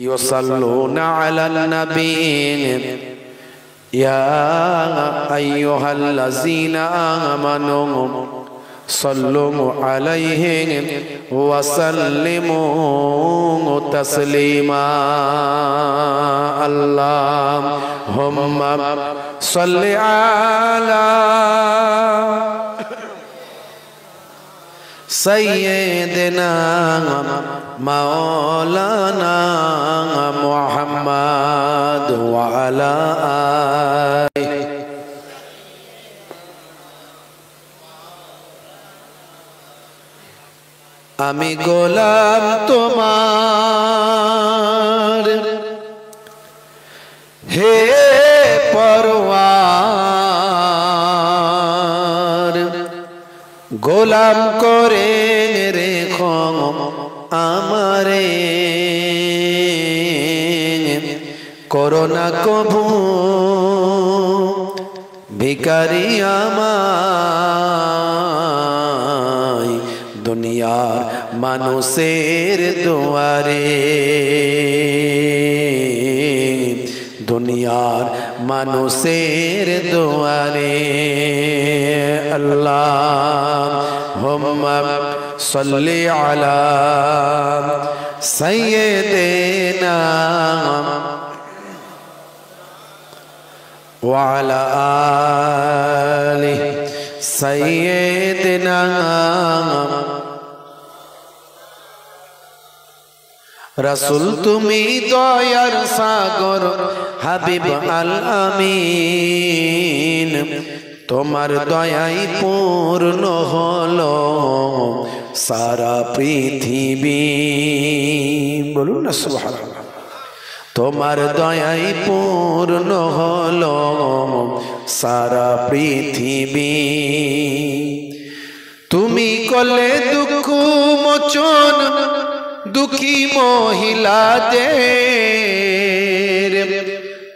युसल्लूना Alan नबी या अय्युहल्लज़ीना आमनू सल्लु अलैहि वसल्लिमू तस्लीमा अल्लाहुम्मा सल्लि अला सय्यिदिना मौलाना मुहम्मद व अला आलिहि। आमी गोलाम तुम्हार हे परवार, गोलाम करे रेखो आमारे कोरोना कभू भिखारी आमाय दुनियार मानुषेर दुआरे, दुनियार मानुषेर दुआरे। अल्लाहुम्मा सल्लि अला सय्यिदिना व अला आलि सय्यिदिना। रसूल तुमी दयार सागर हाबिब आल आमीन, तोमार दयाई पूर्ण हलो सारा पृथिवी। बोलून ना सुबहानाल्लाह। तोमार दयाई पूर्ण हलो सारा पृथिवी। तुमी कले दुख मोचन दुखी महिलादेर,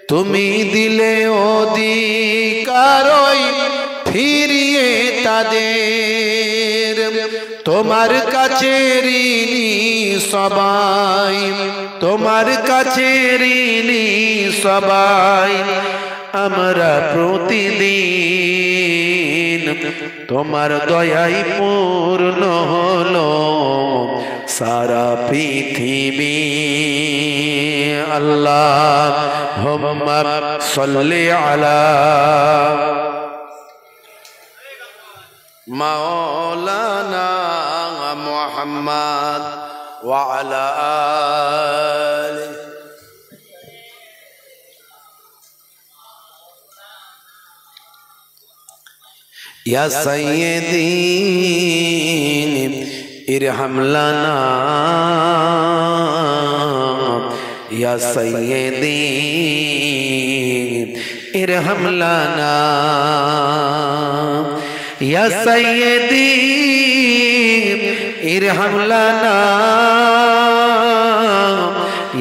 तुमी दिले अधिकार फिरिए तादेर। तोमार काछे ऋणी सबाई, तोमार काछे ऋणी सबाई। आमरा प्रतिदिन तोमार दयाई पूर्ण हलो सारा पृथिवी। अल्लाहुम्मा सल्लि अला मौलाना मुहम्मद व अला आलिहि। या सय्यदी इरहम लना, या सय्यदी इरहम लना, या सय्यदी इरहम लना,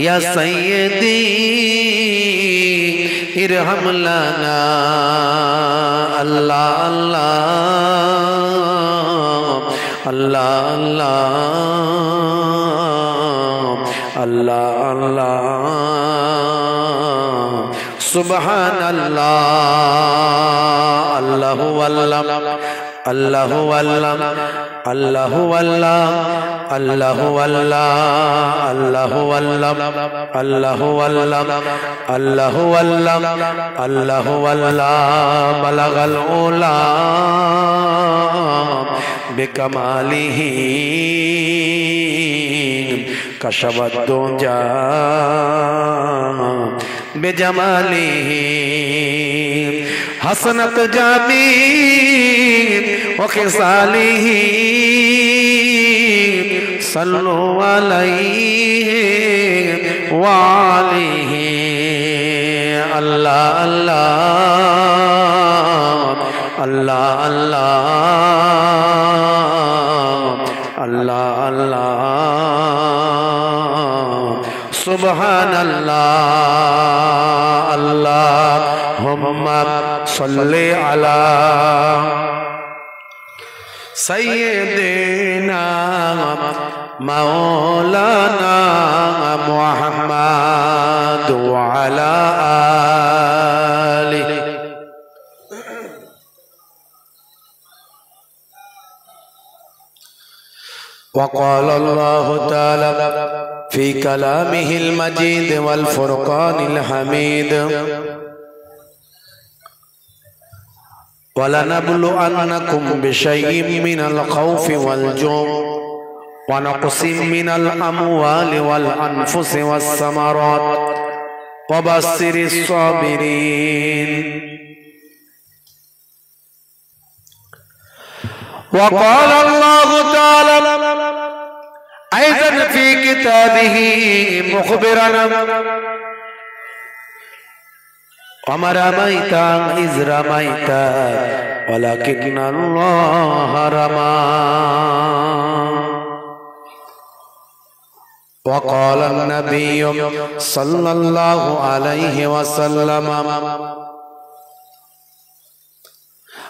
या सय्यदी इरहम लना। अल्लाह अल्लाह अल्लाह अल्लाह अल्लाह सुबहान अल्लाह। अल्लाहु अल्लाह अल्लाहु अल्लाह अल्लाहु अल्लाह अल्लाहु अल्लाह अल्लाहु अल्लाह अल्लाहु अल्लाह अल्लाहु अल्लाह अल्लाहु अल्लाह। बलगल उला बिकमालिही कशवत दुजा बेजमालिही। हसनत जामी व खिसालिही सल्लु अलैहि व आलिहि। अल्लाह अल्लाह अल्लाह अल्लाह अल्लाह अल्लाह सुबहान अल्लाह। अल्लाहुम्मा सल्लि अला सय्यिदिना مولانا محمد وعلى آله. وقال الله تعالى في كلامه المجيد والفرقان الحميد ولنبلونكم بشيء من الخوف والجوع ونقص من الأموال والأنفس والثمرات وبشر الصابرين. وقال الله تعالى أيضا في كتابه مخبرا وما رميت إذ رميت ولكن الله رمى. وقال النبي صلى الله عليه وسلم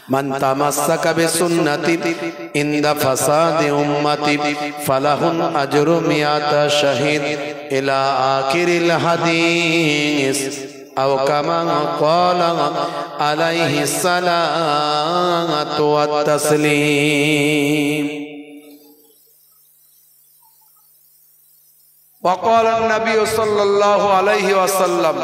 من تمسك بسنتي عند فساد أمتي فله أجر 100 شهيد إلى آخر الحديث أو كما قال عليه الصلاة والتسليم. وقال النبي صلى الله عليه وسلم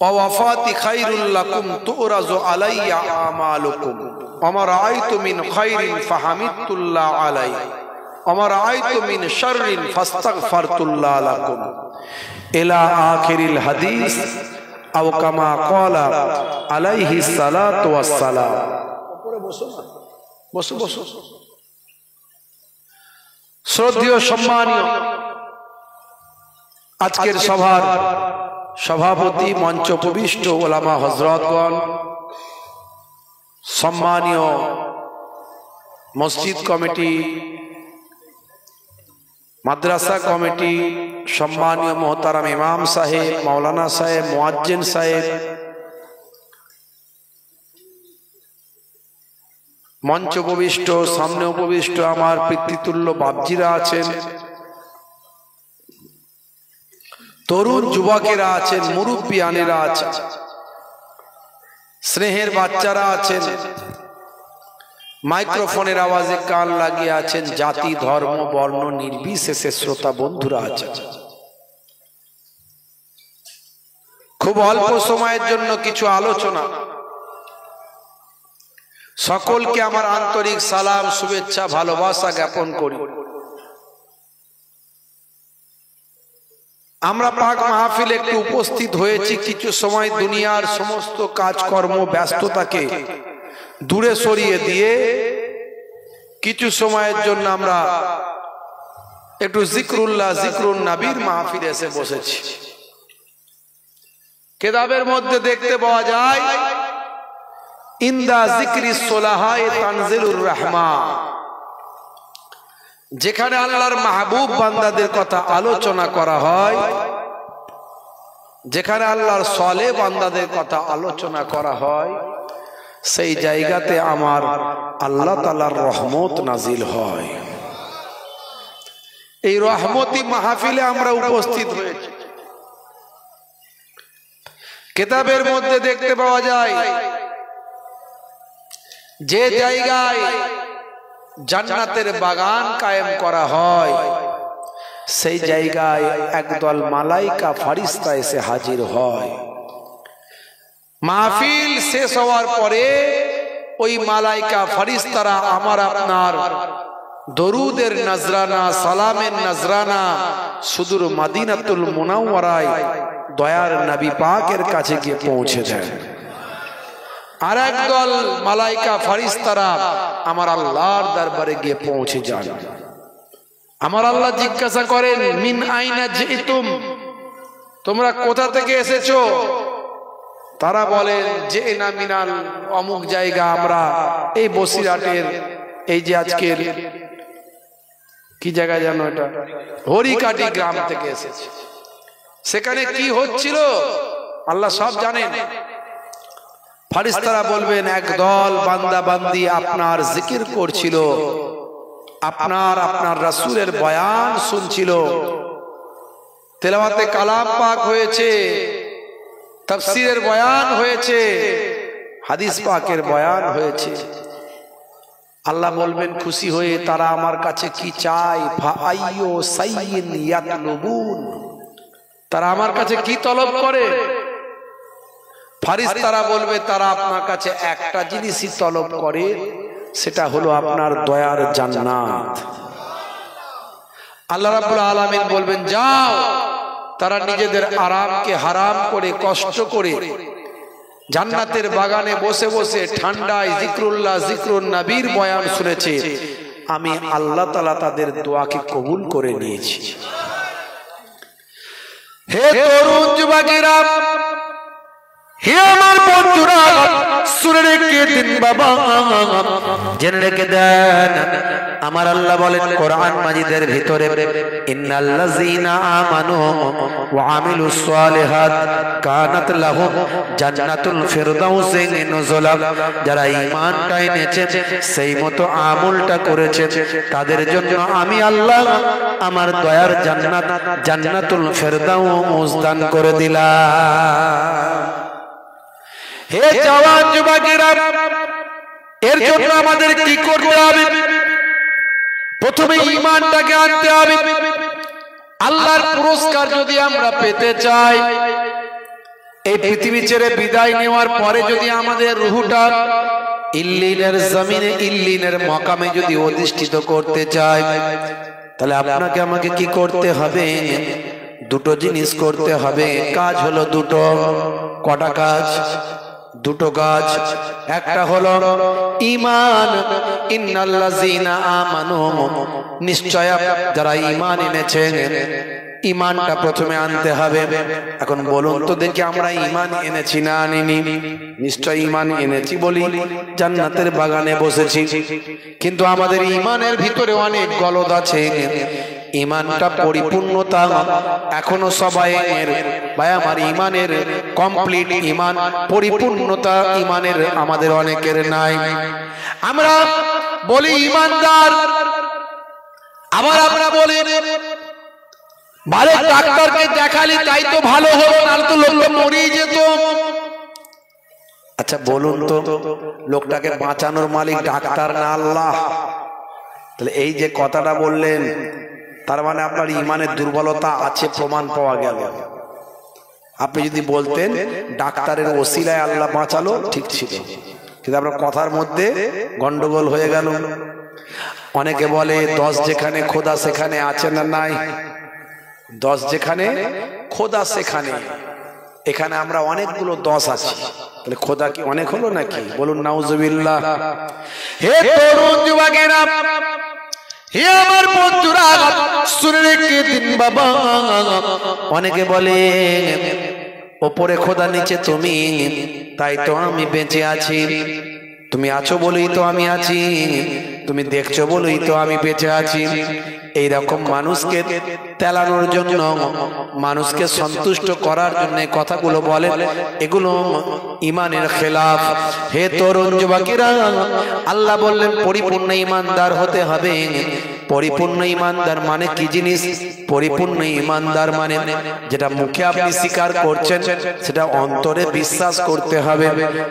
ووفاتي خير لكم تؤرز علي أعمالكم وما رأيت من خير فحمدت الله عليه وما رأيت من شر فاستغفرت الله لكم إلى آخر الحديث أو كما قال عليه الصلاة والسلام. শ্রদ্ধেয় সম্মানীয় আজকের সভার সভাপতি, মঞ্চ উপবিষ্ট ওলামা হযরতগণ, সম্মানীয় মসজিদ কমিটি, মাদ্রাসা কমিটি, সম্মানীয় মোহতারাম ইমাম সাহেব, মাওলানা সাহেব, মুয়াজ্জিন সাহেব, মঞ্চ উপবিষ্ট, সামনে উপবিষ্ট আমার পিতৃতুল্য বাপজিরা আছেন, তরুণ যুবকেরা আছেন, মুরব্বিয়ানেরা আছেন, স্নেহের বাচ্চারা আছেন, মাইক্রোফোনের আওয়াজে কান লাগিয়ে আছেন, জাতি ধর্ম বর্ণ নির্বিশেষে শ্রোতা বন্ধুরা আছেন। খুব অল্প সময়ের জন্য কিছু আলোচনা। সকলকে আমার আন্তরিক সালাম, শুভেচ্ছা, ভালোবাসা জ্ঞাপন করি। আমরা পাক মাহফিলে একটু উপস্থিত হয়েছি, কিছু সময় দুনিয়ার সমস্ত কাজকর্ম ব্যস্ততাকে দূরে সরিয়ে দিয়ে কিছু সময়ের জন্য আমরা একটু জিকরুল্লাহ, জিকরুন নবীর মাহফিলে এসে বসেছি। কিতাবের মধ্যে দেখতে পাওয়া যায় ইন্দা জিকরি সোলাহায়ে তানজিলুর রহমান, যেখানে আল্লাহর মাহবুব বান্দাদের কথা আলোচনা করা হয়, যেখানে আল্লাহর সালেহ বান্দাদের কথা আলোচনা করা হয়, সেই জায়গাতে আমার আল্লাহ তাআলার রহমত নাজিল হয়। এই রহমতি মাহফিলে আমরা উপস্থিত হয়েছি। কিতাবের মধ্যে দেখতে পাওয়া যায় যে জায়গায় জান্নাতের বাগান কায়েম করা হয়, সেই জায়গায় একদল মালাইকা ফারিস্তা এসে হাজির হয়। মাহফিল শেষ হওয়ার পরে ওই মালাইকা ফারিস্তারা আমার আপনার দরুদের নজরানা, সালামের নজরানা সুদূর মদিনাতুল মুনাওয়ারায় দয়ার নবী পাকের কাছে গিয়ে পৌঁছে দেয়। আর একদল মালাইকা ফারিস্তারা আমার আল্লাহর দরবারে গিয়ে পৌঁছে যান। আমার আল্লাহ জিজ্ঞাসা করেন, মিন আইনা জিতুম, তোমরা কোথা থেকে এসেছো? তারা বলেন যে না মিনাল অমুক জায়গা, আমরা এই বসিরহাটের এই যে আজকের কি জায়গা জানো, এটা হরিকাটি গ্রাম থেকে এসেছে। সেখানে কি হচ্ছিল আল্লাহ সব জানেন। ফারিস্তারা বলবেন একদল বান্দা বান্দি আপনার জিকির করছিল, আপনার রাসূলের বয়ান শুনছিল, তেলাওয়াতে কালাম পাক হয়েছে, তাফসীরের বয়ান হয়েছে, হাদিস পাকের বয়ান হয়েছে। আল্লাহ বলবেন খুশি হয়ে, তারা আমার কাছে কি চায়, ফাআইয়ু সাইয়িন ইয়াতলুবুন, তারা আমার কাছে কি তলব করে। ফেরেশতারা বলবে তারা আপনার কাছে একটা জিনিসই তলব করে, সেটা হলো আপনার দয়ার জান্নাত। আল্লাহ রাব্বুল আলামিন বলবেন যাও, তারা নিজেদের আরামকে হারাম করে, কষ্ট করে জান্নাতের বাগানে বসে বসে ঠান্ডায় জিক্রুল্লাহ জিক্রুন নবীর বয়ান শুনেছে, আমি আল্লাহ তাআলা তাদের দোয়াকে কবুল করে নিয়েছি। হে তরুণ যুবকেরা, হে আমার বন্ধুরা, শুনে রেখে দিন বাবা, জেনে রেখে দেন, আমার আল্লাহ বলেন কোরআন মাজিদের ভিতরে, ইন্নাল্লাযীনা আমানু ওয়া আমিলুস সালিহাত কানাত লাহুম জান্নাতুল ফিরদাউসি নুজুলা, যারা ঈমানটা এনেছে সেই মতো আমলটা করেছে, তাদের জন্য আমি আল্লাহ আমার দয়ার জান্নাত জান্নাতুল ফিরদাউস দান করে দিলাম। হে জওয়ান যুবকেরা, এর জন্য আমাদের কি করতে হবে? প্রথমে ঈমানটাকে আনতে হবে। আল্লাহর পুরস্কার যদি আমরা পেতে চাই, এই পৃথিবী ছেড়ে বিদায় নেওয়ার পরে যদি আমাদের রূহটা ইল্লিনের জমিনে, ইল্লিনের মাকামে যদি অধিষ্ঠিত করতে চাই, তাহলে আপনাকে আমাকে কি করতে হবে? দুটো জিনিস করতে হবে। কাজ হলো দুটো। কটা কাজ? দুটো কাজ। একটা হলো ঈমান, ইন্নাল্লাযীনা আমানু, নিশ্চয় যারা ঈমান এনেছে, ঈমানটা প্রথমে আনতে হবে। এখন বলুন তো দেখি, আমরা ঈমান এনেছি না আনিনি? নিশ্চয় ঈমান এনেছি বলি জান্নাতের বাগানে বসেছি, কিন্তু আমাদের ঈমানের ভিতরে অনেক গলদ আছে। ঈমানটা পরিপূর্ণতা এখনো সবাইয়ের, ভাই আমার ঈমানের কমপ্লিট ঈমান, পরিপূর্ণতা ঈমানের আমাদের অনেকের নাই। আমরা বলি ঈমানদার, আবার আমরা বলি ভালো ডাক্তারকে দেখালি তাই তো ভালো হলো, না তো লোকটা মরেই যেত। আচ্ছা বলুন তো, লোকটাকে বাঁচানোর মালিক ডাক্তার না আল্লাহ? তাহলে এই যে কথাটা বললেন, তার মানে আপনার ঈমানের দুর্বলতা আছে, প্রমাণ পাওয়া গেল। আপনি যদি বলতেন ডাক্তারের ওসিলায় আল্লাহ বাঁচালো, ঠিক ছিল, কিন্তু আপনার কথার মধ্যে গন্ডগোল হয়ে গেল। অনেকে বলে 10 যেখানে খোদা সেখানে আছে না নাই? 10 যেখানে খোদা সেখানে, এখানে আমরা অনেকগুলো 10 আছি, তাহলে খোদা কি অনেক হলো নাকি? বলুন নাউজুবিল্লাহ। হে তরুণ যুবকেরা, হে আমার বন্ধুরা, শুনে রেখে দিন বাবা। অনেকে বলে ওপরে খোদা, নিচে তুমি, তাই তো আমি বেঁচে আছি। তুমি আছো বলেই তো আমি আছি, তুমি দেখছো বলেই তো আমি বেঁচে আছি। এইরকম মানুষকে তেলানোর জন্য, মানুষকে সন্তুষ্ট করার জন্য কথাগুলো বলে, এগুলো ঈমানের খেলাফ। হে তরুণ যুবকেরা, আল্লাহ বললেন পরিপূর্ণ ঈমানদার হতে হবে। পরিপূর্ণ ঈমানদার মানে কি জিনিস? পরিপূর্ণ ঈমানদার মানে যেটা মুখে আপনি স্বীকার করছেন, সেটা অন্তরে বিশ্বাস করতে হবে।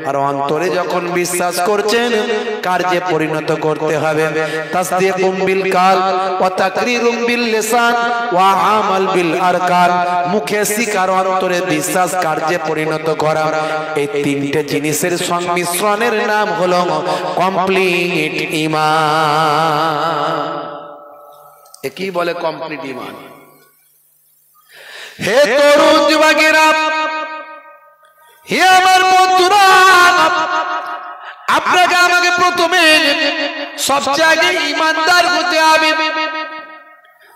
আর অন্তরে যখন বিশ্বাস করছেন, কার্যে পরিণত করতে হবে। তাসদীকুম বিল কাল ওয়া তাকরীরুম বিল লিসান ওয়া আমাল বিল আরকান। মুখে স্বীকার, অন্তরে বিশ্বাস, কার্যে পরিণত করা, এই তিনটে জিনিসের সংমিশ্রণের নাম হলো কমপ্লিট ঈমান। কি বলে কমপ্লিট ঈমান? হে তরুণ যুবকেরা, হে আমার বন্ধুরা, আপনাকে আমাকে প্রথমে সবচেয়ে আগে ঈমানদার হতে হবে।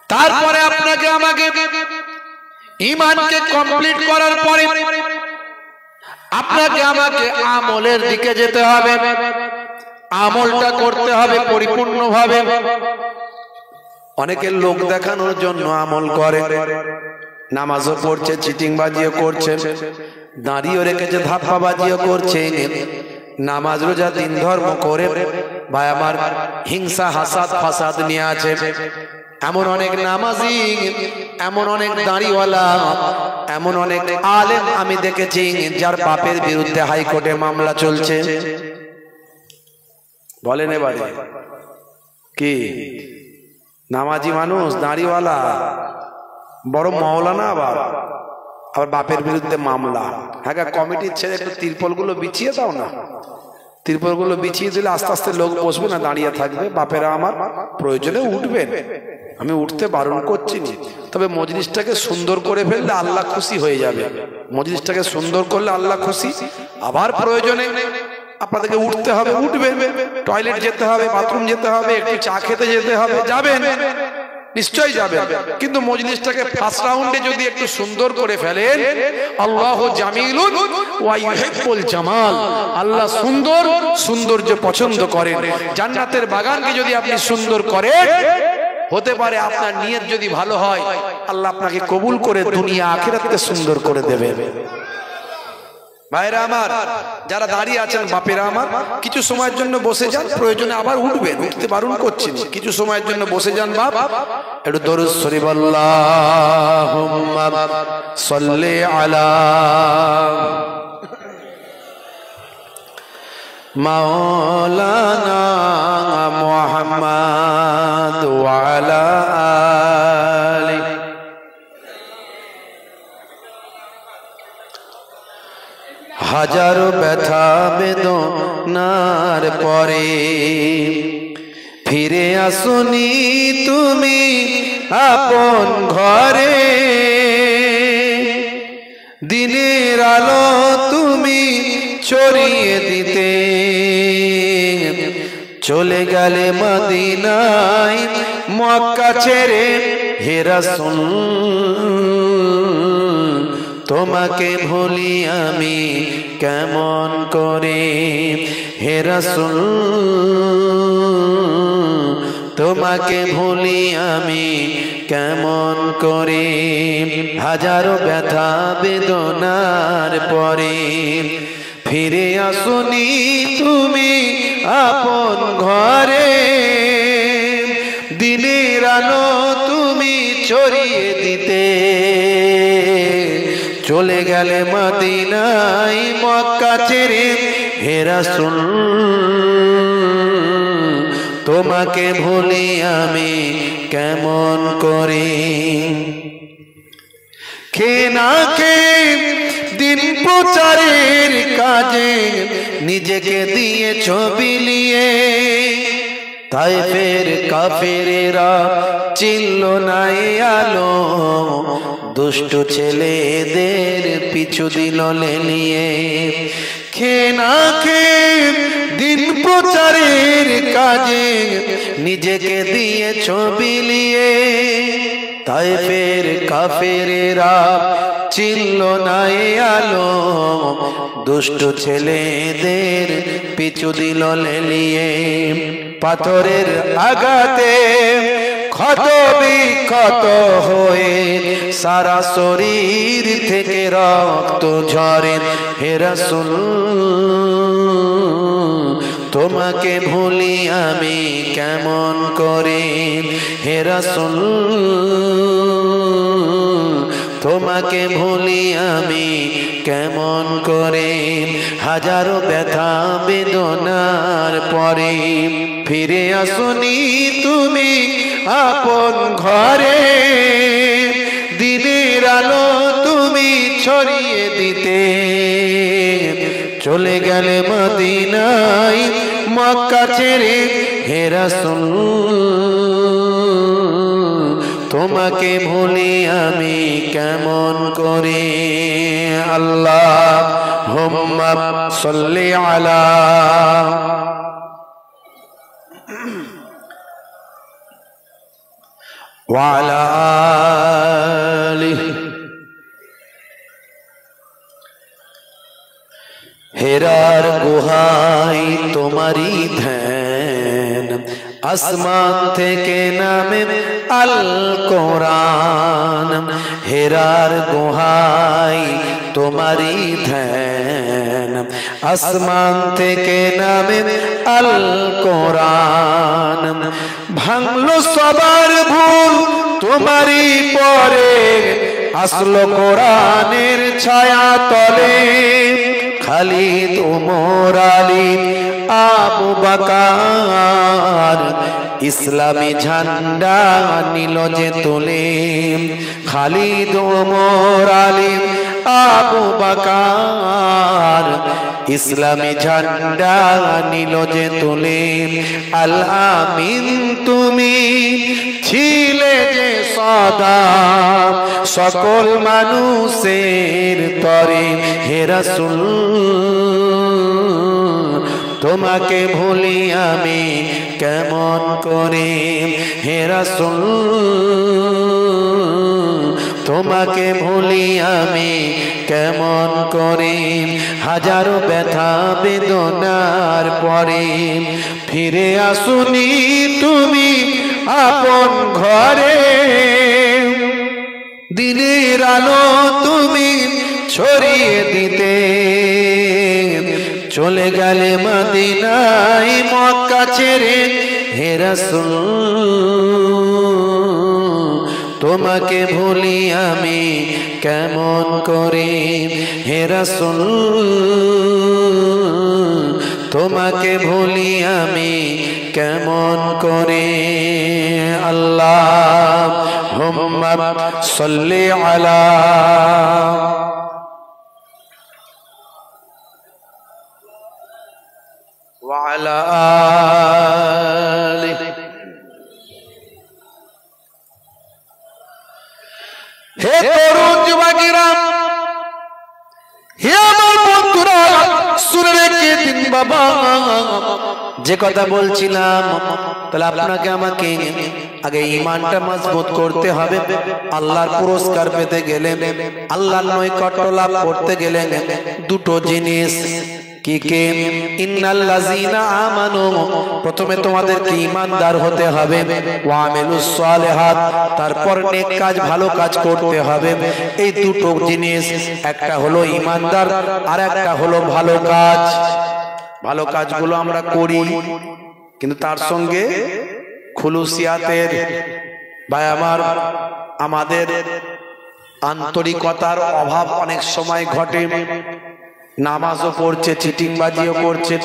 তারপরে আপনাকে আমাকে ঈমানকে কমপ্লিট করার পরে আপনাকে আমাকে আমলের দিকে যেতে হবে। আমলটা করতে হবে পরিপূর্ণভাবে। অনেকে লোক দেখানোর জন্য আমল করে, নামাজও পড়ছে, চিটিং বাজিও করছে, দাঁড়িয়ে রেখেছে, ধাপ্পা বাজিও করছে, নামাজ রোজা দিন ধর্ম করে ভাই আমার হিংসা হাসাদ ফাসাদ নিয়ে আছে। এমন অনেক নামাজি, এমন অনেক দাড়িওয়ালা, এমন অনেক আলেম আমি দেখেছি যার বাপের বিরুদ্ধে হাইকোর্টে মামলা চলছে। বলেন এবারে কি নামাজি মানুষ দাড়িওয়ালা বড় মাওলানা, আবার বাপের বিরুদ্ধে মামলা। হ্যাঁ, কমিটির ছেড়ে একটু তিরপলগুলো বিছিয়ে দাও না, তিরপলগুলো বিছিয়ে দিলে আস্তে আস্তে লোক বসবে না, দাঁড়িয়ে থাকবে। বাপেরা আমার প্রয়োজনে উঠবেন, আমি উঠতে বারণ করছি না, তবে মজলিসটাকে সুন্দর করে ফেললে আল্লাহ খুশি হয়ে যাবে। মজলিসটাকে সুন্দর করলে আল্লাহ খুশি। আবার প্রয়োজনে আপনাদেরকে উঠতে হবে, উঠবেন। টয়লেট যেতে হবে, বাথরুম যেতে হবে, একটু চা খেতে যেতে হবে, যাবেন, নিশ্চয়ই যাবেন। কিন্তু মজলিসটাকে ফার্স্ট রাউন্ডে যদি একটু সুন্দর করে ফেলেন, আল্লাহু জামিলুন ওয়া ইউহিব্বুল জামাল, আল্লাহ সুন্দর, সৌন্দর্য পছন্দ করেন। জান্নাতের বাগানকে যদি আপনি সুন্দর করেন, হতে পারে আপনার নিয়ত যদি ভালো হয়, আল্লাহ আপনাকে কবুল করে দুনিয়া আখিরাতকে সুন্দর করে দেবেন। ভাইরা আমার, যারা দাঁড়িয়ে আছেন বাপেরা আমার, কিছু সময়ের জন্য বসে যান, প্রয়োজনে আবার উঠবেন, উঠতে বারণ করছি না, কিছু সময়ের জন্য বসে যান। বাপ একটু দরুদ শরীফ আল্লাহুম্মা সাল্লি আলা মাওলানা মুহাম্মদ ওয়া আলা আলি। হাজারো ব্যথা বেদনার পরে ফিরে আসুনি তুমি আপন ঘরে, দিনের আলো তুমি ছড়িয়ে দিতে চলে গেলে মদিনায় মক্কা ছেড়ে। হে রাসূল তোমাকে ভুলি আমি কেমন করে, হে রাসূল তোমাকে ভুলি আমি কেমন করে। হাজারো ব্যথা বেদনার পরে ফিরে আসুনি তুমি আপন ঘরে, দিনের আলো তুমি ছড়িয়ে দিতে চলে গেলে মদিনায় মক্কা ছেড়ে। হে রাসূল তোমাকে ভুলি আমি কেমন করে। কে না কে দিন প্রচারের কাজে নিজেকে দিয়ে ছবি নিয়ে, তাইফের কাফেরেরা চিনল না আলো, দুষ্ট ছেলেদের পিছু দিল লেলিয়ে। খে না খে দিন প্রচারের কাজে নিজেকে দিয়ে ছবি নিয়ে, তাইফের কাফেরেরা চিনল না আলো, দুষ্ট ছেলেদের পিছু দিল লেলিয়ে। পাথরের আঘাতে ক্ষত বিক্ষত হয়ে সারা শরীর থেকে রক্ত ঝরে। হে রাসূল তোমাকে ভুলি আমি কেমন করে, হে রাসূল তোমাকে ভুলি আমি কেমন করে। হাজারো ব্যথা বেদনার পরে ফিরে আসুনি তুমি আপন ঘরে, দিনের আলো তুমি ছড়িয়ে দিতে চলে গেলে মদিনায় মক্কা ছেড়ে। হে রাসূল তোমাকে ভুলি আমি কেমন করে। আল্লাহুম্মা সাল্লি আলা ওয়া আলা আলিহি। হেরার গুহায় তোমারই ধ্যান, আসমান থেকে নামে আল কোরআন। হেরার গুহায় তোমারই ধ্যান, আসমান থেকে নামে আল কোরআন, ভাঙলো সবার ভুল তোমারই পরে, আসলো কোরআনের ছায়া তলে, খালিদ ওমর আলী আবু বকর, ইসলামী ঝান্ডা নিল যে তুলে, খালিদ ওমর আলী আবু বকর, ইসলামী ঝান্ডা নিল যে তুলে, আল আমিন তুমি ছিলে যে সদা সকল মানুষের তরে, হে রাসূল তোমাকে ভুলি আমি কেমন করে, হে রাসূল তোমাকে ভুলি আমি কেমন করে, হাজারো ব্যথা বেদনার পরে ফিরে আসুনি তুমি আপন ঘরে, দিনের আলো তুমি ছড়িয়ে দিতে, চলে গেলে মদিনায় মক্কা ছেড়ে, হে রাসূল তোমাকে ভুলি আমি কেমন করে, হে রাসূল তোমাকে ভুলি আমি কেমন করে। আল্লাহুম্মা সাল্লি আলা ওয়া আলা আলিহি। হে তরুণ যুবকেরা, হে আমার বন্ধুরা, শুনে রেখে দিন বাবা, যে কথা বলছিলাম, তাহলে আপনাকে আমাকে আগে ঈমানটা মজবুত করতে হবে। আল্লাহর পুরস্কার পেতে গেলে, আল্লাহর নৈকট্য লাভ করতে গেলে দুটো জিনিস কি কে, ইন্নাল্লাযীনা আমানু, প্রথমে তোমাদেরকে ঈমানদার হতে হবে, ওয়া আমিলুস সালিহাত, তারপর নেক কাজ ভালো কাজ করতে হবে। এই দুটো জিনিস, একটা হলো ঈমানদার আর একটা হলো ভালো কাজ। ভালো কাজগুলো আমরা করি, কিন্তু তার সঙ্গে খুলুসিয়াতের ভাই আমার, আমাদের আন্তরিকতার অভাব অনেক সময় ঘটে। নামাজও পড়ছে, চিটিংবাজিও করছে,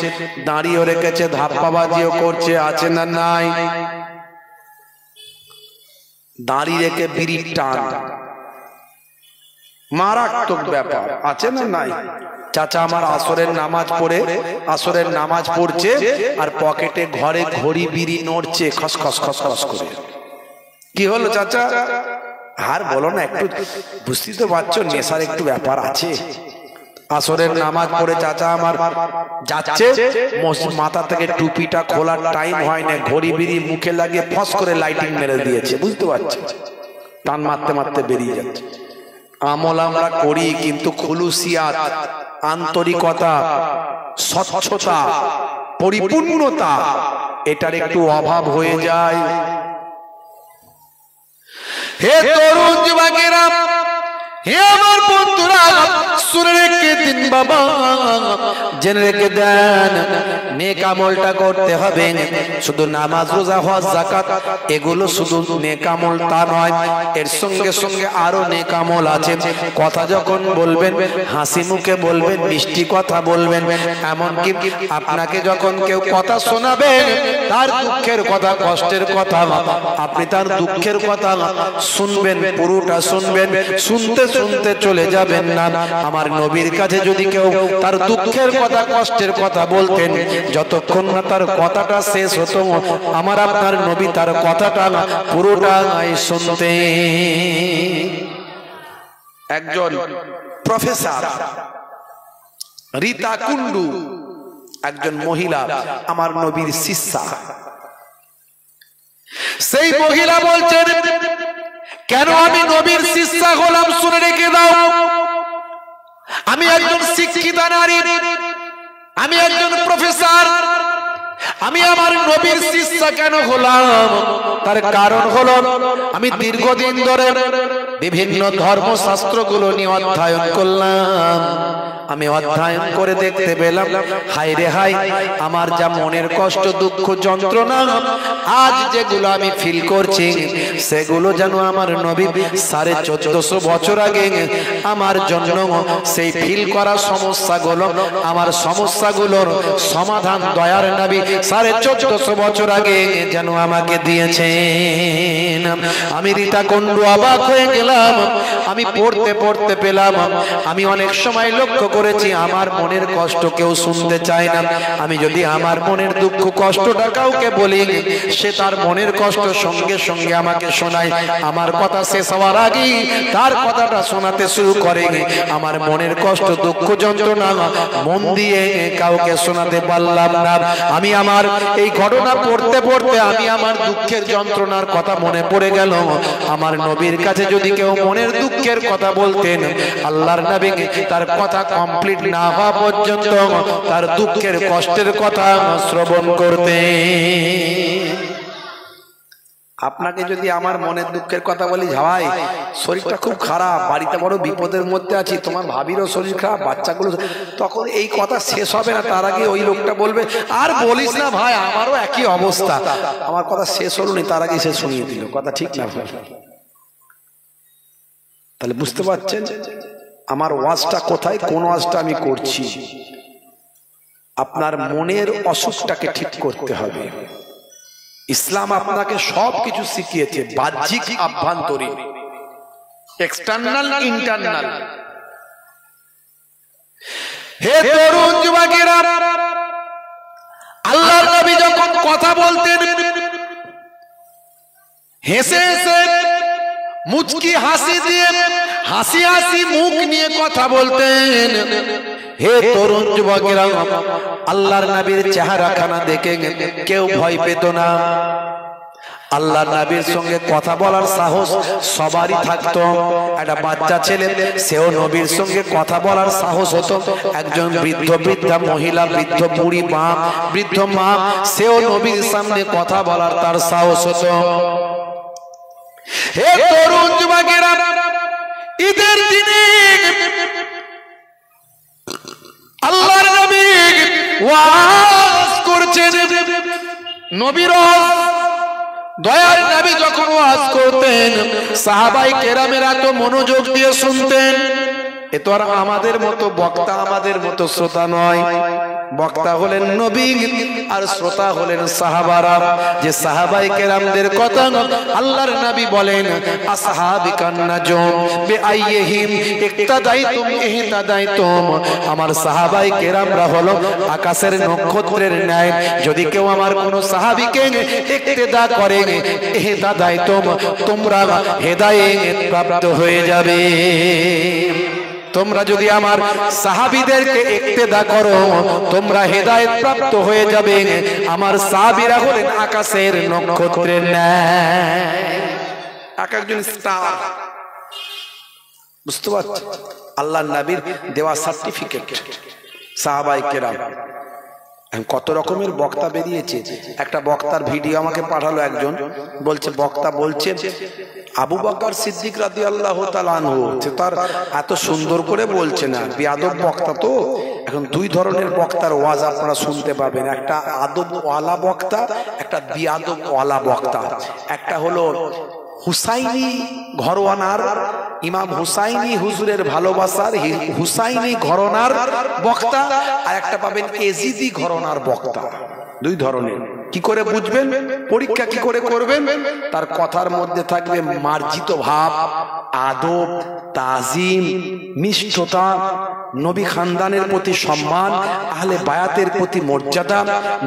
দাঁড়িয়েও রেখেছে, ধাপ্পাবাজিও করছে, আছে না নাই? দাঁড়িয়ে রেখে বিড়ির টান, মারাত্মক ব্যাপার, আছে না নাই? চাচা আমার আসরের নামাজ পড়ছে আর পকেটে ঘরে ঘড়ি বিড়ি নড়ছে খসখস খসখস করে। কি হলো চাচা? আর বলো না, একটু বুঝতে তো পারছো নেশার একটু ব্যাপার আছে। আসরের নামাজ পড়ে চাচা আমার যাচ্ছে, মাথা থেকে টুপিটা খোলার টাইম হয় না, ঘড়ি বিড়ি মুখে লাগিয়ে ফস করে লাইটিং মেরে দিয়েছে, বুঝতে পারছি, টান মারতে মারতে বেরিয়ে যাচ্ছে। আমল আমরা করি, কিন্তু খুলুসিয়াত, আন্তরিকতা, স্বচ্ছতা, পরিপূর্ণতা, এটার একটু অভাব হয়ে যায়। হে তরুণ যুবকেরা, হে আমার বন্ধুরা, শুনে রেখে দিন বাবা, জেনে রেখে দেন, নেক আমলটা করতে হবে। শুধু নামাজ, রোজা, হজ, যাকাত এগুলো শুধু নেক আমল তা নয়, এর সঙ্গে সঙ্গে আরো নেক আমল আছে। কথা যখন বলবেন হাসি মুখে বলবেন, মিষ্টি কথা বলবেন। এমনকি আপনাকে যখন কেউ কথা শোনাবেন, তার দুঃখের কথা, কষ্টের কথা, আপনি তার দুঃখের কথা শুনবেন, পুরোটা শুনবেন, শুনতে শুনতে চলে যাবেন না। আমার নবীর কাছে যদি কেউ তার দুঃখের কথা, কষ্টের কথা বলতেন, যতক্ষণ না তার কথাটা শেষ হতো, আমার আপনার নবী তার কথাটা পুরোটা শুনতেন। একজন প্রফেসর রীতা কুন্ডু, একজন মহিলা, আমার নবীর শিষ্যা। সেই মহিলা বলছেন, কেন আমি নবীর শিষ্যা হলাম? শুনে রেখে দাও, আমি একজন শিক্ষিতা নারী, আমি একজন প্রফেসর, আমি আমার নবীর শিষ্যা কেন হলাম? তার কারণ হলো, আমি দীর্ঘদিন ধরে বিভিন্ন ধর্মশাস্ত্রগুলো নিয়ে অধ্যয়ন করলাম। আমি অধ্যয়ন করে দেখতে পেলাম, হায় রে হায়, আমার যা মনের কষ্ট, দুঃখ, যন্ত্রণা আজ যেগুলো আমি ফিল করছি, সেগুলো যেন আমার নবী 1450 বছর আগে আমার জন্য সেই ফিল করা সমস্যাগুলো, আমার সমস্যাগুলোর সমাধান দয়ার নবী 1450 বছর আগে যেন আমাকে দিয়েছেন। আমি রীতাকুণ্ড অবাক হয়ে গেলাম। আমি পড়তে পড়তে পেলাম, আমি অনেক সময় লক্ষ্য করেছি আমার মনের কষ্ট কেউ শুনতে চায় না। আমি যদি আমার মনের দুঃখ কষ্টটা কাউকে বলি, সে তার মনের কষ্ট সঙ্গে সঙ্গে আমাকে শোনায়। আমার কথা শেষ হওয়ার আগেই তার কথাটা শোনাতে শুরু করে। আমার মনের কষ্ট, দুঃখ, যন্ত্রণা মন দিয়ে কাউকে শোনাতে পারলাম না। আমি আমার এই ঘটনা পড়তে পড়তে আমি আমার দুঃখের যন্ত্রণার কথা মনে পড়ে গেল। আমার নবীর কাছে যদি কেউ মনের দুঃখের কথা বলতেন, আল্লাহর নবী তার কথা কমপ্লিট না হওয়া পর্যন্ত তার দুঃখের কষ্টের কথা শ্রবণ করতেন। আপনাকে যদি আমার মনের দুঃখের কথা বলি, ভাই শরীরটা খুব খারাপ, বাড়িতে বড় বিপদের মধ্যে আছি, তোমার ভাবিরও শরীর খারাপ, বাচ্চাগুলো, তখন এই কথা শেষ হবে না, তার আগে ওই লোকটা বলবে, আর বলিস না ভাই, আমারও একই অবস্থা। আমার কথা শেষ হলো না, তার আগে সে শুনিয়ে দিল। কথা ঠিক না? তাহলে বুঝতে পারছেন আমার ওয়াজটা কোথায়, কোন ওয়াজটা আমি করছি। আপনার মনের অসুখটাকে ঠিক করতে হবে। ইসলাম আপনাকে সবকিছু শিখিয়েছে, বাহ্যিক, আভ্যন্তরীণ, এক্সটার্নাল, ইন্টারনাল। হে তরুণ যুবকেরা, আল্লাহর নবী যখন কথা বলতেন, হেসে হেসে মুচকি হাসি দিয়ে, হাসি হাসি মুখ নিয়ে কথা বলতেন। হে তরুণ যুবকেরা, আল্লাহর নবীর চেহারাখানা দেখে কেউ ভয় পেত না। আল্লাহর নবীর সঙ্গে কথা বলার সাহস সবারই থাকতো। একটা বাচ্চা ছেলে, সেও নবীর সঙ্গে কথা বলার সাহস হতো। একজন বৃদ্ধ, বৃদ্ধা মহিলা, বৃদ্ধ বুড়ি মা, বৃদ্ধ মা, সেও নবীর সামনে কথা বলার তার সাহস হতো। হে তরুণ যুবকেরা, ঈদের দিনে আল্লাহর নবী ওয়াজ করছেন। নবীর দয়ার নবী যখন ওয়াজ করতেন, সাহাবাই কেরামেরা তো মনোযোগ দিয়ে শুনতেন। এ তো আর আমাদের মতো বক্তা, আমাদের মতো শ্রোতা নয়। বক্তা হলেন নবী আর শ্রোতা হলেন সাহাবারা। যে সাহাবাই কেরামদের কথা আল্লাহর নবী বলেন, আসহাবিকান নাজুম বিআইহিম ইক্তাদাইতুম ইহতাদাইতুম। আমার সাহাবাই কেরামরা হলো আকাশের নক্ষত্রের ন্যায়। যদি কেউ আমার কোন সাহাবীকে ইক্তেদা করে, ইহতাদাইতুম, তোমরা হেদায়েত প্রাপ্ত হয়ে যাবে। তোমরা যদি আমার সাহাবীদেরকে ইক্তেদা করো, তোমরা হেদায়েত প্রাপ্ত হয়ে যাবে। আমার সাহাবীরা হলেন আকাশের নক্ষত্রের ন্যায়, এক একজন স্টার। বুঝতে পারছেন? আল্লাহর নবীর দেওয়া সার্টিফিকেট সাহাবায়ে কেরাম। কত রকমের বক্তা বেরিয়েছে। একটা বক্তার ভিডিও আমাকে পাঠালো একজন, বলছে বক্তা বলছে আবু বকর সিদ্দিক রাদিয়াল্লাহু তাআলা আনহু, তার এত সুন্দর করে বলছে না, বেয়াদব বক্তা তো। এখন দুই ধরনের বক্তার ওয়াজ আপনারা শুনতে পাবেন, একটা আদব ওয়ালা বক্তা, একটা বেয়াদব ওয়ালা বক্তা। একটা হলো হুসাইনি ঘরানার ইমাম হুসাইনি হুজুরের ভালোবাসার হুসাইনি ঘরানার বক্তা, আর একটা পাবেন এজিদি ঘরানার বক্তা। দুই ধরনের। কি করে বুঝবেন? পরীক্ষা কি করে করবেন? তার কথার মধ্যে থাকবে মার্জিত ভাব, আদব, তাজিম, নিষ্ঠতা, নবী খানদানের প্রতি সম্মান, আহলে বায়াতের প্রতি মর্যাদা,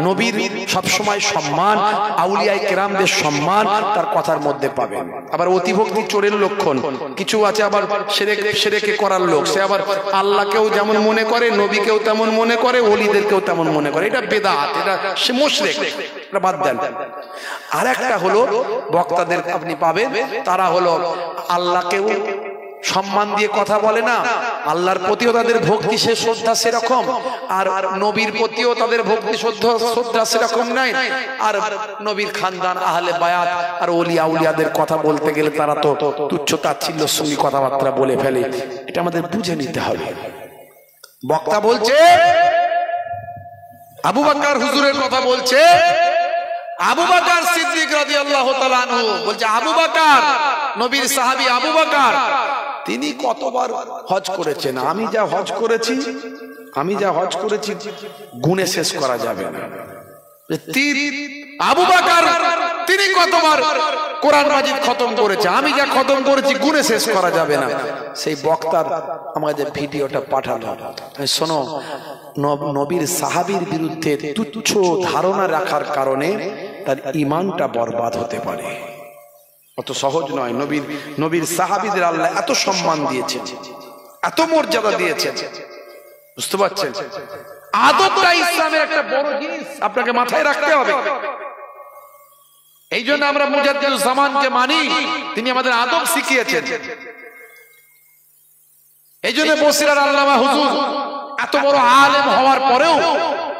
নবীর সবসময় সম্মান, আউলিয়ায়ে কেরামদের সম্মান তার কথার মধ্যে পাবেন। আবার অতিভক্তি চোরের লক্ষণ কিছু আছে, আবার শিরকে করার লোক, সে আবার আল্লাহকেও যেমন মনে করে, নবীকেও তেমন মনে করে, ওলিদেরকেও তেমন মনে করে। এটা বেদাত, এটা সে মুশরিক, এটা বাদ দেন। আর একটা হলো বক্তাদের আপনি পাবেন, তারা হলো আল্লাহকেও সম্মান দিয়ে কথা বলে না, আল্লাহর প্রতিও তাদের ভক্তি সে শ্রদ্ধা সেরকম, আর নবীর প্রতিও তাদের ভক্তি শ্রদ্ধা সেরকম নাই। আর নবীর খানদান, আহলে বায়াত আর ওলিয়া উলিয়াদের কথা বলতে গেলে তারা তো তুচ্ছ তাচ্ছিল্যের সঙ্গে কথাবার্তা বলে ফেলে। এটা আমাদের বুঝে নিতে হবে। বক্তা বলছে আবু বকর হুজুরের কথা বলছে, আবু বকর সিদ্দিক রাদিয়াল্লাহু তাআলা আনহু বলছে, আবু বকর নবীর সাহাবী আবু বকর তিনি কতবার হজ করেছেন, আমি যা হজ করেছি গুণে শেষ করা যাবে না। আবু বকর তিনি কতবার কোরআন মাজিদ খতম করেছে, আমি যা খতম করেছি গুণে শেষ করা যাবে না। সেই বক্তার আমাদের ভিডিওটা পাঠালো, শোনো, নবীর সাহাবীর বিরুদ্ধে তুচ্ছ ধারণা রাখার কারণে তার ঈমানটা বরবাদ হতে পারে। অত সহজ নয়। নবীর সাহাবীদের আল্লাহ এত সম্মান দিয়েছেন, এত মর্যাদা দিয়েছেন, বুঝতে পারছেন? আদবটা ইসলামের একটা বড় জিনিস, আপনাকে মাথায় রাখতে হবে। এই জন্য আমরা মুজাদ্দিদুজ জামানকে মানি, তিনি আমাদের আদব শিখিয়েছেন। এই জন্য বসিরার আল্লামা হুজুর এত বড় আলেম হওয়ার পরেও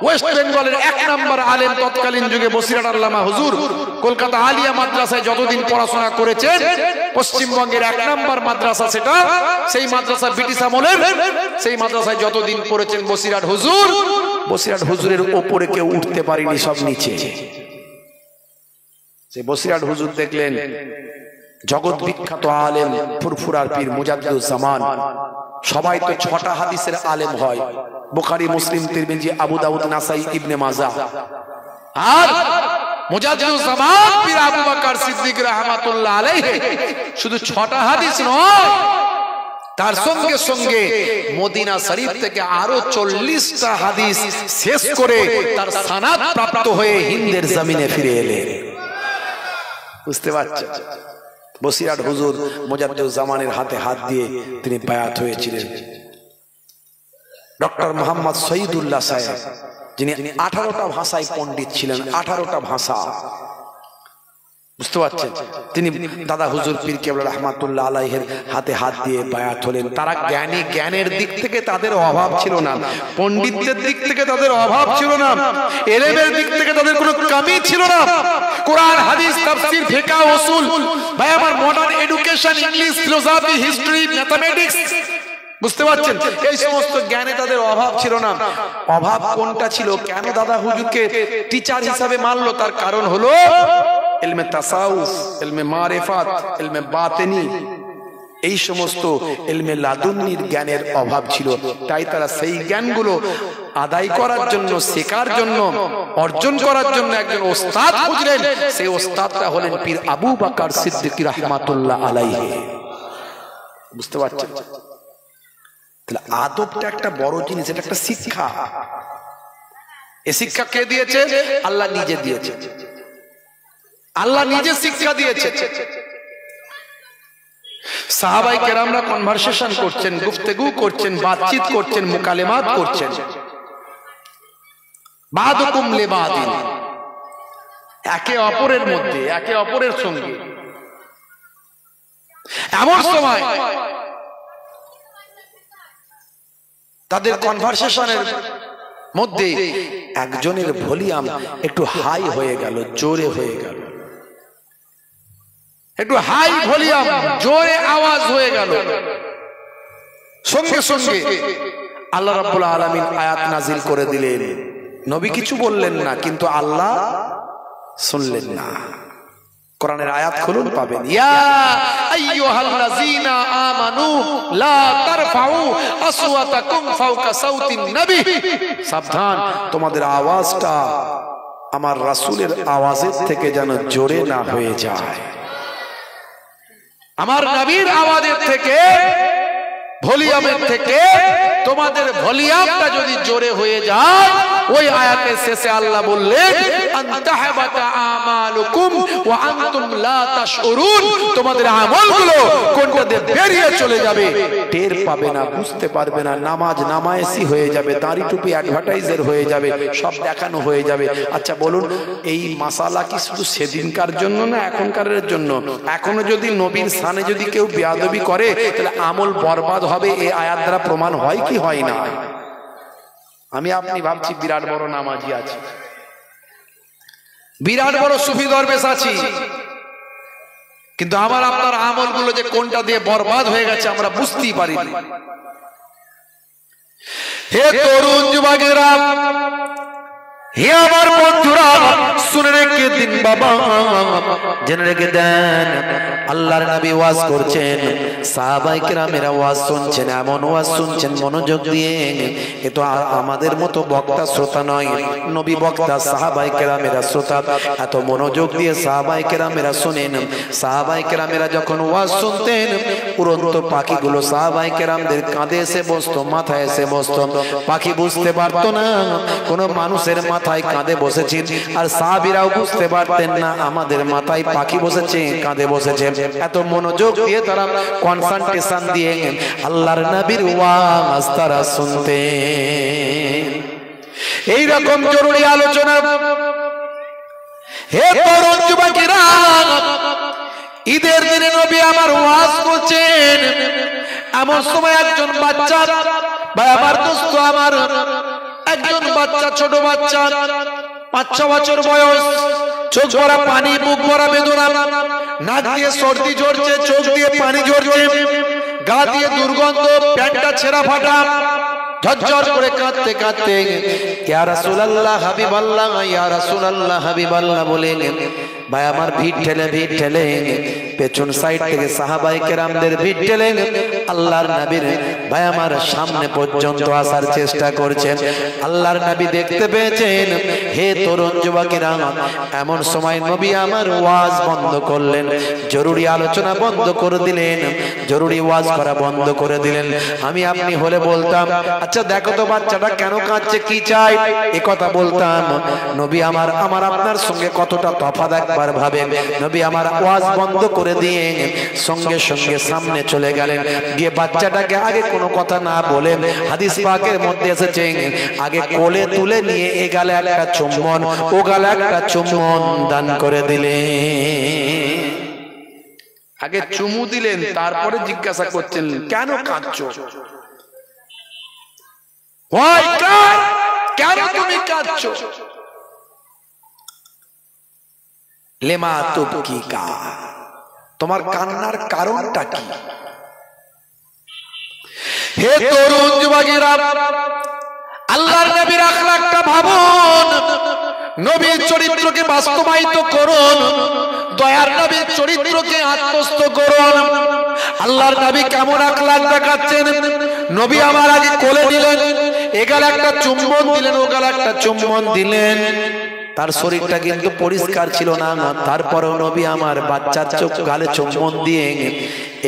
ওয়েস্ট বেঙ্গলের 1 নম্বর আলেম তৎকালীন যুগে বসিরার আল্লামা হুজুর কলকাতা আলিয়া মাদ্রাসায় যতদিন পড়াশোনা করেছেন, পশ্চিমবঙ্গের 1 নম্বর মাদ্রাসা সেটা, সেই মাদ্রাসা ব্রিটিশ আমলের, সেই মাদ্রাসায় যতদিন পড়েছেন বসিরাট হুজুরের ওপরে কেউ উঠতে পারেনি, সব নিচে। সেই বসিরাট হুজুর দেখলেন জগৎ বিখ্যাত আলেম ফুরফুরার পীর মুজাদ্দিদুজ জামান, সবাই তো 6টা হাদিসের আলেম হয়, বুখারী, মুসলিম, তিরমিজি, আবু দাউদ, নাসাই, ইবনে মাজাহ। আর মুজাদ্দিদুজ জামান পীর আবু বকর সিদ্দিক রাহমাতুল্লাহ আলাইহি শুধু 6টা হাদিস নয়, তার সঙ্গে সঙ্গে মদিনা শরীফ থেকে আরো 40টা হাদিস শেষ করে তার সনদ প্রাপ্ত হয়ে হিন্দের জমিনে ফিরে এলেন। বুঝতে পারছেন? বসিরাট হুজুর মুজাদ্দিদুজ জামানের হাতে হাত দিয়ে তিনি বায়াত হয়েছিলেন। ডক্টর মোহাম্মদ শহীদুল্লাহ সাহেব, যিনি 18টা ভাষায় পণ্ডিত ছিলেন, 18টা ভাষা, বুঝতে পারছেন? তিনি দাদা হুজুর পীর কেবলা রহমাতুল্লাহ আলাইহির হাতে হাত দিয়ে বায়াত হলেন। তারা জ্ঞানের দিক থেকে তাদের অভাব ছিল না, পণ্ডিতদের দিক থেকে তাদের অভাব ছিল না, ইলমের দিক থেকে তাদের কোনো কমি ছিল না। কোরআন, হাদিস, তাফসীর, ফিকহ, উসুল, ভাই আমার modern education, English, philosophy, history, mathematics, বুঝতে পারছেন? এই সমস্ত জ্ঞানে তাদের অভাব ছিল না। অভাব কোনটা ছিল? কেন দাদা হুজুরকে টিচার হিসাবে মানলো? তার কারণ হলো ইলমে তাসাউফ, ইলমে মারিফাত, ইলমে বাতিনি, এই সমস্ত ইলমে লাদুন্নির জ্ঞানের অভাব ছিল। তাই তারা সেই জ্ঞানগুলো আদায় করার জন্য, শেখার জন্য, অর্জন করার জন্য একজন ওস্তাদ খুঁজলেন। সেই ওস্তাদটা হলেন পীর আবু বকর সিদ্দিক রাহমাতুল্লাহ আলাইহি। বুঝতে পারছেন? তাহলে আদবটা একটা বড় জিনিস, এটা একটা শিক্ষা। এই শিক্ষা কে দিয়েছে? আল্লাহ নিজে দিয়েছে। আল্লাহ নিজে শিক্ষা দিয়েছে। সাহাবায়ে কেরামরা কনভারসেশন করছেন, গুফতগু করছেন, বাতচিত করছেন, মুকালেমাত করছেন, বাদুকুম লিবাদিন, একে অপরের মধ্যে, একে অপরের সঙ্গে। এমন সময় তাদের কনভারসেশনের মধ্যে একজনের ভলিউম একটু হাই হয়ে গেল, জোরে হয়ে গেল, একটু হাই ভলিউম, জোরে আওয়াজ হয়ে গেল। সঙ্গে সঙ্গে আল্লাহ রাব্বুল আলামিন আয়াত নাজিল করে দিলেন। নবী কিছু বললেন না, কিন্তু আল্লাহ শুনলেন না। কোরআনের আয়াত খুলুন, পাবেন, ইয়া আইয়ুহাল্লাযীনা আমানু লা তারফাউ আসওয়াতাকুম ফাওকা সাউতিন নবী, সাবধান, তোমাদের আওয়াজটা আমার রাসূলের আওয়াজের থেকে যেন জোরে না হয়ে যায়। আমার নবীর আওয়াজের থেকে, ভলিউমের থেকে তোমাদের ভলিউমটা যদি জোরে হয়ে যায়, ওই আয়াতের শেষে আল্লাহ বললেন আনতাহাবাতা আমালুকুম ওয়া আনতুম লা তাশউরুন, তোমাদের আমলগুলো কোনটা দিয়ে বেরিয়ে চলে যাবে, টের পাবে না, বুঝতে পারবে না। নামাজ নামায়েসি হয়ে যাবে, দাড়ি টুপি অ্যাডভার্টাইজার হয়ে যাবে, সব দেখানো হয়ে যাবে। আচ্ছা বলুন, এই মাসালা কি শুধু সেদিনকার জন্য না এখনকারের জন্য? এখনো যদি নবীর শানে যদি কেউ বেয়াদবি করে, তাহলে আমল বরবাদ হবে। এই আয়াত দ্বারা প্রমাণ হয় কি হয় না? আমি আপনি ভাবছি বিরাট বড় নামাজি আছি, বিরাট বড় সুফি দরবেশ আছি, কিন্তু আমার আপনার আমলগুলো যে কোনটা দিয়ে বরবাদ হয়ে গেছে আমরা বুঝতেই পারিনি। হে তরুণ যুবকেরা, হে আমার বন্ধুরা, শুনে রেখে দিন বাবা, জেনে রেখে দেন, আল্লাহর নবী ওয়াজ করছেন, সাহাবায়ে কেরামেরা ওয়াজ শুনছেন, এমন ওয়াজ শুনছেন মনোযোগ দিয়ে। এ তো আমাদের মতো বক্তা শ্রোতা নয়, নবী বক্তা, সাহাবায়ে কেরামেরা শ্রোতা। এত মনোযোগ দিয়ে সাহাবায়ে কেরামেরা শুনেন। সাহাবায়ে কেরামেরা যখন ওয়াজ শুনতেন, উড়ন্ত পাখিগুলো সাহাবায়ে কেরামদের কাঁধে এসে বসতো, মাথায় এসে বসতো। পাখি বুঝতে পারতো না কোনো মানুষের মাথায় কাঁধে বসেছে, আর সাহাবীরাও বুঝতে পারতেন না আমাদের মাথায় পাখি বসেছে, কাঁধে বসেছে। এত মনোযোগ দিয়ে তারা কনসেন্ট্রেশন দিয়ে আল্লাহর নবীর ওয়াজ তারা শুনতেন। এই রকম জরুরি আলোচনা। হে তরুণ যুবকেরা, ঈদের দিনে নবী আমার ওয়াজ করছেন, এমন সময় একজন বাচ্চা, ভাই আমার দোস্ত আমার, একজন বাচ্চা, ছোট বাচ্চা, 5-6 বছর বয়স, চোখ ভরা পানি, মুখ ভরা বেদনা, নাক দিয়ে সর্দি ঝরছে, চোখ দিয়ে পানি ঝরছে, গা দিয়ে দুর্গন্ধ, প্যান্টটা ছেঁড়া ফাটা, ঝরঝর করে কাঁদতে কাঁদতে ইয়া রাসূলুল্লাহ হাবিবাল্লাহ, ইয়া রাসূলুল্লাহ হাবিবাল্লাহ বলেন। ভাই আমার ভিড় ঠেলে পেছন সাইড থেকে সাহাবায়ে কেরামদের ভিড় ঠেলে আল্লাহর নবীর ভাই আমার সামনে পর্যন্ত আসার চেষ্টা করছেন। আল্লাহর নবী দেখতে পেয়েছেন। হে তরুণ যুবকেরা, এমন সময় নবী আমার ওয়াজ বন্ধ করলেন, জরুরি আলোচনা বন্ধ করে দিলেন, জরুরি ওয়াজ করা বন্ধ করে দিলেন। আমি আপনি হলে বলতাম, আচ্ছা দেখো তো বাচ্চাটা কেন কাঁদছে, কি চাই, এ কথা বলতাম। নবী আমার আপনার সঙ্গে কতটা তফাৎ একবার ভাবেন। নবী আমার ওয়াজ বন্ধ করে দিয়ে সঙ্গে সঙ্গে সামনে চলে গেলেন, গিয়ে বাচ্চাটাকে আগে কোনো কথা না বলে, হাদিস পাকের মধ্যে এসেছে, আগে কোলে তুলে নিয়ে এ গালে একটা চুম্বন, ও গালে একটা চুম্বন দান করে দিলেন। আগে চুমু দিলেন, তারপরে জিজ্ঞাসা করছেন কেন কাঁদছো, কেন তুমি কাঁদছো, লেমা তুবকিকা, তোমার কান্নার কারণটা কি। হে তরুণ যুবকেরা, আল্লাহর নবীর আখলাকটা ভাবুন, নবীর চরিত্রকে বাস্তবায়িত করুন, দয়ার নবীর চরিত্রকে আত্মস্থ করুন। আল্লাহর নবী কেমন আখলাক দেখাচ্ছেন। নবী আমার আগে কোলে নিলেন, এগাল একটা চুম্বন দিলেন, ওগাল একটা চুম্বন দিলেন। তার শরীরটা কিন্তু পরিষ্কার ছিল না, তারপরেও নবী আমার বাচ্চার চোখ গালে চুম্বন দিয়ে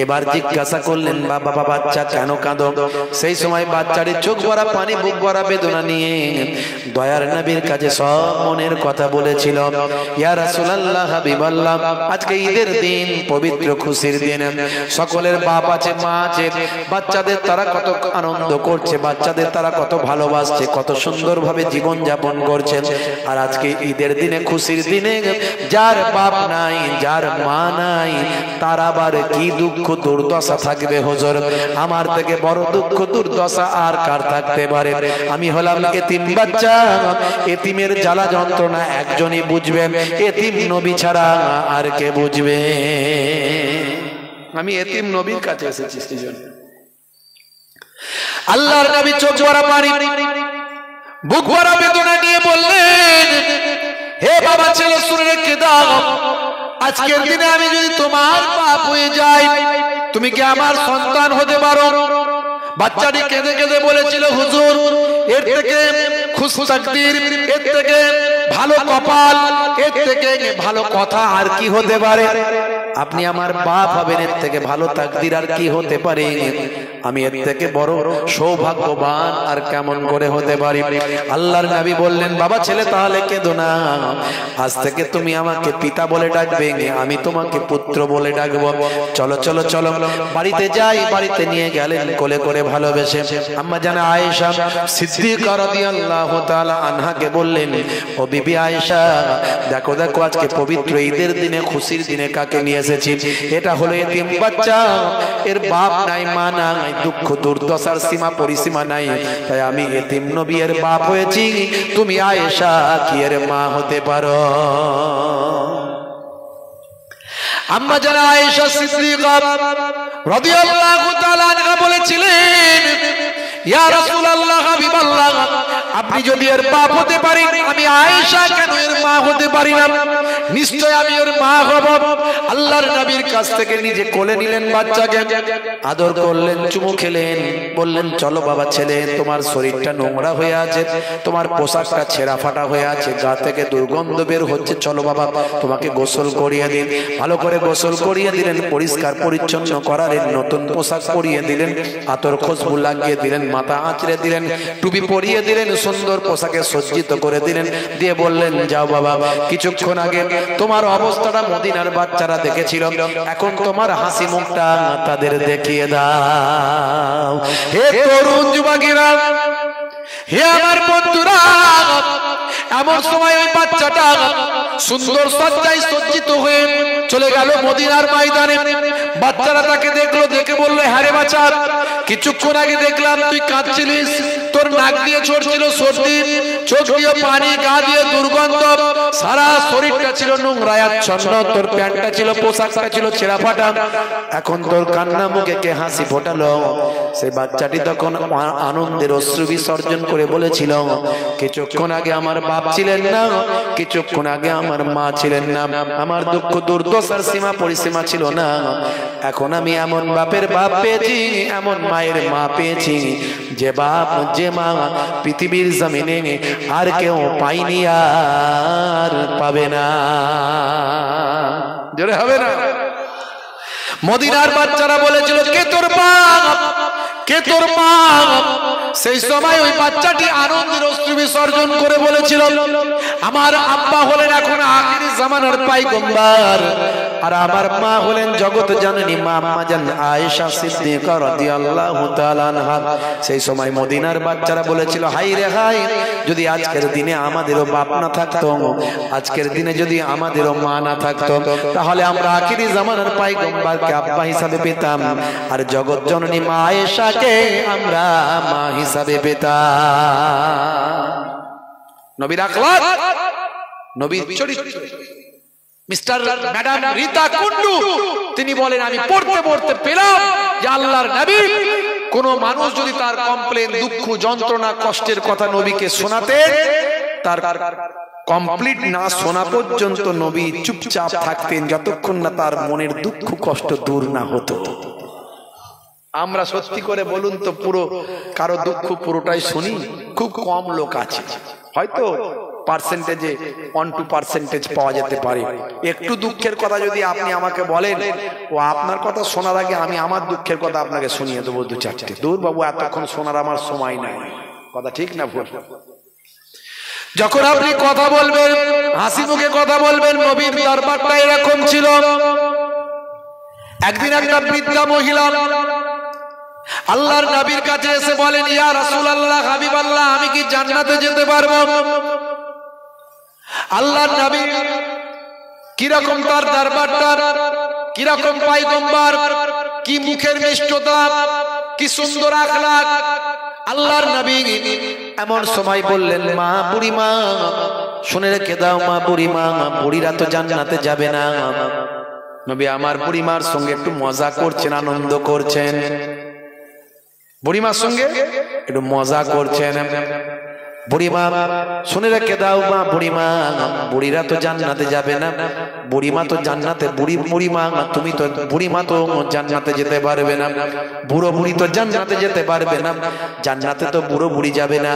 এবার জিজ্ঞাসা করলেন, বাবা বাচ্চা কেন কাঁদো। সেই সময় বাচ্চাটির চোখ ভরা পানি, বুক ভরা বেদনা নিয়ে দয়ার নবীর কাছে সব মনের কথা বলেছিল। ইয়া রাসূলুল্লাহ হাবিবাল্লাহ, আজকে ঈদের দিন, পবিত্র খুশির দিন, সকলের বাপ আছে, মা আছে, বাচ্চাদের তারা কত আনন্দ করছে, বাচ্চাদের তারা কত ভালোবাসছে, কত সুন্দরভাবে জীবন যাপন করছে। আর আজকে ঈদের দিনে, খুশির দিনে যার বাপ নাই, যার মা নাই, তার আবার কি দুঃখ দুর্দশা থাকবে হুজুর। আমার থেকে বড় দুঃখ দুর্দশা আর কার থাকতে পারে। আমি হলাম এতিম বাচ্চা, এতিমের জ্বালা যন্ত্রণা একজনই বুঝবে, এতিম নবী ছাড়া আর কে বুঝবে। আমি এতিম নবীর কাছে এসেছি সেজন্য। আল্লাহর নবী চোখ ভরা পানি, বুক ভরা বেদনা নিয়ে বললেন, হে বাবা ছেলে শুনে রেখে দাও, আজকের দিনে আমি যদি তোমার বাপ হয়ে যাই, তুমি কি আমার সন্তান হতে পারো। বাচ্চাটি কেঁদে কেঁদে বলেছিল, হুজুর এর থেকে খুশ তাকদীর, এর থেকে ভালো কপাল, এর থেকে ভালো কথা আর কি হতে পারে। আপনি আমার বাপ হবেন, এর থেকে ভালো তাকদীর আর কি হতে পারে। আমি এর থেকে বড় সৌভাগ্যবান আর কেমন করে হতে পারি। আল্লাহর নবী বললেন, বাবা ছেলে তাহলে কেঁদো না, আজ থেকে তুমি আমাকে পিতা বলে ডাকবে, আমি তোমাকে পুত্র বলে ডাকবো। চলো চলো চলো বাড়িতে যাই। বাড়িতে নিয়ে গেলেন কোলে করে ভালোবেসে। আম্মা জানা আয়েশা সিদ্দিকা রাদিয়াল্লাহু তাআলা আনহাকে বললেন, ও বিবি আয়েশা, দেখো দেখো আজকে পবিত্র ঈদের দিনে, খুশির দিনে কাকে নিয়ে এসেছি। এটা হলো এতিম বাচ্চা, এর বাপ নাই, মা নাই, দুঃখ দুর্দশার সীমা পরিসীমা নাই, তাই আমি এতিম নবী এর বাপ হয়েছি। তুমি আয়েশা কি এর মা হতে পারো। আম্মা জানা আয়েশা সিদ্দিকা রাদিয়াল্লাহু তাআলা আনহা বলেছিলেন, ইয়া রাসূলুল্লাহ হাবিবাল্লাহ, আপনি যদি এর বাপ হতে পারেন, আমি আয়েশা কেন এর মা হতে পারি না? নিশ্চয় আমি ওর মা হব। আল্লাহর নবীর কাছ থেকে নিজে কোলে নিলেন বাচ্চাকে, আদর করলেন, চুমু খেলেন, বললেন চলো বাবা ছেলে, তোমার শরীরটা নোংরা হয়ে আছে, তোমার পোশাকটা ছেঁড়া ফাটা হয়ে আছে, গা থেকে দুর্গন্ধ বের হচ্ছে, চলো বাবা তোমাকে গোসল করিয়ে দিন। ভালো করে গোসল করিয়ে দিলেন, পরিষ্কার পরিচ্ছন্ন করালেন, নতুন পোশাক পরিয়ে দিলেন, আতর খুশবু লাগিয়ে দিলেন, মাথা আঁচড়ে দিলেন, টুপি পরিয়ে দিলেন, সুন্দর পোশাকে সজ্জিত করে দিলেন, দিয়ে বললেন যাও বাবা, কিছুক্ষণ আগে তোমার অবস্থাটা মদিনার বাচ্চারা দেখেছিল, এখন তোমার হাসি মুখটা তাদের দেখিয়ে দাও। হে তরুণ যুবকেরা, হে আমার বন্ধুরা, এমন সময় ওই বাচ্চাটা সুন্দর সজ্জায় সজ্জিত হয়ে চলে গেল মদিনার ময়দানে। বাচ্চারা তাকে দেখলো, দেখে বললো হ্যাঁ রে বাচ্চা, কিছুক্ষণ আগে দেখলাম তুই কাঁদছিলিস, তোর নাক দিয়ে ঝরছিল সর্দি, চোখ দিয়ে পানি, গা দিয়ে দুর্গন্ধ, সারা শরীরটা ছিল নোংরায় আচ্ছন্ন, তোর প্যান্টটা ছিল, পোশাকটা ছিল ছেঁড়া ফাটা, এখন তোর কান্না মুখে কে হাসি ফোটালো? সেই বাচ্চাটি তখন আনন্দের অশ্রু বিসর্জন করে বলেছিল, কিছুক্ষণ আগে আমার বাপ ছিলেন না, কিছুক্ষণ আগে আমার মা ছিলেন না, আমার দুঃখ দুর্দশার সীমা পরিসীমা ছিল না, এখন আমি এমন বাপের বাপ পেয়েছি, এমন মায়ের মা পেয়েছি, যে বাপ যে মা পৃথিবীর জমিনে আর কেউ পাইনি, আর পাবে না। জোরে হবে না? মদিনার বাচ্চারা বলেছিল কে তোর বাপ, কে তোর মা? সেই সময় ওই বাচ্চাটি আনন্দের অশ্রু বিসর্জন করে বলেছিল, আমার আব্বা হলেন এখন আখির জামানার পয়গম্বর, আর আমার মা হলেন জগৎ জননী মা আম্মাজান আয়েশা সিদ্দিকা রাদিয়াল্লাহু তাআলা আনহা। সেই সময় মদিনার বাচ্চারা বলেছিল হাই রে হাই, যদি আজকের দিনে আমাদেরও বাপ না থাকতো, আজকের দিনে যদি আমাদেরও মা না থাকতো, তাহলে আমরা আখিরি জামানার পয়গম্বরকে আব্বা হিসাবে পেতাম, আর জগৎ জননী মা আয়েশাকে আমরা মা হিসাবে পেতাম। নবীর আখলাক, নবীর চরিত্র। মিস্টার ম্যাডাম রীতা কুন্ডু তিনি বলেন, আমি পড়তে পড়তে পেলাম যে আল্লাহর নবী, কোন মানুষ যদি তার কমপ্লেন, দুঃখ, যন্ত্রণা, কষ্টের কথা নবীকে শোনাতে, তার কমপ্লিট না শোনা পর্যন্ত নবী চুপচাপ থাকতেন, যতক্ষণ না তার মনের দুঃখ কষ্ট দূর না হতো। আমরা সত্যি করে বলুন তো, পুরো কারো দুঃখ পুরোটাই শুনি? খুব কম লোক আছে, হয়তো পার্সেন্টেজে 1-2% পাওয়া যেতে পারে। একটু দুঃখের কথা যদি আপনি আমাকে বলেন, ও আপনার কথা শোনার আগে আমি আমার দুঃখের কথা আপনাকে শুনিয়ে দেবো 2-4টে। দূর বাবু, এতক্ষণ শোনার আমার সময় নাই। কথা ঠিক না ভুল? যখন আপনি কথা বলবেন, হাসি মুখে কথা বলবেন। নবীর দরবারটা এরকম ছিল। একদিন একটা বৃদ্ধা মহিলা আল্লাহর নবীর কাছে এসে বলেন, ইয়া রাসূলুল্লাহ হাবিবাল্লাহ, আমি কি জান্নাতে যেতে পারবো? আল্লাহর নবী কিরকম তার দরবারটা, কিরকম পয়গম্বর, কি মুখের মিষ্টতা, কি সুন্দর আখলাক। আল্লাহর নবী এমন সময় বললেন, মা, বুড়ি মা, শুনে রেখে দাও মা, বুড়ি মা, বুড়িরা তো জান্নাতে যাবে না। নবী আমার বুড়িমার সঙ্গে একটু মজা করছেন, আনন্দ করছেন, বুড়িমার সঙ্গে একটু মজা করছেন। বুড়িমা শুনে রেখে দাও মা, বুড়িমা, বুড়িরা তো জান্নাতে যাবে না, বুড়িমা তো জান্নাতে, বুড়িমা তুমি তো, বুড়িমা তো জান্নাতে যেতে পারবে না, বুড়ো বুড়ি তো জান্নাতে যেতে পারবে না, জান্নাতে তো বুড়ো বুড়ি যাবে না।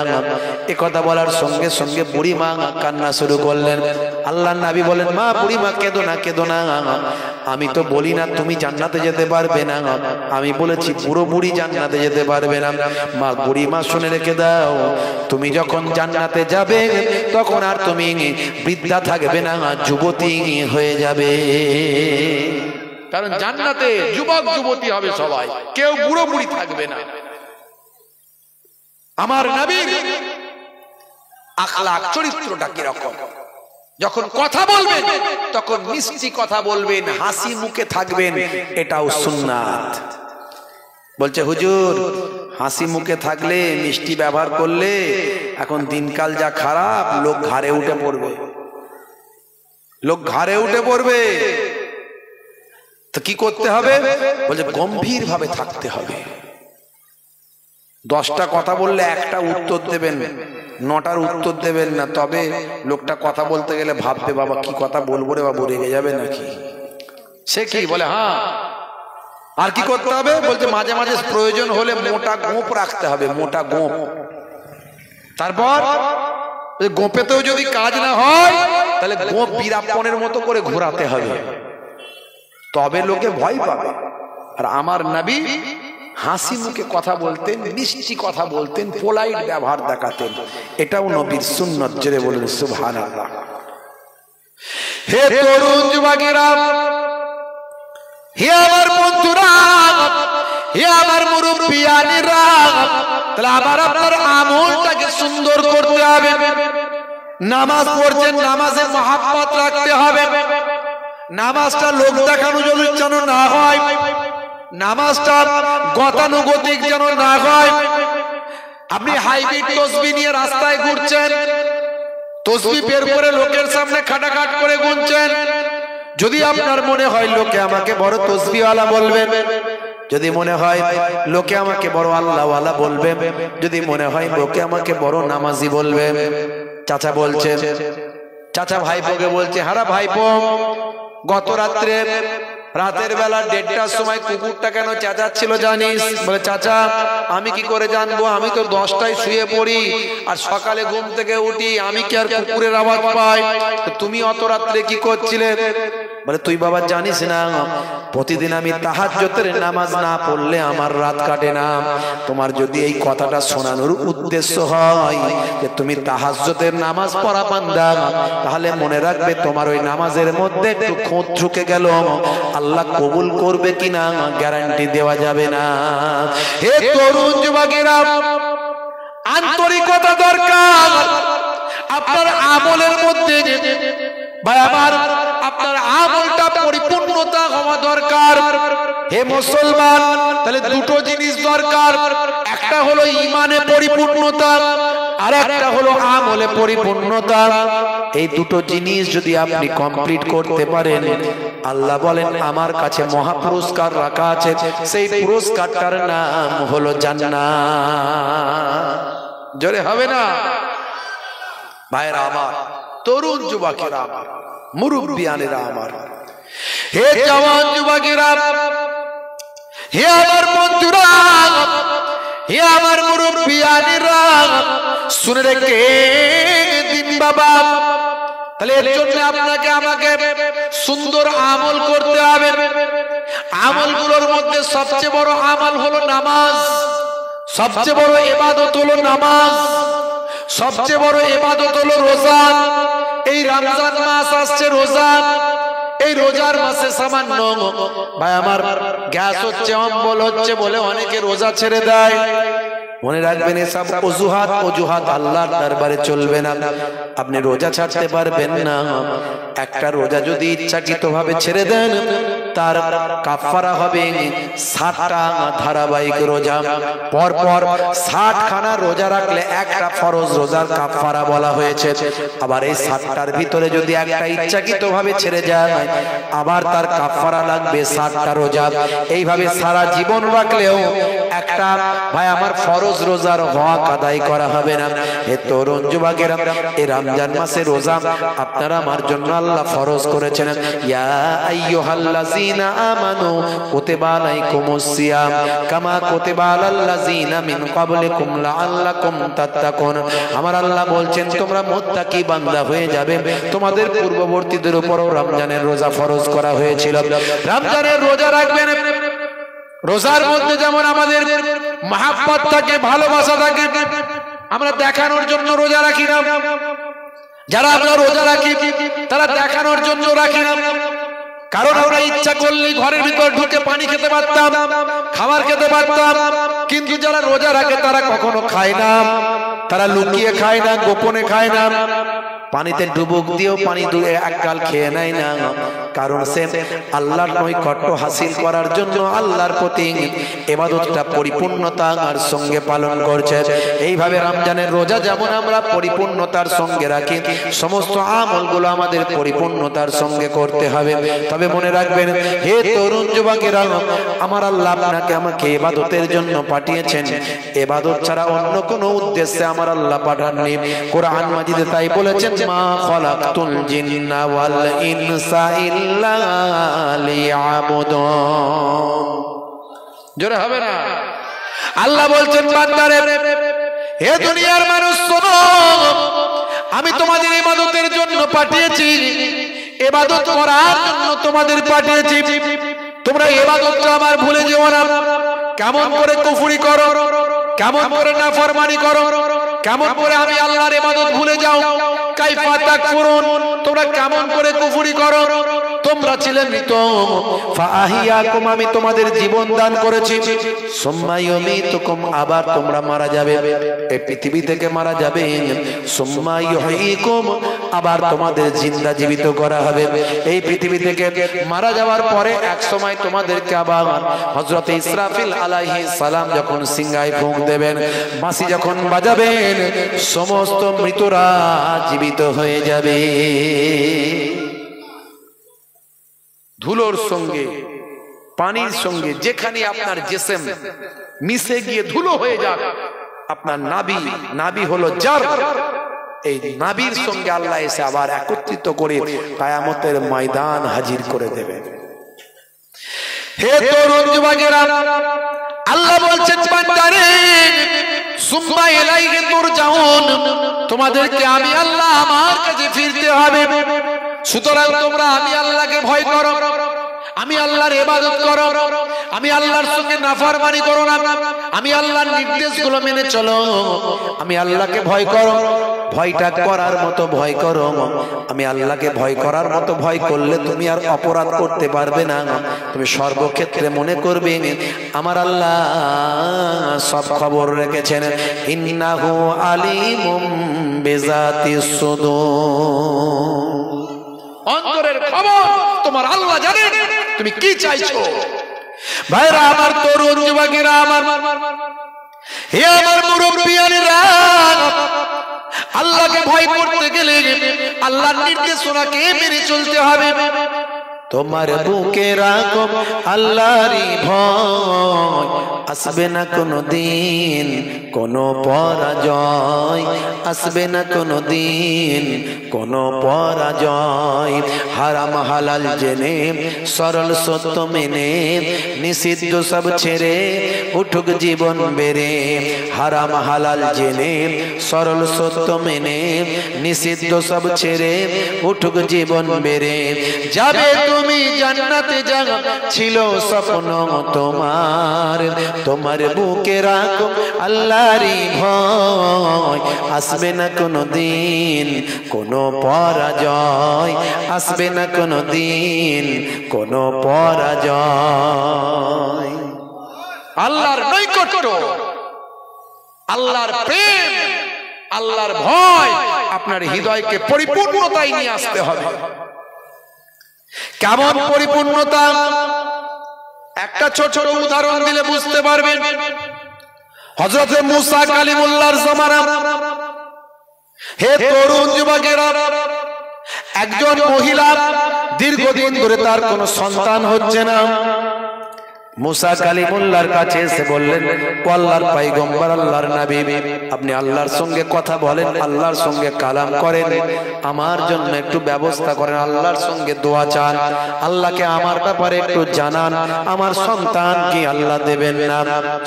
এ কথা বলার সঙ্গে সঙ্গে বুড়িমা কান্না শুরু করলেন। আল্লাহর নবী বলেন, মা, বুড়িমা কেঁদো না, কেঁদো না, আমি তো বলি না তুমি জান্নাতে যেতে পারবে না, আমি বলেছি বুড়ো বুড়ি জান্নাতে যেতে পারবে না। মা, বুড়িমা শুনে রেখে দাও, তুমি যখন জান্নাতে যাবে তখন আর তুমি বৃদ্ধা থাকবে না, যুবতী হয়ে যাবে। কারণ জান্নাতে যুবক যুবতী হবে সবাই, কেউ বুড়ো বুড়ি থাকবে না। আমার নবীর আখলাক, চরিত্রটা কিরকম? যখন কথা বলবেন তখন মিষ্টি কথা বলবেন, হাসি মুখে থাকবেন, এটাও সুন্নাত। বলছে হুজুর, হাসি মুখে থাকলে, মিষ্টি ব্যবহার করলে এখন দিনকাল যা খারাপ, লোক ঘাড়ে উঠে পড়বে, লোক ঘাড়ে উঠে পড়বে। তো কি করতে হবে? বলছে গম্ভীর ভাবে থাকতে হবে। 10টা কথা বললে একটা উত্তর দেবেন, 9টার উত্তর দেবেন না। তবে লোকটা কথা বলতে গেলে ভাববে বাবা কি কথা বলবো রে, বাবু রেগে যাবে নাকি। সে কি বলে হ্যাঁ, আর কি করতে হবে বলতে মাঝে মাঝে প্রয়োজন হলে মোটা গোঁপ রাখতে হবে, মোটা গোঁপ। তারপর গোঁপেতেও যদি কাজ না হয় তাহলে গোঁপ বীরাপ্পনের মতো করে ঘোরাতে হবে, তবে লোকে ভয় পাবে। আর আমার নবী হাসি মুখে কথা বলতেন, মিষ্টি কথা বলতেন, পোলাইট ব্যবহার দেখাতেন। এটাও নবীর সুন্নত। জোরে বলুন সুবহানাল্লাহ। হে তরুণ যুবকেরা, হে আমার বন্ধুরা, হে আমার মুরব্বিয়ানেরা, তাহলে আবার আপনার আমলটাকে সুন্দর করতে হবে। নামাজ পড়ছেন, নামাজে মহাব্বত রাখতে হবে। নামাজটা লোক দেখানো যেন না হয়, নামাজটা গতানুগতিক যেন না হয়। আপনি হাইব্রিড তসবি নিয়ে রাস্তায় ঘুরছেন, তসবি বের করে লোকের সামনে খাটাখাট করে গুনছেন। যদি আপনার মনে হয় লোকে আমাকে বড় তসবিওয়ালা বলবে, যদি মনে হয় লোকে আমাকে বড় আল্লাহওয়ালা বলবে, যদি মনে হয় লোকে আমাকে বড় নামাজি বলবে, চাচা বলছেন, চাচা ভাইপোকে বলছে, হারা ভাইপো গত রাতের বেলা 1:30টার সময় কুকুরটা কেন চেঁচাচ্ছিল জানিস? বলে চাচা আমি কি করে জানবো, আমি তো 10টায় শুয়ে পড়ি আর সকালে ঘুম থেকে উঠি, আমি কি আর কুকুরের আওয়াজ পাই? তুমি অত রাত্রে কি করছিলে? বলে তুই বাবা জানিস না, প্রতিদিন আমি তাহাজ্জুদের নামাজ না পড়লে আমার রাত কাটে না। তোমার যদি এই কথাটা শোনানোর উদ্দেশ্য হয় যে তুমি তাহাজ্জুদের নামাজ পড়া বান্দা, তাহলে মনে রাখবে তোমার ওই নামাজের মধ্যে একটু খুঁত ঢুকে গেল, আল্লাহ কবুল করবে কিনা গ্যারান্টি দেওয়া যাবে না। হে তরুণ যুবকেরা, আন্তরিকতা দরকার আপনার আমলের মধ্যে। ভাই আমার, আপনার আমলটা পরিপূর্ণতা হওয়া দরকার। হে মুসলমান, তাহলে দুটো জিনিস দরকার, একটা হলো ঈমানে পরিপূর্ণতা, আর একটা হলো আমলে পরিপূর্ণতা। এই দুটো জিনিস যদি আপনি কমপ্লিট করতে পারেন, আল্লাহ বলেন আমার কাছে মহা পুরস্কার রাখা আছে, সেই পুরস্কারটার নাম হলো জান্নাত। জোরে হবে না ভাইরা আমার, তরুণ যুবকেরা আমার, মুরব্বিয়ানেরা আমার, হে জওয়ান যুবকেরা, হে আমার বন্ধুরা, হে আমার মুরব্বিয়ানেরা, শুনে রেখে দিন বাবা। তাহলে এর জন্য আপনাকে আমাকে সুন্দর আমল করতে হবে। আমলগুলোর মধ্যে সবচেয়ে বড় আমল হলো নামাজ, সবচেয়ে বড় ইবাদত হলো নামাজ, সবচেয়ে বড় ইবাদত হলো রোজা। এই রমজান মাস আসছে, রোজা, এই রোজার মাসে সামান্য ভাই আমার গ্যাস হচ্ছে, অম্বল হচ্ছে বলে অনেকে রোজা ছেড়ে দেয়। মনে রাখবেন এসব অজুহাত আল্লাহর দরবারে চলবে না। আপনি রোজা ছাড়তে পারবেন না। একটা রোজা যদি ইচ্ছাকৃতভাবে ছেড়ে দেন, তার কাফারা হবে 60টা ধারাবাহিক রোজা। পরপর 60 খানা রোজা রাখলে একটা ফরজ রোজার কাফারা বলা হয়েছে। আবার এই 60টার ভিতরে যদি একটা ইচ্ছাকৃতভাবে ছেড়ে যায়, আবার তার কাফারা লাগবে 60টা রোজা। এইভাবে সারা জীবন রাখলেও একটা ভাই আমার ফরজ রোজার হক আদায় করা হবে না। হে তরুণ যুবকেরা, এই রমজান মাসে রোজা আপনারা আমার জন্য আল্লাহ ফরজ করেছেন। ইয়া আইয়ুহাল্লাযীনা আমানু কুতিবা আলাইকুমুস সিয়াম কামা কুতিবা আলাল্লাযীনা মিন ক্বাবলিকুম লাআল্লাকুম তাত্তাকুন। আমার আল্লাহ বলছেন তোমরা মুত্তাকি বান্দা হয়ে যাবে। তোমাদের পূর্ববর্তীদের উপরও রমজানের রোজা ফরজ করা হয়েছিল। রমজানের রোজা রাখবেন। রোজার মধ্যে যেমন আমাদের মহাব্বত থাকে, ভালোবাসা থাকে, আমরা দেখানোর জন্য রোজা রাখি না। যারা আমরা রোজা রাখি তারা দেখানোর জন্য রাখি না, কারণ আমরা ইচ্ছা করলে ঘরের ভিতর ঢুকে পানি খেতে পারতাম, খাবার খেতে পারতাম। কিন্তু যারা রোজা রাখে তারা কখনো খায় না, তারা লুকিয়ে খায় না, গোপনে খায় না, পানিতে ডুবুক দিয়েও পানি এক গাল খেয়ে নেয় না, কারণ সে আল্লাহর নৈকট্য হাসিল করার জন্য আল্লাহর প্রতি ইবাদতটা পরিপূর্ণতার সঙ্গে পালন করছে। এইভাবে রমজানের রোজা যেমন আমরা পরিপূর্ণতার সঙ্গে রাখি, সমস্ত আমলগুলো আমাদের পরিপূর্ণতার সঙ্গে করতে হবে। তবে মনে রাখবেন হে তরুণ যুবকেরা, আমার আল্লাহ আপনাকে আমাকে ইবাদতের জন্য পাঠিয়েছেন, ইবাদত ছাড়া অন্য কোনো উদ্দেশ্যে আমার আল্লাহ পাঠাননি। কোরআন মাজিদে তাই বলেছেন, মা খালাকতুল জিন্না ওয়াল ইনসা ইল্লা লিয়াবুদুন। জোরে হবে না? আল্লাহ বলছেন বান্দারে, হে দুনিয়ার মানুষ শোনো, আমি তোমাদের ইবাদতের জন্য পাঠিয়েছি, ইবাদত করার জন্য তোমাদের পাঠিয়েছি। তোমরা ইবাদতটা আমার ভুলে যেও না। কেমন করে কুফরি করো, কেমন করে নাফরমানি করো, কেমন করে আমি আল্লাহর ইবাদত ভুলে যাও। কাইফা তাকফুরুন, তোমরা কেমন করে কুফরি করো। তোমরা ছিলে মৃত, ফাআহিয়াকুম, আমি তোমাদের জীবন দান করেছি। সুম্মা ইউমীতুকুম, আবার তোমরা মারা যাবে, এই পৃথিবী থেকে মারা যাবে। সুম্মা ইউহয়িকুম, আবার তোমাদের জিন্দা জীবিত করা হবে। এই পৃথিবী থেকে মারা যাওয়ার পরে এক সময় তোমাদেরকে আবার হযরত ইসরাফিল আলাইহিস সালাম যখন সিংহায় ফুঁক দেবেন, বাঁশি যখন বাজাবেন, সমস্ত মৃতরা জীবিত হয়ে যাবে। ধুলোর সঙ্গে পানির সঙ্গে যেখানে আপনার জিসম মিশে গিয়ে ধুলো হয়ে যাক, আপনার নাভি হলো জার, এই নাভির সঙ্গে আল্লাহ এসে আবার একত্রিত করে কিয়ামতের ময়দান হাজির করে দেবে। হে তরুণ যুবকেরা, আল্লাহ বলছেন বান্দারে, সুম্মা ইলাইহি তুরজাউন, তোমাদেরকে আমি আল্লাহ আমার কাছে ফিরতে হবে। সুতরাং তোমরা আমি আল্লাহকে ভয় করো, আমি আল্লাহর ইবাদত করো, আমি আল্লাহর সঙ্গে নাফরমানি করো না, আমি আল্লাহর নির্দেশগুলো মেনে চলো, আমি আল্লাহকে ভয় করো। ভয়টা করার মতো ভয় করো। আমি আল্লাহকে ভয় করার মতো ভয় করলে তুমি আর অপরাধ করতে পারবে না। তুমি সর্বক্ষেত্রে মনে করবে আমার আল্লাহ সব খবর রেখেছেন। ইন্নাহু আলিমুম বিজাতিস সুদূর, অন্তরের খবর তোমার আল্লাহ জানেন তুমি কি চাইছো। ভাইরা আমার, তরুণ যুবকেরা আমার, হে আমার মুরব্বিয়ানেরা, আল্লাহকে ভয় করতে গেলে আল্লাহর নির্দেশনাকে মেনে চলতে হবে। তোমার বুকে রাখো আল্লাহরই ভয়, আসবে না কোনো দিন কোনো পরাজয়, আসবে না কোনো দিন কোনো পরাজয়। হারাম হালাল জেনে সরল সত্য মেনে নিষিদ্ধ সব ছেড়ে উঠুক জীবন বেড়ে। হারাম হালাল জেনে সরল সত্য মেনে নিষিদ্ধ সব ছেড়ে উঠুক জীবন বেড়ে। যাবে তুমি জান্নাতে, জাগা ছিল স্বপ্ন তোমার। তোমার বুকে রাখো আল্লাহরই ভয়, আসবে না কোনো দিন কোনো পরাজয়, আসবে না কোনো দিন কোনো পরাজয়। আল্লাহর নৈকট্য, আল্লাহর প্রেম, আল্লাহর ভয় আপনার হৃদয়কে পরিপূর্ণতায় নিয়ে আসতে হবে। কেমন পরিপূর্ণতা? একটা ছোট ছোট উদাহরণ দিলে বুঝতে পারবেন। হযরত মুসা কালিমুল্লাহর জামানা। হে তরুণ যুবকেরা, একজন মহিলা দীর্ঘদিন ধরে তার কোনো সন্তান হচ্ছে না। মুসা কালিমুল্লাহর কাছে এসে বললেন, আল্লাহর পয়গম্বর, আল্লাহর নবী, আপনি আল্লাহর সঙ্গে কথা বলেন, আল্লাহর সঙ্গে কালাম করেন, আমার জন্য একটু ব্যবস্থা করেন, আল্লাহর সঙ্গে দোয়া চান, আল্লাহকে আমার ব্যাপারে একটু জানান। আমার সন্তান কি আল্লাহ দেবেন না?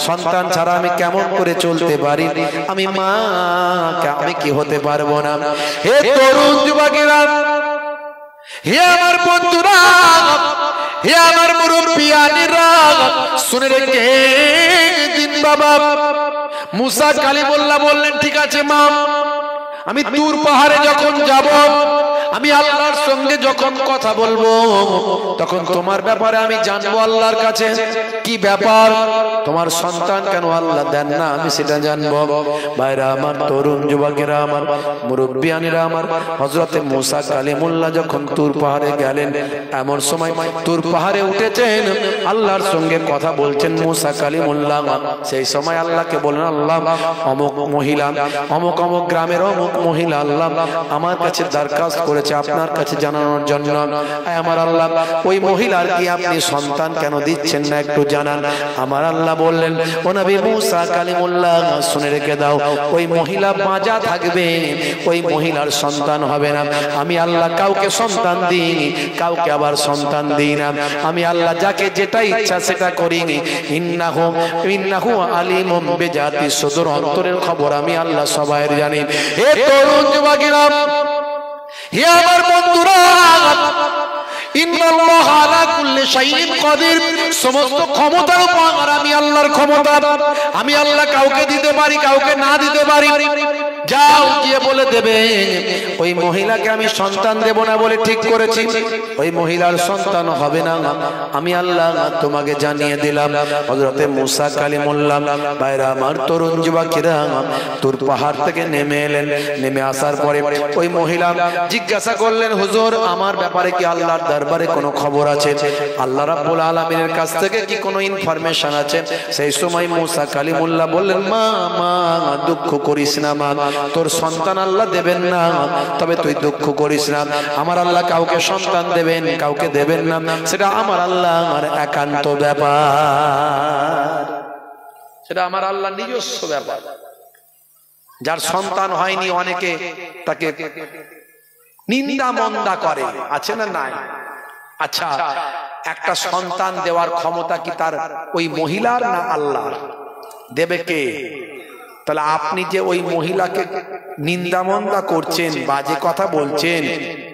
সন্তান ছাড়া আমি কেমন করে চলতে পারি? আমি মা, আমি কি হতে পারবো না? হে তরুণ যুবকেরা, হে আমার বন্ধুরা, হে আমার মুরব্বিয়ানেরা, শুনে রেখে দিন বাবা। মুসা কালিমুল্লাহ বললেন, ঠিক আছে মা, আমি তুর পাহাড়ে যখন যাব আমি আল্লাহর সঙ্গে যখন কথা বলবো তখন তোমার ব্যাপারে আমি জানবো আল্লাহর কাছে কি ব্যাপার, তোমার সন্তান কেন আল্লাহ দেন না আমি সেটা জানবো। ভাইরা আমার, তরুণ যুবকেরা আমার, মুরব্বিয়ানেরা আমার, হযরতে মুসা কালিমুল্লাহ যখন তুর পাহাড়ে গেলেন, এমন সময় তুর পাহাড়ে উঠেছেন, আল্লাহর সঙ্গে কথা বলছেন মুসা কালিমুল্লাহ। সেই সময় আল্লাহকে বলেন, আল্লাহ অমুক মহিলা অমুক অমুক গ্রামের অমুক মহিলা আল্লাহ আমার কাছে দরখাস্ত করেছে আপনার কাছে জানানোর জন্য। আমার আল্লাহ, ওই মহিলার কি আপনি সন্তান কেন দিচ্ছেন না একটু জানান। আমার আল্লাহ বললেন, ও নবী মুসা কালিমুল্লাহ শুনে রেখে দাও, ওই মহিলা বাঁচা থাকবে, ওই মহিলার সন্তান হবে না। আমি আল্লাহ কাউকে সন্তান দিইনি, কাউকে আবার সন্তান দিই না। আমি আল্লাহ যাকে যেটা ইচ্ছা সেটা করিনি। ইন্নাহু আলিমুম বিজাতি সুদূর, অন্তরের খবর আমি আল্লাহ সবাই জানি। হে তরুণ যুবকেরা, হে আমার বন্ধুরা, ইন্নাল্লাহা আলা কুল্লি শাইইন কাদির, সমস্ত ক্ষমতার উপর আমি আল্লাহর ক্ষমতা। আমি আল্লাহ কাউকে দিতে পারি, কাউকে না দিতে পারি। যাও গিয়ে বলে দেবে ওই মহিলাকে আমি সন্তান দেব না বলে ঠিক করেছি, ওই মহিলার সন্তান হবে না, আমি আল্লাহ তোমাকে জানিয়ে দিলাম। হযরতে মুসা কালিমুল্লাহ, ভাইরা আমার, তরুণ যুবকেরা, তুর পাহাড় থেকে নেমে এলেন। নেমে আসার পরে ওই মহিলা জিজ্ঞাসা করলেন, হুজুর আমার ব্যাপারে কি আল্লাহর দরবারে কোনো খবর আছে, আল্লাহ রাব্বুল আলামিনের কাছ থেকে কি কোনো ইনফরমেশন আছে? সেই সময় মুসা কালিমুল্লাহ বললেন, মা মা দুঃখ করিস না মা, তোর সন্তান আল্লাহ দেবেন না, তবে তুই দুঃখ করিস না। আমার আল্লাহ কাউকে সন্তান দেবেন, কাউকে দেবেন না, সেটা আমার আল্লাহর একান্ত ব্যাপার, সেটা আমার আল্লাহর নিজস্ব ব্যাপার। যার সন্তান হয়নি অনেকে তাকে নিন্দা মন্দা করে, আছে না নাই? আচ্ছা, একটা সন্তান দেওয়ার ক্ষমতা কি তার ওই মহিলার না আল্লাহর? দেবে কে? তাহলে আপনি যে ওই মহিলাকে নিন্দামন্দা করছেন, বাজে কথা বলছেন,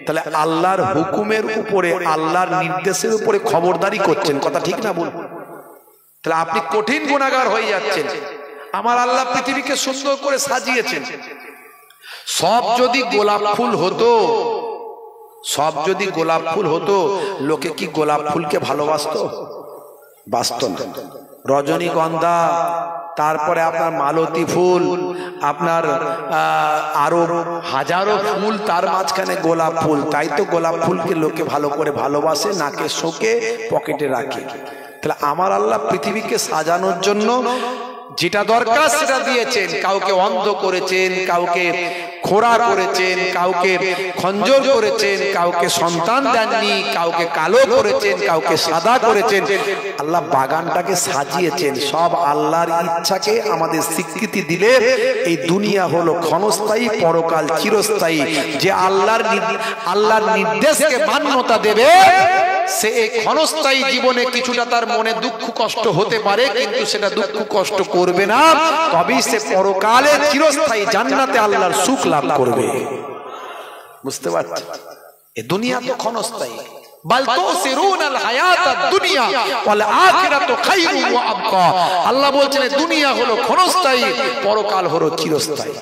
তাহলে আল্লাহর হুকুমের উপরে, আল্লাহর নির্দেশের উপরে খবরদারি করছেন, কথা ঠিক না বল? তাহলে আপনি কঠিন গুনাহগার হয়ে যাচ্ছেন। আমার আল্লাহ পৃথিবীকে সুন্দর করে সাজিয়েছেন। সব যদি গোলাপ ফুল হতো, সব যদি গোলাপ ফুল হতো, লোকে কি গোলাপ ফুলকে ভালোবাসতো? বাসতো না। রজনীগন্ধা, তারপরে আপনার মালতী ফুল, আপনার আরো হাজারো ফুল, তার মাঝখানে গোলাপ ফুল, তাই তো গোলাপ ফুলকে লোকে ভালো করে ভালোবাসে, নাকে শোকে, পকেটে রাখে। তাহলে আমার আল্লাহ পৃথিবীকে সাজানোর জন্য যেটা দরকার সেটা দিয়েছেন। কাউকে অন্ধ করেছেন, কাউকে খোড়া করেছেন, কাউকে খঞ্জর করেছেন, কাউকে সন্তান দেননি, কাউকে কালো করেছেন, কাউকে সাদা করেছেন। আল্লাহ বাগানটাকে সাজিয়েছেন। সব আল্লাহর ইচ্ছাকে আমাদের স্বীকৃতি দিলে এই দুনিয়া হলো ক্ষণস্থায়ী, পরকাল চিরস্থায়ী। যে আল্লাহর নির্দেশকে মান্যতা দেবে, সে এই ক্ষণস্থায়ী জীবনে কিছুটা তার মনে দুঃখ কষ্ট হতে পারে, কিন্তু সেটা দুঃখ কষ্ট করবে না, তবেই সে পরকালে চিরস্থায়ী জান্নাতে আল্লাহর সুখ লাভ করবে। বুঝতে পারছেন? এই দুনিয়া তো ক্ষণস্থায়ী। বাল তুসিরুনাল হায়াতাদ দুনিয়া ওয়াল আখিরাতু খায়রুন ওয়া আবকা। আল্লাহ বলছেন দুনিয়া হলো ক্ষণস্থায়ী, পরকাল হলো চিরস্থায়ী।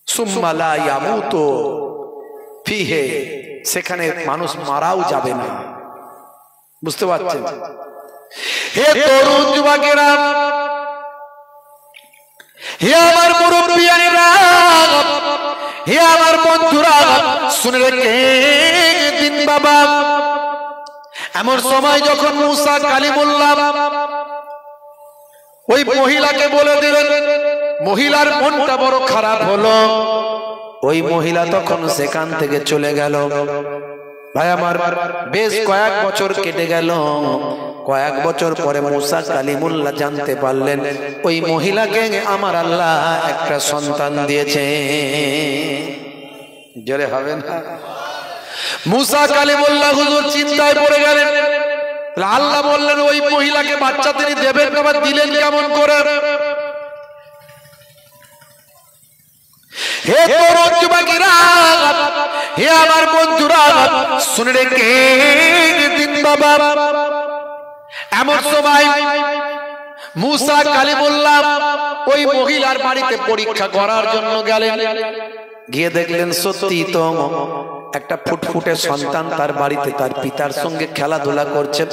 সুম্মা লা ইয়ামুতু ফিহি, সেখানে মানুষ মারাও যাবে না। বুঝতে পারছেন? হে তরুণ যুবকেরা, হে আমার মুরব্বিয়ানেরা, হে আমার বন্ধুরা, শুনে রেখে দিন বাবা। এমন সময় যখন মুসা কালিমুল্লাহ ওই মহিলাকে বলে দিলেন, মহিলার মনটা বড় খারাপ হলো। ওই মহিলা তখন সেখান থেকে চলে গেল। ভাই আমার, বেশ কয়েক বছর কেটে গেল। কয়েক বছর পরে মুসা কালিমুল্লাহ জানতে পারলেন ওই মহিলাকে আমার আল্লাহ একটা সন্তান দিয়েছে। জোরে হবে না? মুসা কালিমুল্লাহ হুজুর চিন্তায় পড়ে গেলেন। আল্লাহ বললেন ওই মহিলাকে বাচ্চা তিনি দেবেন না, দিলেন কেমন করে? হে তরুণ যুবকেরা, হে আমার বন্ধুরা, শুনে রেখে দিন বাবা। এমন সময় মুসা কালিমুল্লাহ ওই মহিলার বাড়িতে পরীক্ষা করার জন্য গেলেন। গিয়ে দেখলেন সত্যি তো একটা ফুটফুটে সন্তান তার বাড়িতে তার পিতার সঙ্গে খেলাধুলা করছে।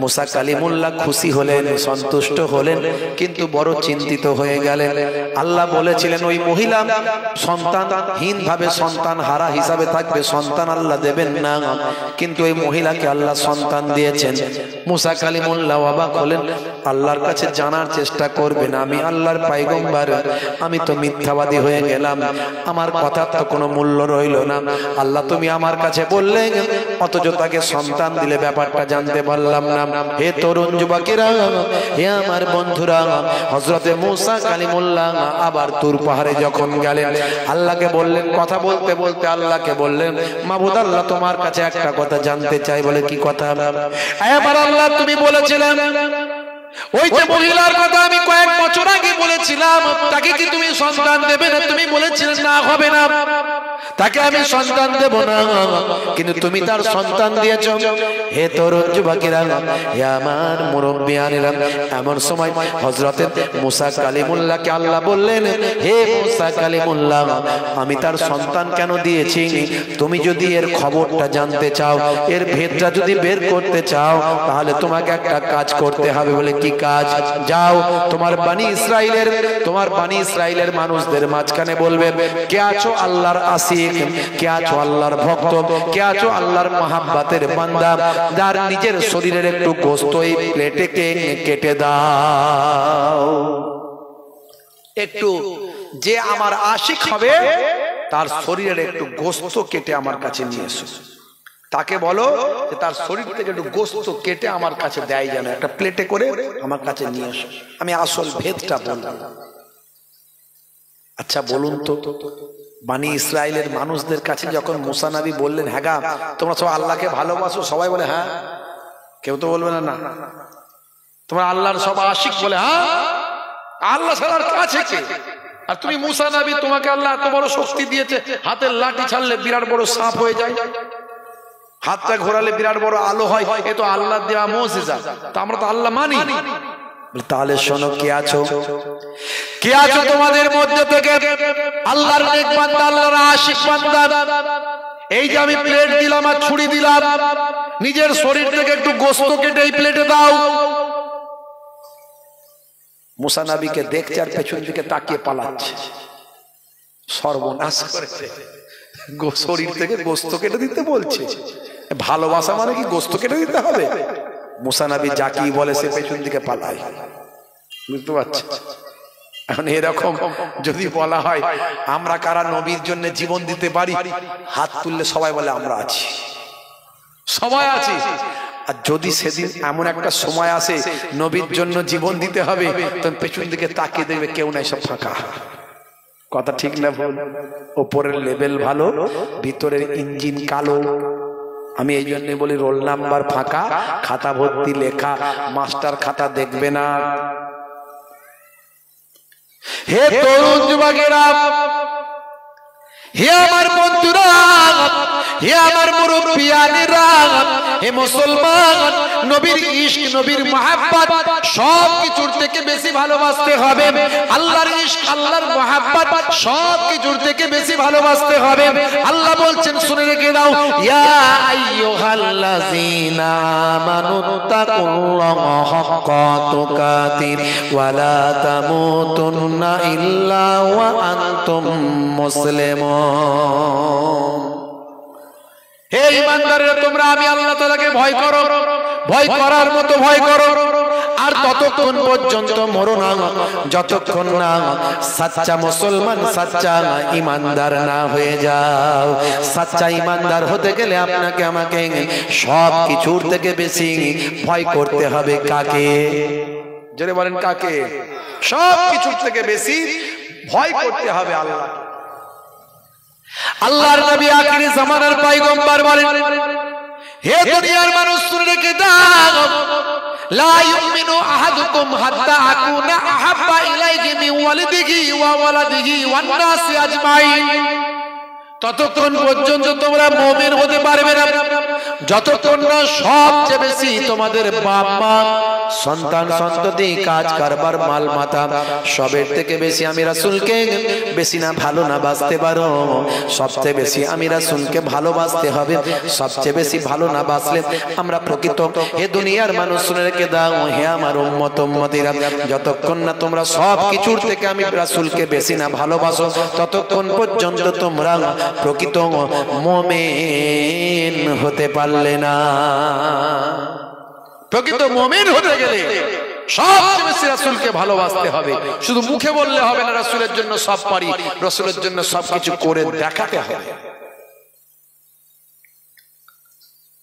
মুসা কালিমুল্লাহ খুশি হলেন, সন্তুষ্ট হলেন, কিন্তু বড় চিন্তিত হয়ে গেলেন। আল্লাহ বলেছিলেন ওই মহিলা সন্তানহীন ভাবে সন্তান হারা হিসাবে থাকবে, সন্তান আল্লাহ দেবেন না, কিন্তু ওই মহিলাকে আল্লাহ সন্তান দিয়েছেন। মুসা কালিমুল্লাহ অবাক হলেন, আল্লাহর কাছে জানার চেষ্টা করবেন আমি আল্লাহর পয়গম্বর, আমি তো মিথ্যাবাদী হয়ে গেলাম, আমার কথার তো কোনো মূল্য রইল না। আল্লাহ তুমি আমার কাছে বললেন, অথচ তাকে সন্তান দিলে ব্যাপারটা জানতে পারলাম না। হে তরুণ যুবকেরা, হে আমার বন্ধুরা, হযরতে মুসা কালিমুল্লাহ আবার তুর পাহাড়ে যখন গেলেন, আল্লাহকে বললেন, কথা বলতে বলতে আল্লাহকে বললেন, মাবুদ আল্লাহ তোমার কাছে একটা কথা জানতে চাই। বলে কি কথা? এবার আল্লাহ তুমি বলেছিলেন ওই যে মহিলার কথা আমি কয়েক বছর আগে বলেছিলাম, তাকে কি তুমি সন্তান দেবে না? তুমি বলেছিলে না, হবে না, তাকে আমি সন্তান দেব না, কিন্তু তুমি তার সন্তান দিয়েছো। হে তরুণ যুবকেরা, হে আমার মুরব্বিয়ানেরা, এমন সময় হযরতে মুসা কালিমুল্লাহকে আল্লাহ বললেন, হে মুসা কালিমুল্লাহ, আমি তার সন্তান কেন দিয়েছি, তুমি যদি এর খবরটা জানতে চাও, এর ভেদটা যদি বের করতে চাও, তাহলে তোমাকে একটা কাজ করতে হবে। বলে কি কাজ? যাও তোমার বানি ইসরাইলের মানুষদের মাঝখানে বলবে, কে আছো আল্লাহর আশিক, কে আছো আল্লাহর ভক্ত, কে আছো আল্লাহর মহাব্বতের বান্দা, যার নিজের শরীরের একটু গোশত এই প্লেটে কেটে দাও, একটু যে আমার আশিক হবে তার শরীরের একটু গোশত কেটে আমার কাছে নিয়ে এসো। তাকে বলো যে তার শরীর থেকে একটু গোশত কেটে আমার কাছে দেয়, যেন একটা প্লেটে করে আমার কাছে নিয়ে এসো, আমি আসল ভেদটা বললাম। আচ্ছা বলুন তো, বানি ইসরাইলের মানুষদের কাছে যখন মুসা নবী বললেন, হ্যাঁ গা তোমরা সব আল্লাহকে ভালোবাসো, সবাই বলে হ্যাঁ, কেউ তো বলবে না না তোমরা আল্লাহর সব আশিক, বলে হ্যাঁ, আল্লাহ ছাড়ার কাছে কে? আর তুমি মুসা নবী, তোমাকে আল্লাহ এত বড় শক্তি দিয়েছে, হাতের লাঠি ছাড়লে বিরাট বড় সাপ হয়ে যায়, হাতটা ঘোরালে বিরাট বড় আলো হয়, এ তো আল্লাহ দেওয়া মুজিজা, তা আমরা তো আল্লাহ মানি। তাহলে শোনো, কে আছো, কে আছো তোমাদের মধ্যে থেকে আল্লাহর নেক বান্দা, আল্লাহর আশিক বান্দা? এই যে আমি প্লেট দিলাম আর ছুরি দিলাম, নিজের শরীর থেকে একটু গোশত কেটে এই প্লেটে দাও। মুসা নবীকে দেখছে আর পেছন দিকে তাকিয়ে পালাচ্ছে, সর্বনাশ করেছে, শরীর থেকে গোশত কেটে দিতে বলছে। ভালোবাসা মানে কি গোশত কেটে দিতে হবে? মুসা নবী যা কি বলে সে পেছন দিকে পালায়, বুঝতে পারছি। এখন এরকম যদি বলা হয় আমরা কারা নবীর জন্য জীবন দিতে পারি, হাত তুললে সবাই বলে আমরা আছি, সবাই আছি। আর যদি সেদিন এমন একটা সময় আসে নবীর জন্য জীবন দিতে হবে, তখন পেছন দিকে তাকিয়ে দেখবে কেউ নাই, সব ফাঁকা। কথা ঠিক না ভুল? ওপরের লেভেল ভালো, ভিতরের ইঞ্জিন কালো। আমি এই জন্য বলি রোল নাম্বার ফাঁকা, খাতা ভর্তি লেখা, মাস্টার খাতা দেখবে না। হে তরুণ যুবকেরা, হে আমার বন্ধুরা, হে আমার মুরব্বিয়ানেরা, হে মুসলমান, নবীর ইশক, নবীর মহব্বত সব কিছুর থেকে বেশি ভালোবাসতে হবে। আল্লাহর ইশক, আল্লাহর মহব্বত সব কিছুর থেকে বেশি ভালোবাসতে হবে। আল্লাহ বলছেন, শুনে রেখে দাও, ইয়া আইয়ুহাল্লাযীনা আমানুত্তাকুল্লাহা হাক্কা তুকাতিহি ওয়া লা তামুতুন্না ইল্লা ওয়া আনতুম মুসলিমুন। হে ঈমানদারেরা, তোমরা আমি আল্লাহ তাআলাকে ভয় করো, ভয় করার মতো ভয় করো, আর ততক্ষণ পর্যন্ত মরো না যতক্ষণ না সাচ্চা মুসলমান, সাচ্চা ঈমানদার না হয়ে যাও। সাচ্চা ঈমানদার হতে গেলে আপনাকে আমাকে সব কিছুর থেকে বেশি ভয় করতে হবে কাকে? জোরে বলেন কাকে? সব কিছুর থেকে বেশি ভয় করতে হবে আল্লাহ। আল্লাহর নবী আখিরি জামানার পয়গম্বর বলেন, হে দুনিয়ার মানুষ শুনে রেখে দাও, লা ইউমিনু আহাদুকুম হাত্তা আকুনা আহাব্বা ইলাইহি মিন ওয়ালিদিহি ওয়া ওয়ালাদিহি ওয়ান নাসি আজমাইন। ততক্ষণ পর্যন্ত তোমরা মুমিন হতে পারবে না যতক্ষণ না সবচেয়ে বেশি তোমাদের বাপ মা, সন্তান সন্ততি কাজ কারবার মাল মাথা সবের থেকে বেশি আমি রাসূলকে বেশি না ভালো না বাসতে পারো, সবচেয়ে বেশি আমি রাসূলকে ভালোবাসতে হবে। সবচেয়ে বেশি ভালো না বাসলে আমরা প্রকৃত হে দুনিয়ার মানুষ শুনে রেখে দাও, হে আমার উম্মত উম্মতিরা, যতক্ষণ না তোমরা সব কিছুর থেকে আমি রাসূলকে বেশি না ভালোবাসো ততক্ষণ পর্যন্ত তোমরা প্রকৃত মুমিন হতে পারলে না। প্রকৃত মুমিন হতে গেলে সবচেয়ে বেশি রাসূলকে ভালোবাসতে হবে। শুধু মুখে বললে হবে না রাসূলের জন্য সব পারি, রাসূলের জন্য সবকিছু করে দেখাতে হবে।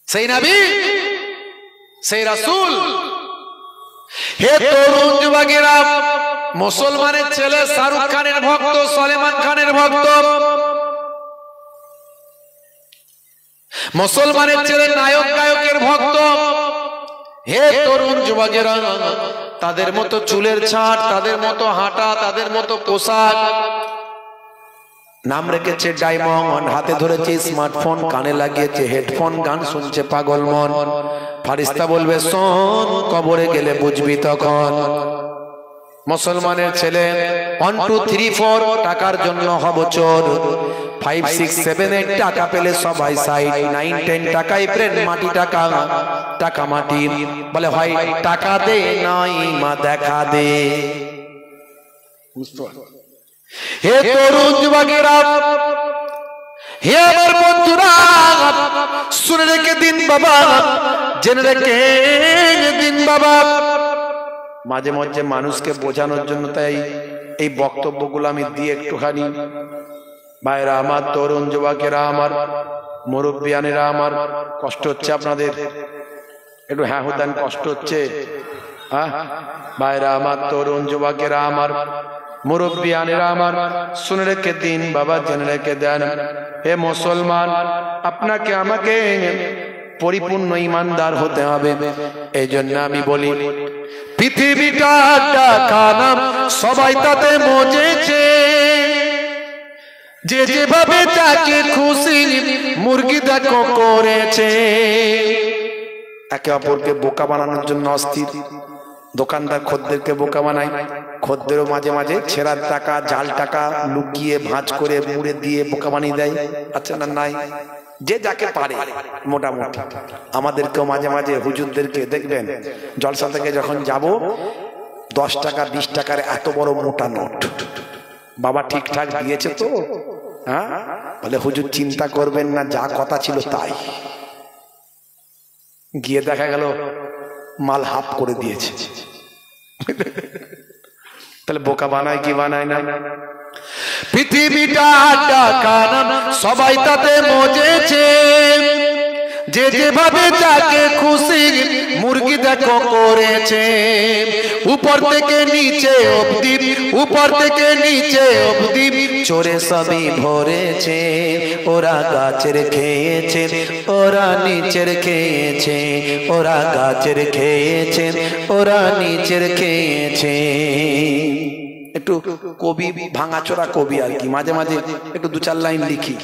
সেই নবী, সেই রাসূল। হে তরুণ যুবকেরা, মুসলমানের ছেলে শাহরুখ খানের ভক্ত, সলমান খানের ভক্ত, মুসলমানের ছেলে নায়ক গায়কের ভক্ত। হে তরুণ যুবকেরা, তাদের মতো চুলের ছাঁট, তাদের মতো হাঁটা, তাদের মতো পোশাক, নাম রেখেছে ডায়মন্ড, হাতে ধরেছে স্মার্টফোন, কানে লাগিয়েছে হেডফোন, গান শুনছে পাগল মন। ফারিস্তা বলবে শোন, কবরে গেলে বুঝবি তখন। মুসলমানের ছেলে 1 2 3 4 টাকার জন্য হব চোর, 5 6 7 8 টাকা পেলে সবাই সাইড, 9 10 টাকায় প্রেম মাটি, টাকা টাকা মাটি। বলে ভাই টাকা দে নাই মা দেখা দে। হে তরুণ যুবকেরা, হে আমার বন্ধুরা, শুনে রেখে দিন বাবা, জেনে রেখে দিন বাবা। মাঝে মাঝে মানুষকে বোঝানোর জন্য তাই এই বক্তব্যগুলো আমি দিয়ে একটুখানি। ভাইরা আমার, তরুণ যুবকেরা আমার, মুরব্বিয়ানেরা আমার, কষ্ট হচ্ছে আপনাদের? একটু হ্যাঁ হুদান কষ্ট হচ্ছে? হ্যাঁ ভাইরা আমার, তরুণ যুবকেরা আমার, মুরব্বিয়ানেরা আমার, শুনে রেখে দিন বাবা, জেনে রেখে দেন। হে মুসলমান, আপনাকে আমাকে পরিপূর্ণ ইমানদার হতে হবে। এই জন্য আমি বলি পৃথিবীটা খানা, সবাই তাতে মজেছে, যে যেভাবে যাকে খুশি মুরগি দেখো করেছে। একে অপরকে বোকা বানানোর জন্য অস্থির। দোকানদার খদ্দেরকে বোকা বানায়, খদ্দেরও মাঝে মাঝে ছেঁড়ার টাকা, জাল টাকা লুকিয়ে ভাঁজ করে মুড়ে দিয়ে বোকা বানিয়ে দেয়। আচ্ছা না, নাই? যে যাকে পারে মোটামুটি। আমাদেরকেও মাঝে মাঝে হুজুরদেরকে দেখবেন জলসা থেকে যখন যাব, 10 টাকা 20 টাকার এত বড় মোটা নোট, বাবা ঠিকঠাক দিয়েছে তো? হ্যাঁ বলে হুজুর চিন্তা করবেন না, যা কথা ছিল তাই। গিয়ে দেখা গেল মাল হাফ করে দিয়েছে। তাহলে বোকা বানায় কি বানায় না? পৃথিবীটা টাকানা, সবাই তাতে মজেছে, যে যেভাবে যাকে খুশি মুরগি দেখো করেছে। উপর থেকে নিচে অবধি, উপর থেকে নিচে অবধি চোরে সবই ভরেছে। ওরা গাছের খেয়েছে, ওরা নিচের খেয়েছে, ওরা গাছের খেয়েছে, ওরা নিচের খেয়েছে। একটু কবি, ভাঙাচোরা কবি আর কি, মাঝে মাঝে একটু 2-4 লাইন লিখি।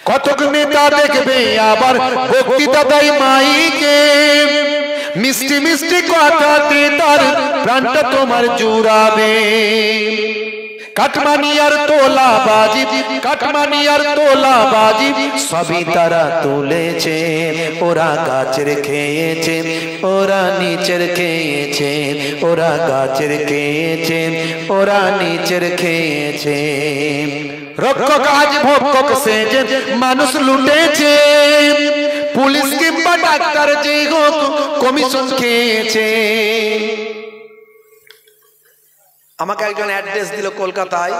কতক নেতা দেখবে আবার বক্তৃতা দেয় মাইকে, মিষ্টি মিষ্টি কথাতে তার প্রাণটা তোমার জুড়াবে। কাটমানি আর তোলা বাজি, কাটমানি আর তোলা বাজি সবই তারা তুলেছে। ওরা গাছের খেয়েছে, ওরা নিচের খেয়েছে, ওরা গাছের খেয়েছে, ওরা নিচের খেয়েছে। রক্ষক আজ ভক্ষক সেজে মানুষ লুটেছে, পুলিশ কিংবা ডাক্তার যে হোক কমিশন খেয়েছে। আমাকে একজন অ্যাড্রেস দিল কলকাতায়,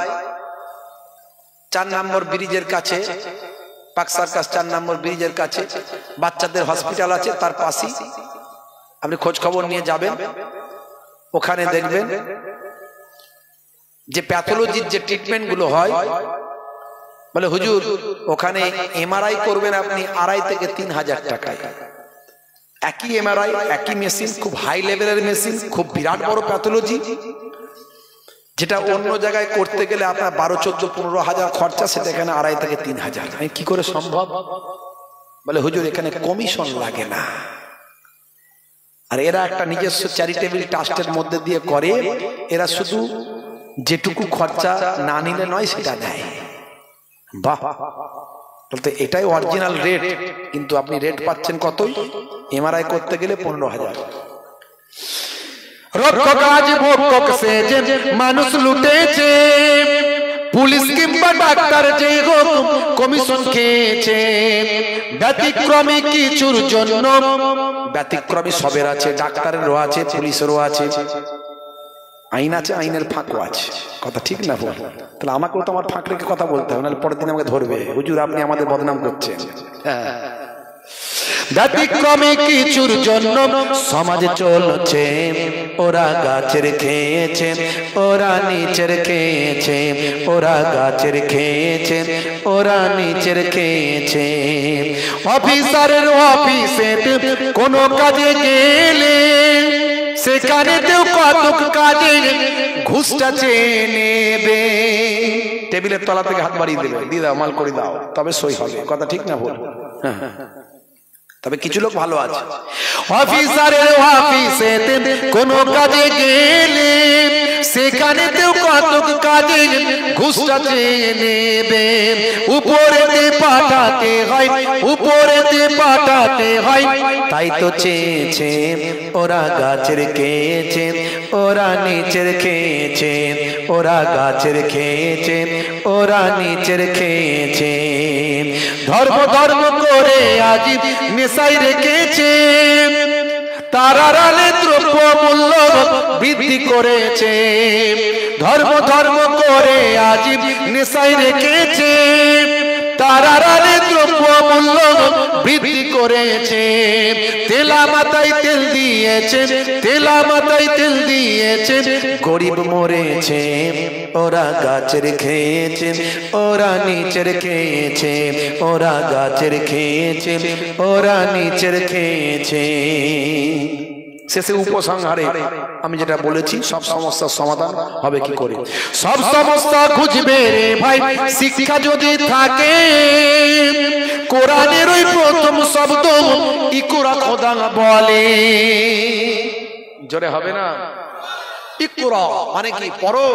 4 নম্বর ব্রিজের কাছে, পাক সার্কাস 4 নম্বর ব্রিজের কাছে বাচ্চাদের হসপিটাল আছে, তার পাশেই। আপনি খোঁজ খবর নিয়ে যাবেন, ওখানে দেখবেন যে প্যাথোলজির যে ট্রিটমেন্ট গুলো হয়। বলে হুজুর ওখানে এমআরআই করবেন আপনি 2.5 থেকে 3,000 টাকায়। একই এমআরআই, একই মেশিন, খুব হাই লেভেলের মেশিন, খুব বিরাট বড় প্যাথোলজি, যেটা অন্য জায়গায় করতে গেলে আপনার 12, 14, 15,000 খরচা, সেটা এখানে 2.5 থেকে 3,000। কি করে সম্ভব? বলে হুজুর এখানে কমিশন লাগে না। আর এরা একটা নিজস্ব চ্যারিটেবল ট্রাস্টের মধ্যে দিয়ে করে, এরা শুধু যেটুকু খরচা না নিলে নয় সেটা দেয়। বাহ, বলতে এটাই অরিজিনাল রেট, কিন্তু আপনি রেট পাচ্ছেন কতই? এমআরআই করতে গেলে 15,000। রক্ষক আজ ভক্ষক সেজে মানুষ লুটেছে, পুলিশ কিংবা ডাক্তার যে হোক কমিশন খেয়েছে। ব্যতিক্রমী কিছুর জন্য, ব্যতিক্রমী সবের আছে, ডাক্তারেরও আছে, পুলিশেরও আছে, আইন আছে, আইনের ফাঁকও আছে। কথা ঠিক না বল? তাহলে আমাকেও তো আমার ফাঁক রেখে কথা বলতে হবে, নাহলে পরের দিন আমাকে ধরবে, হুজুর আপনি আমাদের বদনাম করছেন। ব্যতিক্রমী কিছুর জন্য সমাজে চলছে, ওরা গাছের খেয়েছে, ওরা নিচের খেয়েছে, ওরা গাছের খেয়েছে, ওরা নিচের খেয়েছে। অফিসারের অফিসে কোনো কাজে গেলে সেখানে তো কতক কাজে ঘুষটা চেয়ে নেবে। টেবিলের তলা থেকে হাত বাড়িয়ে দেবে, দিয়ে দাও, মাল করে দাও, তবে সই হবে। কথা ঠিক না বল? তবে কিছু লোক ভালো আছে, অফিসারের অফিসে কোনো কাজে গেলে সেখানে তো কতক কাজে ঘুষটা চেয়ে নেবে। উপরেতে পাঠাতে হয়, উপরেতে পাঠাতে হয়, তাই তো চেয়েছে ওরা গাছের খেয়েছে, ওরা নিচের খেয়েছে, ওরা গাছের খেয়েছে, ওরা নিচের খেয়েছে। ধর্ম ধর্ম করে আজ নেশায় রেখেছে, তারার আলে দ্রব্য মূল্য বৃদ্ধি করেছে। ধর্ম ধর্ম করে আজ নেশায় রেখেছে, তারার আলে দ্রব্য মূল্য বৃদ্ধি করেছে। তেলা মাথায় তেল দিয়েছে, তেলা মাথায় তেল দিয়েছে, গরিব মরেছে। ওরা গাছের খেয়েছে, ওরা নিচের খেয়েছে, ওরা গাছের খেয়েছে, ওরা নিচের খেয়েছে। শেষে উপসংহারে আমি যেটা বলেছি, সব সমস্যার সমাধান হবে কি করে? সব সমস্যা খুঁজবে রে ভাই শিক্ষা যদি থাকে। কোরআনের ওই প্রথম শব্দ ইকরা খোদা বলে, জোরে হবে না? ইকরা মানে কি? পড়ো,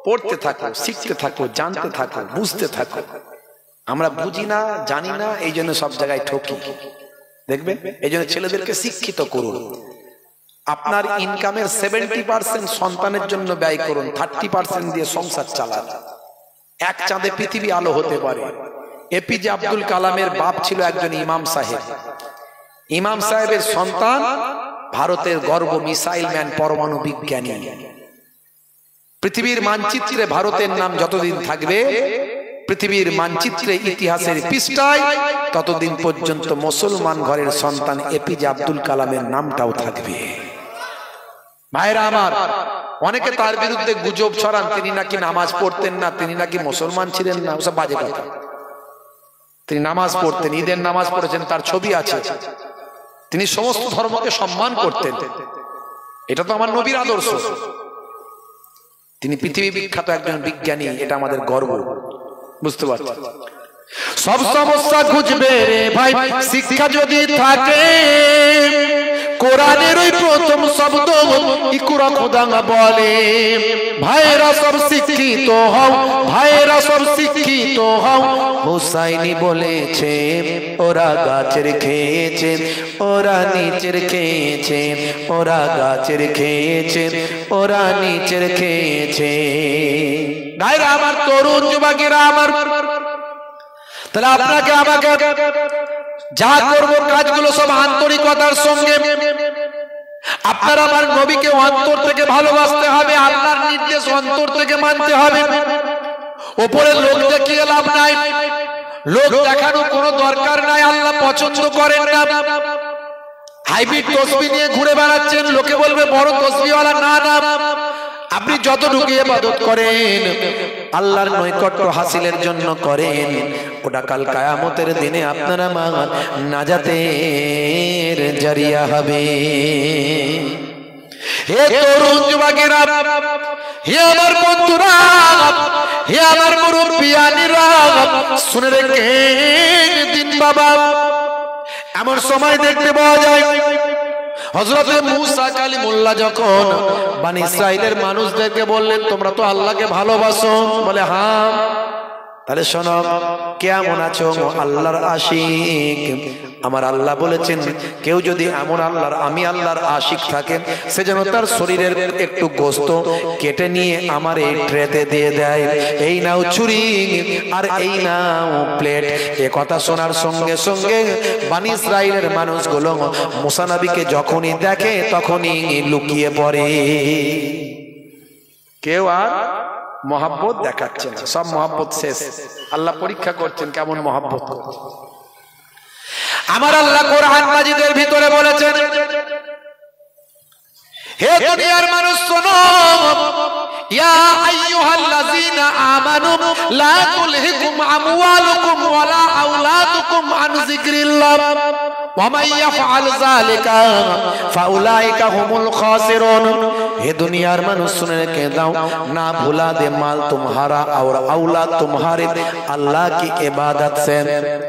পড়তে থাকো, শিখতে থাকো, জানতে থাকো, বুঝতে থাকো। আমরা বুঝি না, জানি না, এই জন্য সব জায়গায় ঠকি। দেখবেন, এই জন্য ছেলেদেরকে শিক্ষিত করুন। আপনার ইনকামের 70% সন্তানের জন্য ব্যয় করুন, 30% দিয়ে সংসার চালান। এক চাঁদে পৃথিবী আলো হতে পারে। এপিজে আব্দুল কালামের বাপ ছিল একজন ইমাম সাহেব। ইমাম সাহেবের সন্তান ভারতের গর্ব মিসাইল ম্যান, পরমাণু বিজ্ঞানী। পৃথিবীর মানচিত্রে ভারতের নাম যতদিন থাকবে, পৃথিবীর মানচিত্রে ইতিহাসের পৃষ্ঠায়, ততদিন পর্যন্ত মুসলমান ঘরের সন্তান এপিজে আব্দুল কালামের নামটাও থাকবে। ভাইরা আমার, অনেকে তার বিরুদ্ধে গুজব ছড়ান, তিনি নাকি নামাজ পড়তেন না, তিনি নাকি মুসলমান ছিলেন না। ওসব বাজে কথা। তিনি নামাজ পড়তেন, ঈদের নামাজ পড়েছেন, তার ছবি আছে। তিনি সমস্ত ধর্মকে সম্মান করতেন। এটা তো আমার নবীর আদর্শ। তিনি পৃথিবী বিখ্যাত একজন বিজ্ঞানী, এটা আমাদের গর্ব। বুঝতে পারছি? সব সমস্যা খুঁজবে রে ভাই শিক্ষা যদি থাকে। কোরআনের ওই প্রথম শব্দ ইকরা খোদা বলে। ভাইরা সব শিক্ষিত হও, ভাইরা সব শিক্ষিত হও। হুসাইনি বলেছে ওরা গাছের খেয়েছে, ওরা নিচের খেয়েছে, ওরা গাছের খেয়েছে, ওরা নিচের খেয়েছে। ভাইরা আমার, তরুণ যুবকেরা আমার, তাহলে আপনাকে আমাকে যা করব কাজগুলো সব আন্তরিকতার সঙ্গে। আপনার আমার নবীকে অন্তর থেকে ভালোবাসতে হবে, আল্লাহর নির্দেশ অন্তর থেকে মানতে হবে। ওপরে লোক দেখিয়ে লাভ নাই, লোক দেখানো কোনো দরকার নাই, আল্লাহ পছন্দ করেন না। হাইব্রিড তসবিহ নিয়ে ঘুরে বেড়াচ্ছেন, লোকে বলবে বড় তসবিহওয়ালা। না না, আপনি যতটুকু ইবাদত করেন আল্লাহর নৈকট্য হাসিলের জন্য করেন, ওটা কাল কিয়ামতের দিনে আপনার আমার নাজাতের জারিয়া হবে। হে তরুণ যুবকেরা, হে আমার বন্ধুরা, হে আমার মুরব্বিয়ানিরা, শুনে রেখেন দিন বাবা। এমন সময় দেখতে পাওয়া যায় হযরত মূসা কালিমুল্লাহ যখন বনি ইসরাইলের মানুষদেরকে বললেন তোমরা তো আল্লাহকে ভালোবাসো, বলে হ্যাঁ। তাহলে শোনো, কেমন আছো আল্লাহর আশিক? আমার আল্লাহ বলেছেন কেউ যদি এমন আল্লাহর আমি আল্লাহর আশিক থাকে সে যেন তার শরীরের একটু গোশত কেটে নিয়ে আমার এই ট্রেতে দিয়ে দেয়। এই নাও ছুরি আর এই নাও প্লেট। এ কথা শোনার সঙ্গে সঙ্গে বনি ইসরাইলের মানুষগুলো মুসা নবীকে যখনই দেখে তখনই লুকিয়ে পড়ে। কেউ আর মহাব্বত দেখাচ্ছে না, সব মহাব্বত শেষ। আল্লাহ পরীক্ষা করছেন কেমন মহাব্বত করছে। আমার আল্লাহ কোরআন মাজিদের ভিতরে বলেছেন, হে দুনিয়ার মানুষ শোনো, ইয়া আইয়ুহাল্লাযীনা আমানু লা তুলহিকুম আমওয়ালুকুম ওয়ালা আওলাদুকুম আন যিকরিল্লাহ ওয়া মান ইয়াফআল যালিকা ফাউলাইকা হুমুল খাসিরুন। হে দুনিয়ার মানুষ শুনে রেখে দাও, না ভুলা দে মাল तुम्हारा और औलाद तुम्हारे अल्लाह की इबादत से।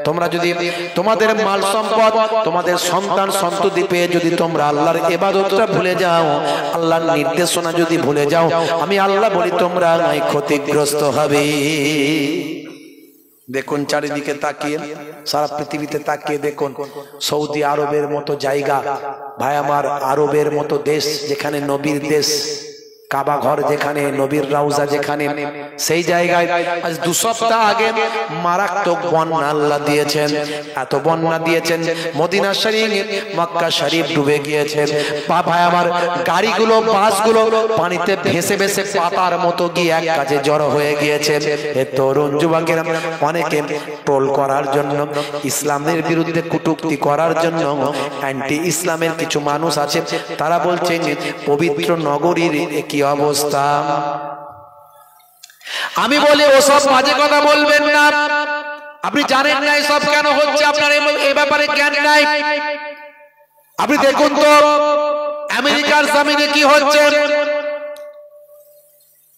তোমরা যদি তোমাদের মাল সম্পদ তোমাদের সন্তান সন্ততি পেয়ে যদি তোমরা আল্লাহর ইবাদতটা ভুলে যাও, আল্লাহর নির্দেশনা যদি ভুলে যাও, আমি আল্লাহ বলি তোমরা ক্ষতিগ্রস্ত হবে। দেখুন চারিদিকে তাকিয়ে, সারা পৃথিবীতে তাকিয়ে দেখুন, সৌদি আরবের মতো জায়গা, ভাই আমার, আরবের মতো দেশ যেখানে নবীর দেশ, কাবা ঘর যেখানে, নবীর রওজা যেখানে, সেই জায়গায় আজ 2 সপ্তাহ আগে মারাত্মক বন্যা আল্লাহ দিয়েছেন। এত বন্যা দিয়েছেন মদিনা শরীফ মক্কা শরীফ ডুবে গিয়েছে। ভাই আমার, গাড়িগুলো বাসগুলো পানিতে ভেসে ভেসে পাতার মতো গিয়ে এক কাজে জড়ো হয়ে গিয়েছে। এ তরুণ যুবকেরা অনেকে ট্রোল করার জন্য, ইসলামের বিরুদ্ধে কটূক্তি করার জন্য, অ্যান্টি ইসলামের কিছু মানুষ আছে, তারা বলছেন পবিত্র নগরীর কি অবস্থা। আমি বলি ওসব বাজে কথা বলবেন না। আপনি জানেন না এসব কেন হচ্ছে, আপনার এই ব্যাপারে জ্ঞান নাই। আপনি দেখুন তো আমেরিকার জমিনে কি হচ্ছে।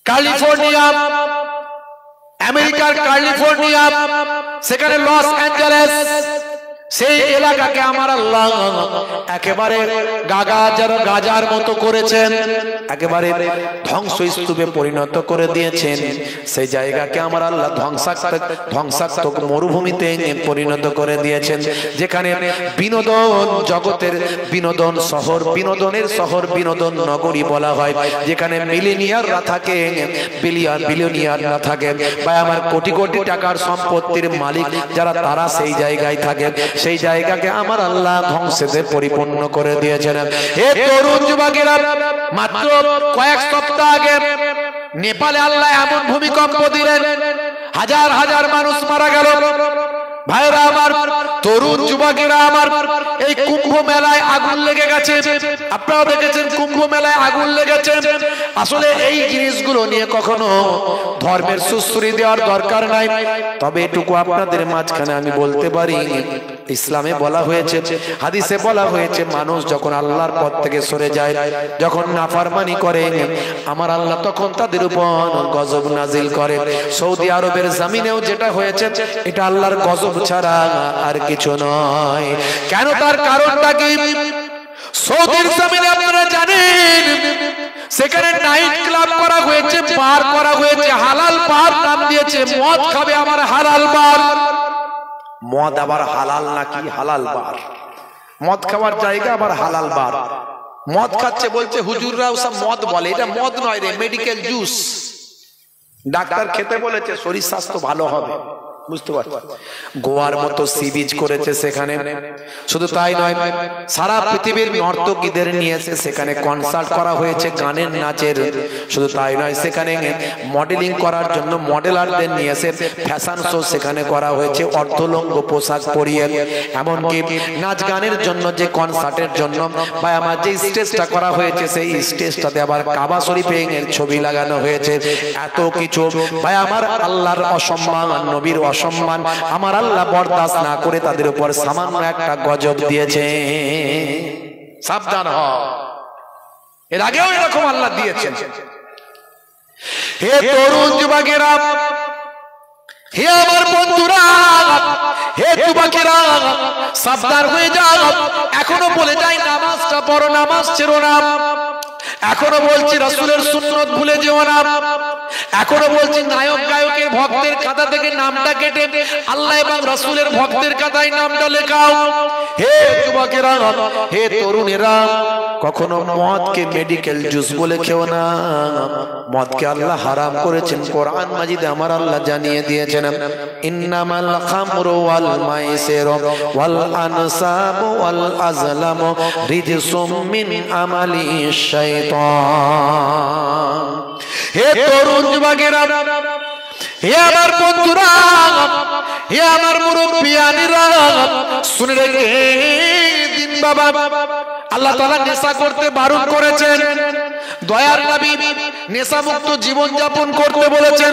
ক্যালিফোর্নিয়া, আমেরিকার ক্যালিফোর্নিয়া, সেখানে লস অ্যাঞ্জেলেস, সেই এলাকাকে আমার আল্লাহ একেবারে গাজার মতো করেছেন, একেবারে ধ্বংসস্তূপে পরিণত করে দিয়েছেন। সেই জায়গাকে আমার আল্লাহ ধ্বংসাত্মক মরুভূমিতে পরিণত করে দিয়েছেন, যেখানে বিনোদন জগতের বিনোদন শহর, বিনোদনের শহর, বিনোদন নগরী বলা হয়, যেখানে মিলিনিয়াররা থাকে, বিলিয়নিয়াররা থাকে, বা আমার কোটি কোটি টাকার সম্পত্তির মালিক যারা, তারা সেই জায়গায় থাকে। সেই জায়গাকে আমার আল্লাহ ধ্বংসে পরিপূর্ণ করে দিয়েছেন। হে তরুণ যুবকেরা, মাত্র কয়েক সপ্তাহ আগে নেপালে আল্লাহ এমন ভূমিকম্প দিলেন, হাজার হাজার মানুষ মারা গেল। ভাইরা আমার, তরুণ যুবকেরা আমার, এই কুম্ভ মেলায় আগুন লেগে গেছে। আপনারা দেখেছেন কুম্ভ মেলায় আগুন লেগেছে। আসলে এই জিনিসগুলো নিয়ে কখনো ধর্মের সুশ্রী দেওয়ার দরকার নাই। তবে এটুকু আপনাদের মাঝখানে আমি বলতে পারি, ইসলামে বলা হয়েছে, হাদিসে বলা হয়েছে, মানুষ যখন আল্লাহর পথ থেকে সরে যায়, যখন নাফরমানি করে, আমার আল্লাহ তখন তাদের উপর গজব নাজিল করে। সৌদি আরবের জমিনেও যেটা হয়েছে, এটা আল্লাহর গজব ছাড়া আর কিছু নয়। কেন? তার কারণটা কি? সৌদির জমিনে আপনারা জানেন সেখানে নাইট ক্লাব করা হয়েছে, বার করা হয়েছে, হালাল বার নাম দিয়েছে। মদ খাবে আমার হালাল বার। মদ আবার হালাল নাকি? হালাল বার, মদ খাওয়ার জায়গা আবার হালাল বার। মদ খাচ্ছে বলছে হুজুররাও সব মদ বলে, এটা মদ নয় রে, মেডিকেল জুস। ডাক্তার খেতে বলেছে, শরীর স্বাস্থ্য ভালো হবে। বুঝতে পারছি। গোয়ার মতো সি বিচ করেছে সেখানে। শুধু তাই নয়, সারা পৃথিবীর নর্তকীদের নিয়েছে সেখানে কনসার্ট করা হয়েছে, গানের নাচের। শুধু তাই নয়, সেখানে মডেলিং করার জন্য মডেলারদের নিয়েছে, ফ্যাশন শো সেখানে করা হয়েছে, অর্ধলঙ্গ পোশাক পরিয়ে। এমনকি নাচ গানের জন্য যে কনসার্টের জন্য বা আমার যে স্টেজটা করা হয়েছে, সেই স্টেজটাতে আবার কাবা শরীফের ছবি লাগানো হয়েছে। এত কিছু ভাই আমার, আল্লাহর অসম্মান, নবীর অসম্মান আমার আল্লাহ বরদাস্ত না করে তাদের উপর সামান্য একটা গজব দিয়েছে। সাবধান হও, এর আগেও এরকম আল্লাহ দিয়েছেন। হে তরুণ যুবকেরা, হে আমার আমার বন্ধুরা, হে যুবকেরা, সাবধান হয়ে যাও। এখনো বলে যাই নামাজটা পড়ো, নামাজ ছেড়ো না। এখনো বলছি রাসূলের সুন্নাত ভুলে যেও না। এখনো বলছি নায়ক গায়কের ভক্তের খাতা থেকে নামটা কেটে আল্লাহ এবং রাসূলের ভক্তের খাতায় নামটা লেখাও। হে যুবকেরা, হে তরুণেরা, কখনো মদকে মেডিকেল জুস বলে খেও না। মদকে আল্লাহ হারাম করেছেন, কোরআন মাজিদে আমার আল্লাহ জানিয়ে দিয়েছেন, ইন্নামাল খামরু ওয়াল মাইসিরু ওয়াল আনসাবু ওয়াল আজলামু রিজসুম মিন আমালি শাইতান। হে তরুণ যুবকেরা, হে আমার বন্ধুরা, হে আমার মুরব্বিয়ানিরা, শুনে রেখে দিন বাবা, আল্লাহ তাআলা নেশা করতে বারণ করেছেন। দয়ার নবী নেশা মুক্ত জীবন যাপন করতে বলেছেন।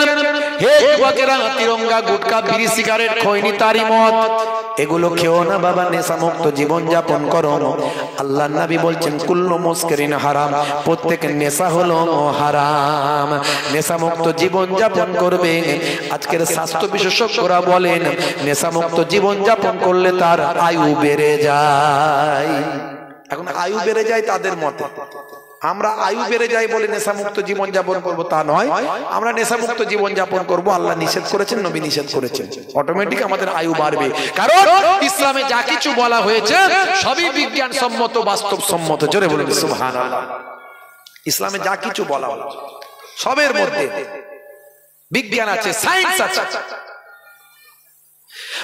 হে যুবকেরা, তিরঙ্গা, গুটকা, বিড়ি, সিগারেট, খৈনি, তারি, মদ এগুলো খেও না বাবা, নেশা মুক্ত জীবন যাপন করো। আল্লাহর নবী বলছেন, কুল্লু মুসকিরিন হারাম, প্রত্যেক নেশা হলো হারাম। নেশা মুক্ত জীবন যাপন করবে। আজকের স্বাস্থ্য বিশেষজ্ঞরা বলেন, নেশা মুক্ত জীবন যাপন করলে তার আয়ু বেড়ে যায়। এখন আয়ু বেড়ে যায় তাদের মতে, আমরা আয়ু বেড়ে যায় বলে নেশামুক্ত জীবন যাপন করবো তা নয়। আমরা নেশামুক্ত জীবন যাপন করবো, আল্লাহ নিষেধ করেছেন, নবী নিষেধ করেছেন, অটোমেটিক আমাদের আয়ু বাড়বে। কারণ ইসলামে যা কিছু বলা হয়েছে সবই বিজ্ঞান সম্মত, বাস্তব সম্মত। জোরে বলুন সুবহানাল্লাহ। ইসলামে যা কিছু বলা হয়েছে সবের মধ্যে বিজ্ঞান আছে, সায়েন্স আছে।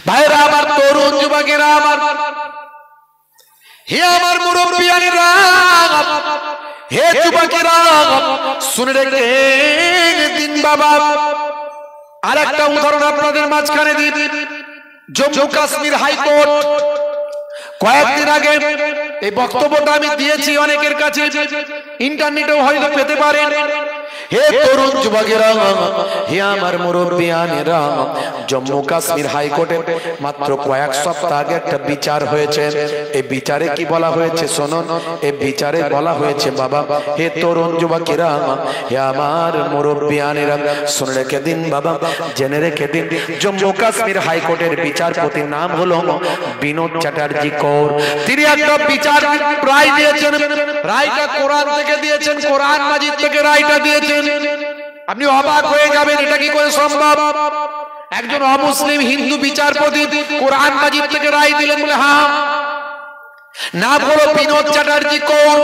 ভাইরা আমার, তরুণ যুবকেরা আমার, হে আমার মুরব্বিয়ানিরা, হে যুবকেরা, শুনে রেখে দিন বাবা। আর একটা উদাহরণ আপনাদের মাঝখানে দিই। জম্মু কাশ্মীর হাইকোর্ট কয়েকদিন আগে এই বক্তব্যটা আমি দিয়েছি অনেকের কাছে, ইন্টারনেটেও হয়তো পেতে পারেন। হে তরুণ যুবকেরা, হে আমার মুরব্বিয়ানেরা, জম্মু কাশ্মীর হাইকোর্টে মাত্র কয়েক সপ্তাহ আগে একটা বিচার হয়েছে। এই বিচারে কি বলা হয়েছে শুনুন। এই বিচারে বলা হয়েছে বাবা, হে তরুণ যুবকেরা, হে আমার মুরব্বিয়ানেরা, শুনে রেখে দিন বাবা, জেনে রেখে দিন, জম্মু কাশ্মীর হাইকোর্টের বিচারপতির নাম হলো বিনোদ চ্যাটার্জি কৌর। তিনি একটা বিচার রায় দিয়েছেন। রায়টা কোরআন থেকে দিয়েছেন, কোরআন মাজিদ থেকে রায়টা দিয়েছেন। আপনি অবাক হয়ে যাবেন, এটা কি করে সম্ভব? একজন অমুসলিম হিন্দু বিচারপতি কোরআন মাজিদ থেকে রায় দিলেন বলে? হ্যাঁ, নাম হলো বিনোদ চ্যাটার্জি কৌর।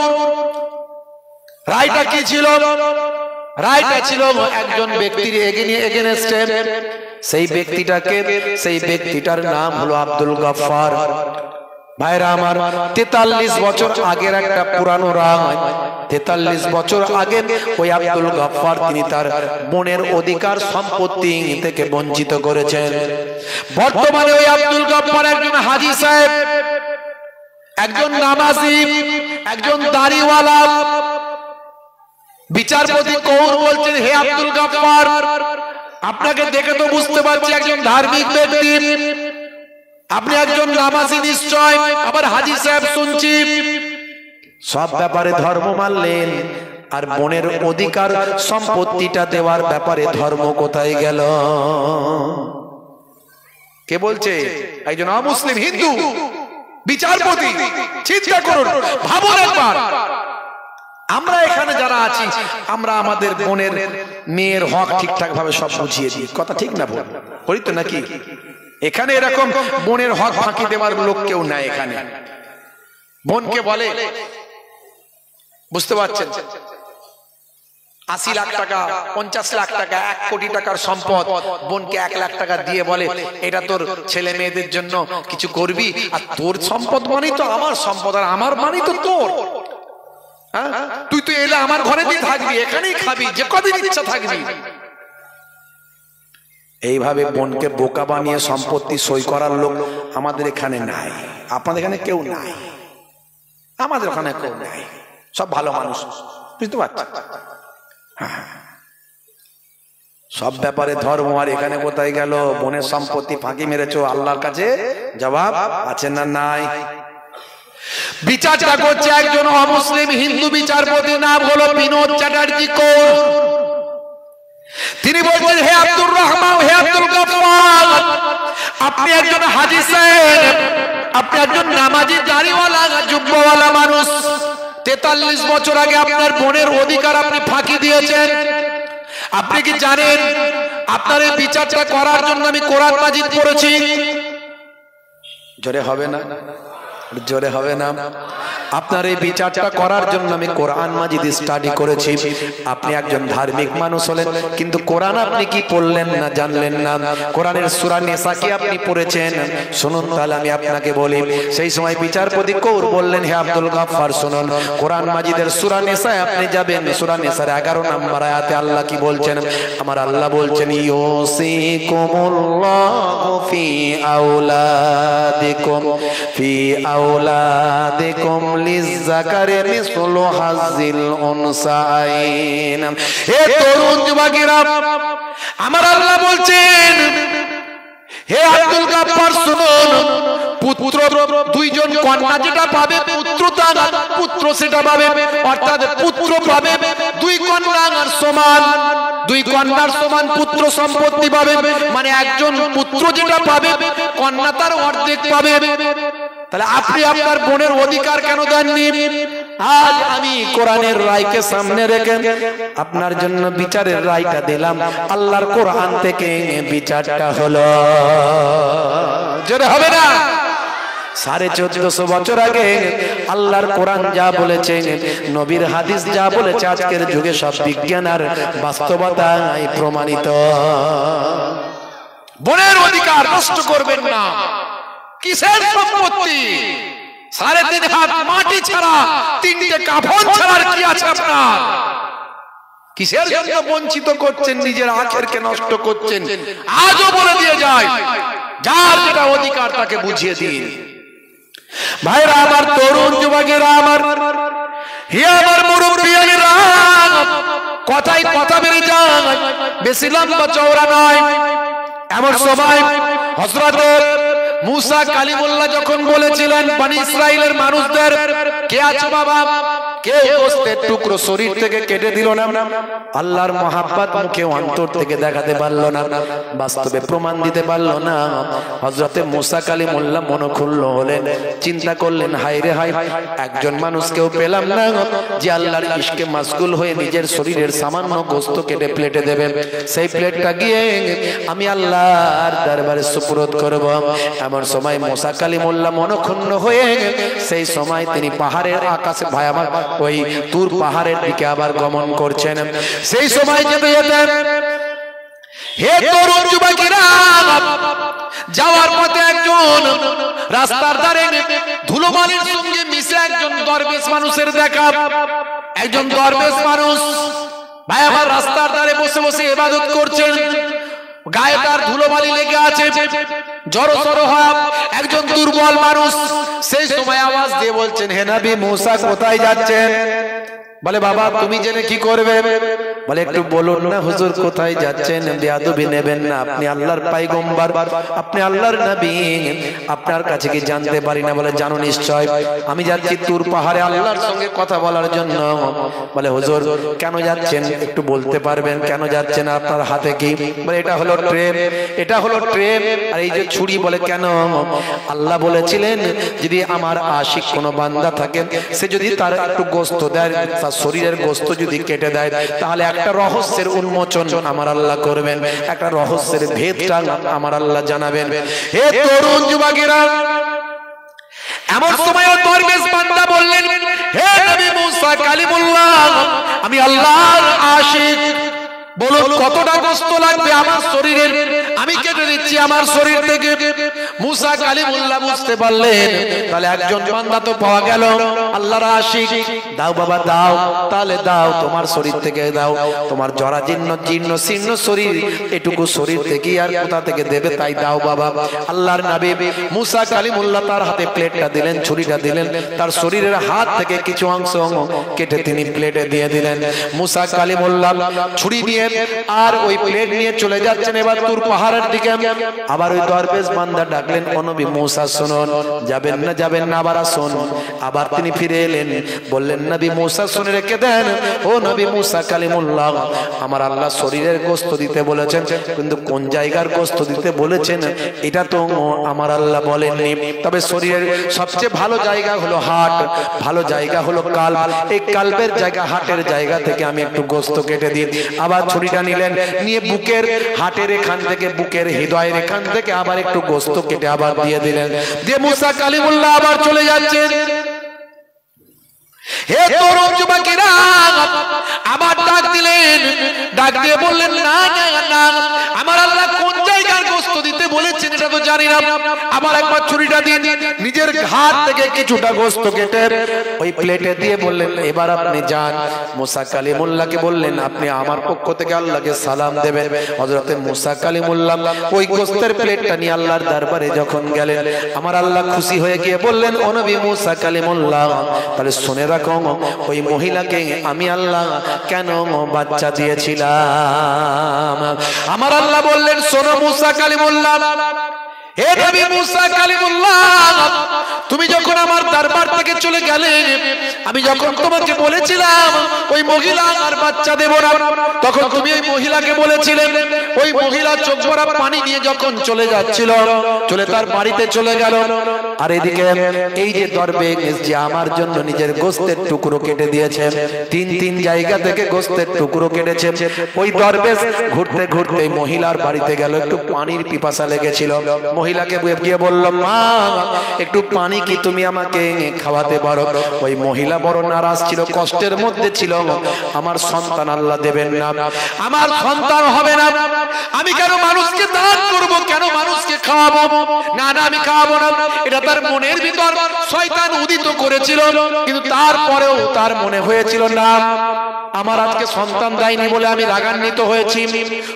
রায়টা কি ছিল? রায়টা ছিল একজন ব্যক্তির এগেনস্টে। সেই ব্যক্তিটার নাম হলো আব্দুল গফফার। ভাইরা আমার, 43 বছর আগের একটা পুরানো রায়। 43 বছর আগে ওই আব্দুল গফফার তিনি তার বোনের অধিকার সম্পত্তি থেকে বঞ্চিত করেছেন। বর্তমানে ওই আব্দুল গফফার একজন হাজী সাহেব, একজন নামাজি, একজন দাড়িওয়ালা। বিচারপতি কৌর বলছেন, হে আব্দুল গফফার, আপনাকে দেখে তো বুঝতে পারছি একজন ধার্মিক ব্যক্তি, আপনি একজন নামাজি নিশ্চয়, আবার হাজী সাহেব শুনছি। সব ব্যাপারে ধর্ম মানলেন, আর বোনের অধিকার সম্পত্তিটা দেওয়ার ব্যাপারে ধর্ম কোথায় গেল? কে বলছে? একজন অমুসলিম হিন্দু বিচারপতি। চিন্তা করুন, ভাবুন একবার। আমরা এখানে যারা আছি, আমরা আমাদের বোনের মেয়ের হক ঠিকঠাক ভাবে সব বুঝিয়ে দিই, কথা ঠিক না বলি তো নাকি? এখানে এরকম বোনের হক ফাঁকি দেওয়ার লোক কেউ নাই। এখানে বোনকে বলে, বুঝতে পারছেন, 80 লাখ টাকা, 50 লাখ টাকা, 1 কোটি টাকার সম্পদ বোনকে 1 লাখ টাকা দিয়ে বলে, এটা তোর ছেলে মেয়েদের জন্য কিছু করবি, আর তোর সম্পদ মানেই তো আমার সম্পদ, আর আমার মানেই তো তোর। তুই তো এলে আমার ঘরে দিয়ে থাকবি, এখানেই খাবি, যে কদিন ইচ্ছা থাকবি। এইভাবে বোনকে বোকা বানিয়ে সম্পত্তি সই করার লোক আমাদের এখানে নাই। আপনাদের এখানে কেউ নাই, আমাদের ওখানে কেউ নাই, সব ভালো মানুষ, বুঝতে পারছেন? সব ব্যাপারে ধর্ম, আর এখানে কোথায় গেল? বোনের সম্পত্তি ফাঁকি মেরেছো, আল্লাহর কাছে জবাব আছে না নাই? বিচারটা করছে একজন অমুসলিম হিন্দু বিচারপতি, নাম হলো বিনোদ চ্যাটার্জি কৌর। তিনি বলছেন, হে আব্দুর রহমান, হে আব্দুল গাফফার, আপনি একজন হাজী সাহেব, আপনি একজন নামাজি দাড়িওয়ালা জুব্বাওয়ালা মানুষ, 43 বছর আগে আপনার বোনের অধিকার আপনি ফাঁকি দিয়েছেন। আপনি কি জানেন আপনার এই বিচারটা করার জন্য আমি কোরআন মাজিদ পড়েছি? জোরে হবে না, জোরে হবে না। আপনার এই বিচারটা করার জন্য আমি কোরআন মাজিদ স্টাডি করেছি। আপনি একজন ধার্মিক মানুষ হলেন, কিন্তু কোরআন আপনি কি পড়লেন না, জানলেন না। কোরআনের সূরা নিসা কি আপনি পড়েছেন? শুনুন তাহলে আমি আপনাকে বলি। সেই সময় বিচারপতি কৌর বললেন, হে আব্দুল গাফফার শুনুন, কোরআন মাজিদের সূরা নিসায় আপনি যাবেন। সূরা নিসার 11 নম্বর আয়াতে আল্লাহ কি বলছেন? আমার আল্লাহ বলছেন, ইউসিকুমুল্লাহু ফি আওলাদিকুম ফি আওলাদিকুম লিযাকারি মিসলু হাযিল উনসাইন। হে তরুণ যুবকেরা, আমার আল্লাহ বলছেন, হে আব্দুল গাফফার শুনুন, পুত্র দুইজন কন্যা যেটা পাবে পুত্র সেটা পাবে, অর্থাৎ পুত্র পাবে দুই কন্যার সমান, দুই কন্যার সমান পুত্র সম্পত্তি পাবে। মানে একজন পুত্র যেটা পাবে কন্যা তার অর্ধেক পাবে। তাহলে আপনি আপনার বোনের অধিকার কেন দেননি? আজ আমি কোরআনের রায়কে সামনে রেখে আপনার জন্য বিচারের রায়টা দিলাম। আল্লাহর কোরআন থেকে বিচারটা হলো, জোরে হবে না? 1450 বছর আগে আল্লাহর কোরআন যা বলেছে, নবীর হাদিস যা বলেছে, আজকের যুগে সব বিজ্ঞান আর বাস্তবতায় প্রমাণিত। বোনের অধিকার নষ্ট করবেন না। কিসের সম্পত্তি? 3.5 হাত মাটি ছাড়া, 3টে কাফন ছাড়ার কি আছে আপনার? কিসের জন্য বঞ্চিত করছেন? নিজের আখেরকে নষ্ট করছেন। আজও বলে দিয়ে যায়, যার যেটা অধিকার তাকে বুঝিয়ে দিন। ভাইরা আমার, তরুণ যুবকেরা আমার, হে আমার মুরব্বিয়েরা, কথাই কথা বেরিয়ে যায়, বেশি লম্বা চওড়া নয়। এমন সময় হযরত মুসা কালিমুল্লাহ যখন বলেছিলেন বনি ইসরাইলের মানুষদের, কে আছে বাবা, কে গোশতের টুকরো শরীর থেকে কেটে দিল না? আল্লাহর মহাব্বত মুখে অন্তর থেকে দেখাতে পারলো না, বাস্তবে প্রমাণ দিতে পারলো না। হযরতে মুসা কালিমুল্লাহ মন খুলল হলেন, চিন্তা করলেন, হায় রে হায়, একজন মানুষকেও পেলাম না যে আল্লাহর ইশকে মাশগুল হয়ে নিজের শরীরের সামান্য গোশত কেটে প্লেটে দেবে। সেই প্লেটটা গিয়ে আমি আল্লাহর দরবারে সুপুরত করব। এমন সময় মুসা কালিমুল্লাহ মনক্ষুণ্ণ হয়ে সেই সময় তিনি পাহাড়ের আকাশে ভয়াবহ ওই তুর পাহাড়ের দিকে আবার গমন করছেন। সেই সময় যেতে যেতে, হে তরুণ যুবকেরা, যাওয়ার পথে একজন রাস্তার ধারে ধুলোবালির সঙ্গে মিশে একজন দরবেশ মানুষের দেখা। একজন দরবেশ মানুষ ভাই আমার রাস্তার ধারে বসে বসে ইবাদত করছেন, গায়ে তার ধুলোবালি লেগে আছে, জড়সড় হয়। একজন দুর্বল মানুষ সেই সময় আওয়াজ দিয়ে বলছেন, হে নবী মুসা, কোথায় যাচ্ছেন? বলে, বাবা তুমি জেনে কি করবে? বলে, একটু বলুন না হুজুর, কোথায় যাচ্ছেন? বেয়াদবি নেবেন না, আপনি আল্লাহর পয়গম্বর, আপনি আল্লাহর নবী, আপনার কাছে কি জানতে পারি না? বলে, জানো নিশ্চয়, আমি যাচ্ছি তুর পাহাড়ে আল্লাহর সঙ্গে কথা বলার জন্য। বলে, হুজুর কেন যাচ্ছেন একটু বলতে পারবেন? কেন যাচ্ছেন? আপনার হাতে কি? বলে, এটা হলো ট্রেন, এটা হলো ট্রেন। আর এই যে ছুরি। বলে, কেন? আল্লাহ বলেছিলেন যদি আমার আশিক কোনো বান্দা থাকে, সে যদি তার একটু গোশত দেয়, তার শরীরের গোশত যদি কেটে দেয়, তাহলে একটা রহস্যের উন্মোচন আমার আল্লাহ করবেন, একটা রহস্যের ভেদটা আমার আল্লাহ জানাবেন। হে তরুণ যুবকেরা, এমন সময় দরবেশ বান্দা বললেন, হে নবী মুসা কালিমুল্লাহ, আমি আল্লাহর আশিক, বলুন কতটা কষ্ট লাগবে আমার শরীরের, আমি কেটে দিচ্ছি আমার শরীর থেকে। মুসা কালিমুল্লাহ বুঝতে পারলেন, তাহলে একজন বান্দা তো পাওয়া গেল, আল্লাহর আশিক। দাও বাবা দাও, তাহলে দাও, তোমার শরীর থেকে দাও, তোমার জরাজীর্ণ জীর্ণ শীর্ণ শরীর, এটুকু শরীর থেকে আর কোথা থেকে দেবে, তাই দাও বাবা। আল্লাহর নবী মুসা কালিমুল্লাহ তার হাতে প্লেটটা দিলেন, ছুরিটা দিলেন, তার শরীরের হাত থেকে কিছু অংশ কেটে তিনি প্লেটে দিয়ে দিলেন। মুসা কালিমুল্লাহ ছুরি নিয়ে আর ওই প্লেট নিয়ে চলে যাচ্ছেন এবার তুর পাহাড় পাহাড়ের দিকে। আবার ওই দরবেশ বান্দা ডাকলেন, ও নবী মুসা শুনুন, যাবেন না যাবেন না, আবার আসুন। আবার তিনি ফিরে এলেন, বললেন নবী মুসা শুনে রেখে দেন, ও নবী মুসা কালিমুল্লাহ, আমার আল্লাহ শরীরের গোশত দিতে বলেছেন, কিন্তু কোন জায়গার গোশত দিতে বলেছেন এটা তো আমার আল্লাহ বলেননি। তবে শরীরের সবচেয়ে ভালো জায়গা হলো হাট, ভালো জায়গা হলো কাল্ব। এই কাল্বের জায়গা, হাটের জায়গা থেকে আমি একটু গোশত কেটে দিই। আবার ছুরিটা নিলেন, নিয়ে বুকের, হাটের এখান থেকে, বুকের হৃদয়ের এখান থেকে আবার একটু গোশত কেটে আবার দিয়ে দিলেন। দিয়ে মুসা কালিমুল্লাহ আবার চলে যাচ্ছেন। হে তরুণ যুবকেরা, আবার ডাক দিলেন, ডাক দিয়ে বললেন, না না, আমার আল্লাহ কোন জায়গার গোশত দিতে বলেছেন এটা তো জানি না। আবার একবার ছুরিটা দিয়ে নিজের হাত থেকে কিছুটা গোশত কেটে ওই প্লেটে দিয়ে বললেন, এবার আপনি যান। মুসা কালিমুল্লাহকে বললেন, আপনি আমার পক্ষ থেকে আল্লাহকে সালাম দেবেন। হযরতে মুসা কালিমুল্লাহ ওই গোশতের প্লেটটা নিয়ে আল্লাহর দরবারে যখন গেলেন, আমার আল্লাহ খুশি হয়ে গিয়ে বললেন, ও নবী মুসা কালিমুল্লাহ, তাহলে শুনে রাখো, ওই মহিলাকে আমি আল্লাহ কেন বাচ্চা দিয়েছিলাম। আমার আল্লাহ বললেন, শোনো মুসা কালিমুল্লাহ, হে নবী মুসা কালিমুল্লাহ, তুমি যখন আমার দরবার থেকে চলে গেলে, আমি যখন তোমাকে বলেছিলাম ওই মহিলা আর বাচ্চা দেব না, তখন তুমি ওই মহিলাকে বলেছিলে। ওই মহিলা চোখ ভরা পানি নিয়ে যখন চলে যাচ্ছিল, চলে তার বাড়িতে চলে গেল। আর এদিকে এই যে দরবেশ যে আমার জন্য নিজের গোশতের টুকরো কেটে দিয়েছে, তিন জায়গা থেকে গোশতের টুকরো কেটেছে, ওই দরবেশ ঘুরতে ঘুরতে মহিলার বাড়িতে গেল। একটু পানির পিপাসা লেগেছিল, মহিলাকে গিয়ে বলল, মা একটু পানি কি তুমি আমাকে খাওয়াতে পারো? ওই মহিলা বড় নারাজ ছিল, কষ্টের মধ্যে ছিল। আমার সন্তান আল্লাহ দেবেন না, আমার সন্তান হবে না, আমি কেন মানুষকে দান করব, কেন মানুষকে খাওয়াবো? না না, আমি খাওয়াবো না। এটা তার মনের ভিতর শয়তান উদিত করেছিল, কিন্তু তারপরেও তার মনে হয়েছিল, না, আমার আজকে সন্তান দেয়নি বলে আমি রাগান্বিত হয়েছি,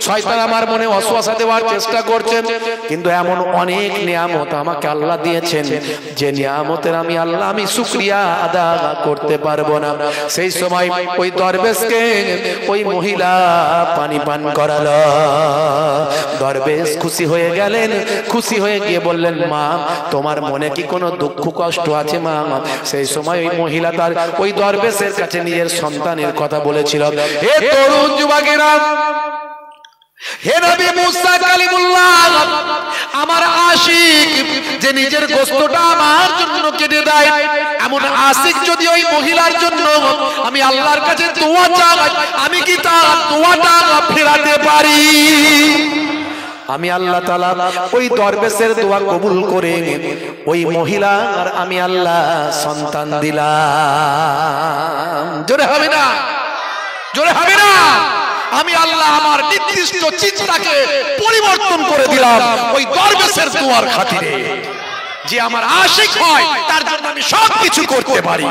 শয়তান আমার মনে ওয়াসওয়াসা দেওয়ার চেষ্টা করছে। কিন্তু এমন অনেক নিয়ামত আমাকে আল্লাহ দিয়েছেন, যে নিয়ামতের আমি আল্লাহ আমি শুকরিয়া আদা করতে পারবো না। সেই সময় ওই দরবেশকে ওই মহিলা পানি পান করালো। দরবেশ খুশি হয়ে গেলেন, খুশি হয়ে গিয়ে বললেন, মা তোমার মনে কি কোনো দুঃখ কষ্ট আছে মা? সেই সময় ওই মহিলা তার ওই দরবেশের কাছে নিজের সন্তানের কথা বলেছিল। হে তরুণ যুবকেরা, হে নবী মুসা কালিমুল্লাহ, আমার আশিক যে নিজের গোশতটা আমার জন্য কেটে দেয়, এমন আশিক যদি ওই মহিলার জন্য আমি আল্লাহর কাছে দোয়া চাই, আমি কি তার দোয়াটা ফেরাতে পারি? আমি আল্লাহ তাআলা ওই দরবেশের দোয়া কবুল করে ওই মহিলা আর আমি আল্লাহ সন্তান দিলাম। জোরে হবে না, জোরে হবে না। আমি আল্লাহ আমার নির্দিষ্ট চিন্তাকে পরিবর্তন করে দিলাম ওই দরবেশের দোয়ার খাতিরে। যে আমার আশিক হয় তার জন্য আমি সবকিছু করতে পারি।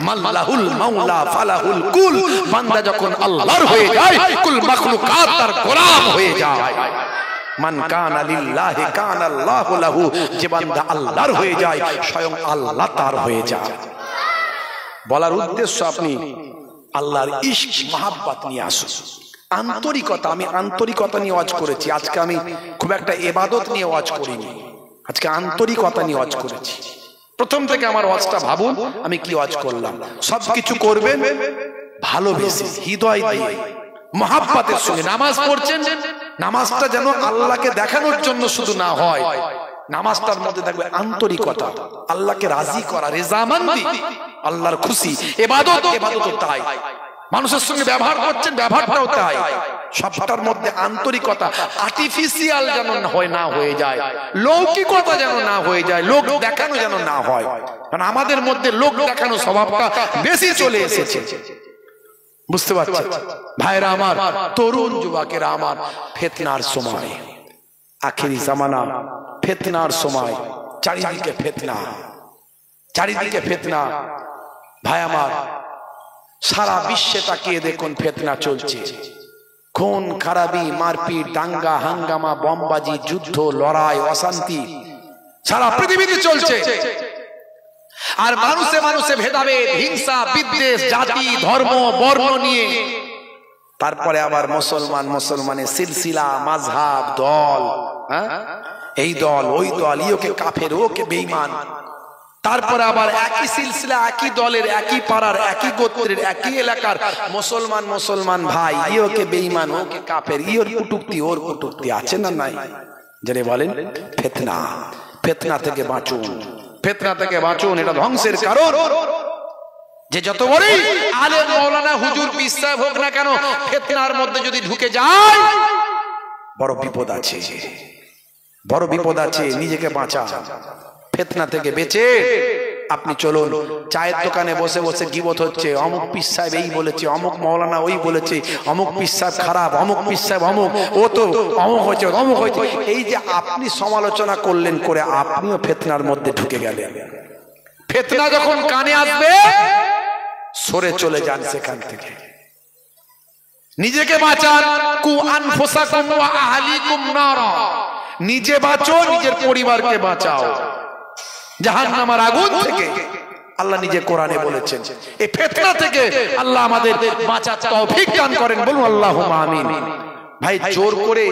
মাল্লাহুল মাওলা ফালাহুল কুল, বান্দা যখন আল্লাহর হয়ে যায়, কুল মাখলুকাত তার গোলাম হয়ে যায়। মান কানা লিল্লাহি কানা আল্লাহু লাহু, যে বান্দা আল্লাহর হয়ে যায় স্বয়ং আল্লাহ তার হয়ে যায়। বলার উদ্দেশ্য আপনি আল্লাহর ইশক মহাব্বত নিয়ে আসুন, আন্তরিকতা। আমি আন্তরিকতা নিয়ে ওয়াজ করেছি, আজকে আমি খুব একটা ইবাদত নিয়ে ওয়াজ করিনি, আজকে আন্তরিকতা নিয়ে ওয়াজ করেছি। প্রথম থেকে আমার ওয়াজটা ভাবুন আমি কি ওয়াজ করলাম। সবকিছু করবেন ভালোবেসে, হৃদয় দিয়ে, মহাব্বতের সঙ্গে। নামাজ পড়ছেন, নামাজটা যেন আল্লাহকে দেখানোর জন্য শুধু না হয়, নামাজটার মধ্যে থাকবে আন্তরিকতা, আল্লাহকে রাজি করা, রেজামান্দি, আল্লাহর খুশি। ইবাদত, ইবাদত তাই। মানুষের সঙ্গে ব্যবহার করছেন, ব্যবহারটাও তাই। সবটার মধ্যে আন্তরিকতা, আর্টিফিশিয়াল যেন না হয়ে যায়, লৌকিকতা যেন না হয়ে যায়, লোক দেখানো যেন না হয়। কারণ আমাদের মধ্যে লোক দেখানো স্বভাবটা বেশি চলে এসেছে, বুঝতে পারছেন ভাইরা আমার, তরুণ যুবকেরা আমার। ফিতনার সময়, আখিরি জামানা, ফিতনার সময়, চারিদিকে ফিতনা, চারিদিকে ফিতনা। ভাই আমার, সারা বিশ্বে তাকিয়ে দেখুন ফিতনা চলছে। খুন খারাপি, মারপিট, দাঙ্গা হাঙ্গামা, বোমবাজি, যুদ্ধ, লড়াই, অশান্তি সারা পৃথিবীতে চলছে। আর মানুষে মানুষে ভেদাভেদ, হিংসা, বিদ্বেষ, জাতি, ধর্ম, বর্ণ নিয়ে তারপরে আবার মুসলমানের সিলসিলা, মাযহাব, দল, এই দল ওই দল, ইওকে কাফের ওকে বেঈমান। তারপরে আবার একই সিলসিলা, একই দলের, একই পাড়ার, একই গোত্রের, একই এলাকার মুসলমান ভাই, ইওকে বেঈমান ওকে কাফের, ইওর কুটুক্তি ওর কুটুক্তি, আছে না নাই? যারা বলেন ফিতনা থেকে বাঁচুন, ফিতনা থেকে বাঁচুন, এটা ধ্বংসের কারণ। যে যত বড়ই আলেম মাওলানা হুজুর পীর সাহেব হোক না কেন, ফিতনার মধ্যে যদি ঢুকে যায় বড় বিপদ আছে, বড় বিপদ আছে। নিজেকে বাঁচান ফিতনা থেকে বেঁচে। আপনি চলুন, চায়ের দোকানে বসে বসে গীবত হচ্ছে, অমুক পীর সাহেব এই বলেছে, অমুক মাওলানা ওই বলেছে, অমুক পীর সাহেব খারাপ, অমুক পীর সাহেব অমুক, ও তো অমুক হয়েছে, অমুক হয়েছে। এই যে আপনি সমালোচনা করলেন, করে আপনিও ফিতনার মধ্যে ঢুকে গেলেন। ফিতনা যখন কানে আসবে সরে চলে যান সেখান থেকে, নিজেকে বাঁচান। কু আনফুসাকুম ওয়া আহলিকুম নারা, নিজে বাঁচো, নিজের পরিবারকে বাঁচাও জাহান্নামের আগুন থেকে। আল্লাহ নিজে কোরআনে বলেছেন। এই ফিতনা থেকে আল্লাহ আমাদের বাঁচার তৌফিক দান করেন, বলুন আল্লাহুম্মা আমিন। ভাই, জোর করে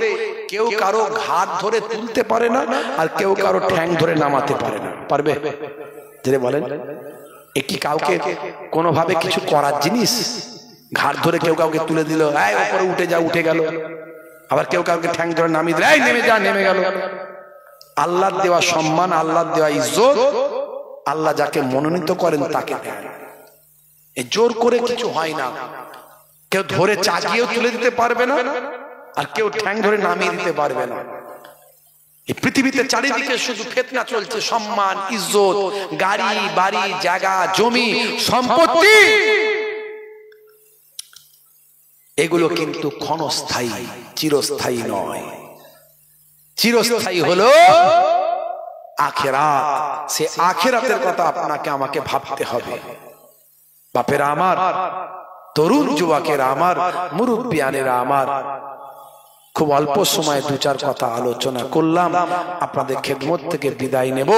কেউ কারো ঘাট ধরে তুলতে পারে না, আর কেউ কারো ঠ্যাং ধরে নামাতে পারে না। পারবে? যে বলেন, এ কি কাউকে কোনোভাবে কিছু করার জিনিস? ঘাট ধরে কেউ কাউকে তুলে দিল, এই উপরে উঠে যা, উঠে গেল। আবার কেউ কাউকে ঠ্যাং ধরে নামিয়ে দিল, এই নেমে যা, নেমে গেল। আল্লাহর দেওয়া সম্মান, আল্লাহর দেওয়া ইজ্জত, আল্লাহ যাকে মনোনীত করেন তাকে দেন। এই জোর করে কিছু হয় না। কেউ ধরে চাগিয়েও তুলে দিতে পারবে না, আর কেউ ঠ্যাং ধরে নামিয়ে দিতে পারবে না। এই পৃথিবীতে চারিদিকে শুধু ফিতনা চলছে, সম্মান, ইজ্জত, গাড়ি বাড়ি, জায়গা জমি, সম্পত্তি, এগুলো কিন্তু ক্ষণস্থায়ী, চিরস্থায়ী নয়। চিরস্থায়ী হলো আখিরাত। সে আখিরাতের কথা আপনাকে আমাকে ভাবতে হবে। বাপেরা আমার, তরুণ যুবকেরা আমার, মুরব্বিয়ানেরা আমার, খুব অল্প সময় দু চার কথা আলোচনা করলাম, আপনাদের খেদমত থেকে বিদায় নেব।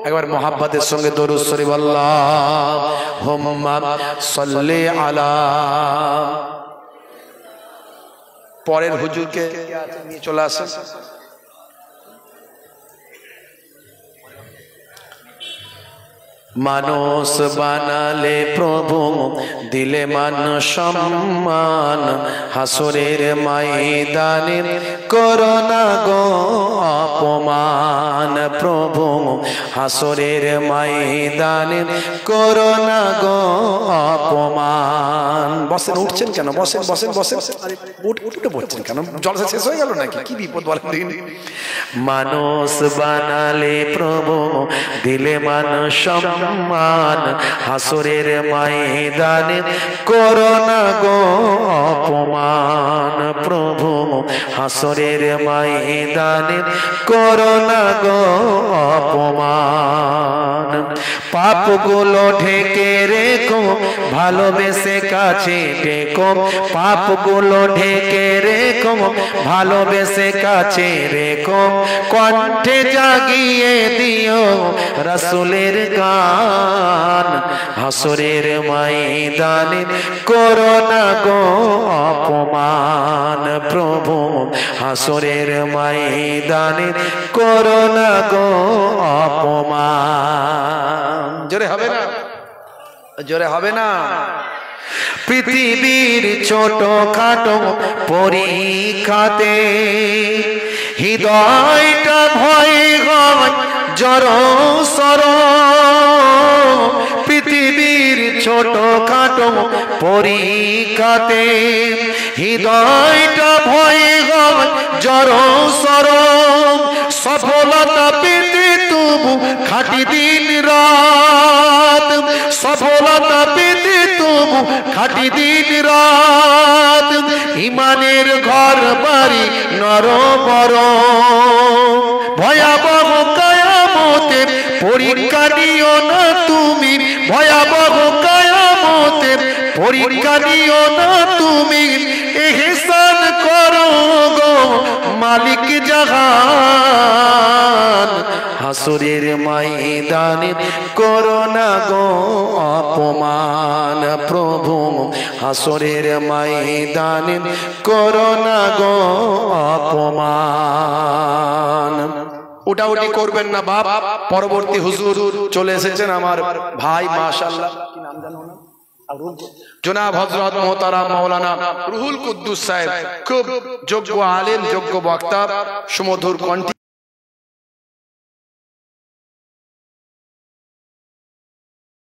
একবার মোহাব্বতের সঙ্গে দরুদ শরীফ আল্লাহুম্মা সাল্লি আলা। পরের হুজুরকে নিয়ে চলে আসেন। মানুষ বানালে প্রভু, দিলে মান সম্মান, হাসরের ময়দানে করোনা গো অপমান। প্রভু হাসরের ময়দানে করোনা গো অপমান। বসেন, উঠছেন কেন? বসেন বসেন বসেন, উঠে পড়ছেন কেন? জলসা শেষ হয়ে গেল নাকি? কি বিপদ বলেন দিন। মানুষ বানালে প্রভু, দিলে মান সম্মান, হাসরের ময়দানে করোনা গো অপমান। প্রভু হাসরের ময়দানে করোনা গো অপমান। পাপগুলো ঢেকে রেখো, ভালোবেসে কাছে ডেকো। পাপগুলো ঢেকে রেখো, ভালোবেসে কাছে রেখো। কণ্ঠে জাগিয়ে দিও রাসূলের গান, হাসরের ময়দানে করোনা গো অপমান। প্রভু হাসরের ময়দানে করোনা গো অপমান। জোরে হবে না? জোরে হবে না? পৃথিবীর ছোট খাটো পরীক্ষাতে হৃদয়টা ভয় হয় জড়সড়। পৃথিবীর ছোট খাটো পরীক্ষাতে হৃদয়টা ভয় হয় জড়সড়। সফলতা পেতে তবু খাটি দিন রাত, সফলতা পেতে তবু খাটি দিন রাত। ইমানের ঘর বাড়ি নরবর, ভয়াবহ কিয়ামতের পরীক্ষা নিও না তুমি। ভয়াবহ কিয়ামতের পরীক্ষা নিও না তুমি। ইহসান করো গো মালিক জাহান, হাসরের ময়দানে করোনা গো অপমান। প্রভু হাসরের ময়দানে করোনা গো অপমান। উঠাউটি করবেন না বাপ। পরবর্তী হুজুর চলে এসেছেন আমার ভাই, মাশাআল্লাহ, কি নাম জানো না, জনাব হযরত মোহতারাম মাওলানা রুহুল কুদ্দুস সাহেব, খুব যোগ্য আলেম, যোগ্য বক্তা, সুমধুর কণ্ঠে